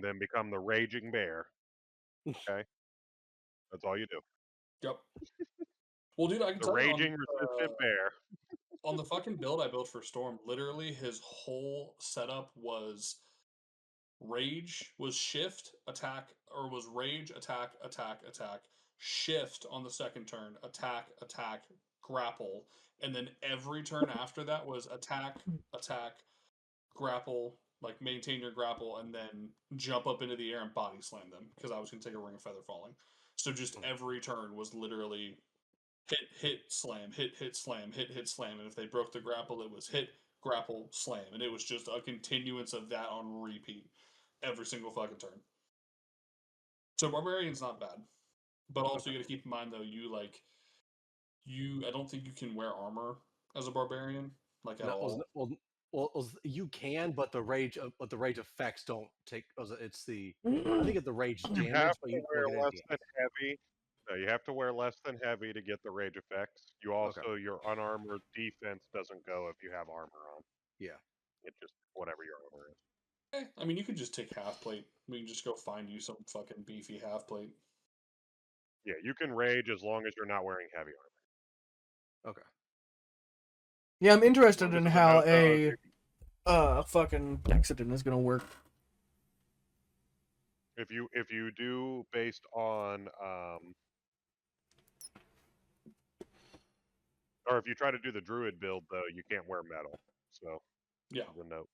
then become the Raging Bear. Okay, that's all you do. Yep. Well, dude, I can The tell you Raging Resistant Bear. on the fucking build I built for Storm, literally his whole setup was rage, was shift, attack, or was rage, attack, attack, attack, shift on the second turn, attack, attack, grapple, and then every turn after that was attack, attack, grapple, like maintain your grapple, and then jump up into the air and body slam them because I was going to take a ring of feather falling. So just every turn was literally hit, slam, hit, slam, hit, slam. And if they broke the grapple, it was hit, grapple, slam. And it was just a continuance of that on repeat every single fucking turn. So Barbarian's not bad. But also you gotta keep in mind though, I don't think you can wear armor as a barbarian, like at all. Well, you can, but the rage effects don't take. It's the I think it's the rage You damage, have but to you wear don't get less anything than else. heavy. No, you have to wear less than heavy to get the rage effects. You also your unarmored defense doesn't go if you have armor on. Yeah. It just whatever your armor is. I mean, you could just take half plate. We can just go find you some fucking beefy half plate. Yeah, you can rage as long as you're not wearing heavy armor. Okay. Yeah, I'm interested Just in a how note, though, if fucking accident is gonna work. If you do based on or if you try to do the druid build though, you can't wear metal. So Yeah. the note.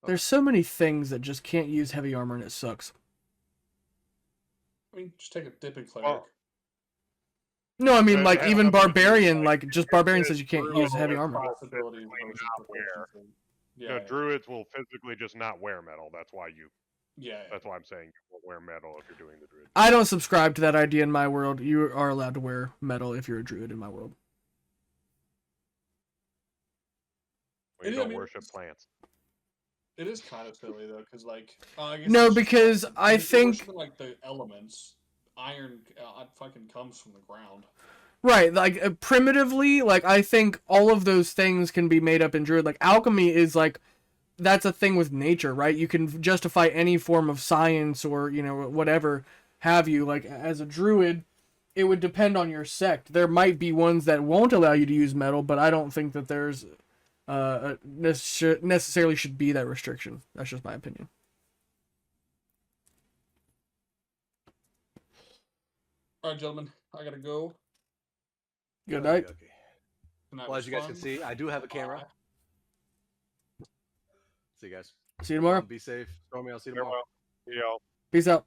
There's so many things that just can't use heavy armor and it sucks. I mean, just take a dip in cleric. Well, No, I mean it like has even nothing to do with, barbarian, like, like just barbarian says you can't druid use will heavy just armor. Possibility physically versus not wear. proficiency. Yeah, No, druids will physically just not wear metal. That's why That's why I'm saying you won't wear metal if you're doing the druid. I don't subscribe to that idea in my world. You are allowed to wear metal if you're a druid in my world. Well, you don't worship plants. It is kind of silly though, because like I guess No, it's just, because I if you're think worshiping, like the elements, iron fucking comes from the ground. right, like primitively, like I think all of those things can be made up in druid. Like alchemy is like that's a thing with nature, right? You can justify any form of science or whatever have you. Like as a druid, it would depend on your sect. There might be ones that won't allow you to use metal, but I don't think that there's necessarily should be that restriction. That's just my opinion. All right, gentlemen, I gotta go. Good night. Okay. Tonight Well, was as you guys fun. can see, I do have a camera. Bye. See you guys. See you tomorrow. Be safe. Stormy, I'll see you tomorrow. See y'all. Peace out.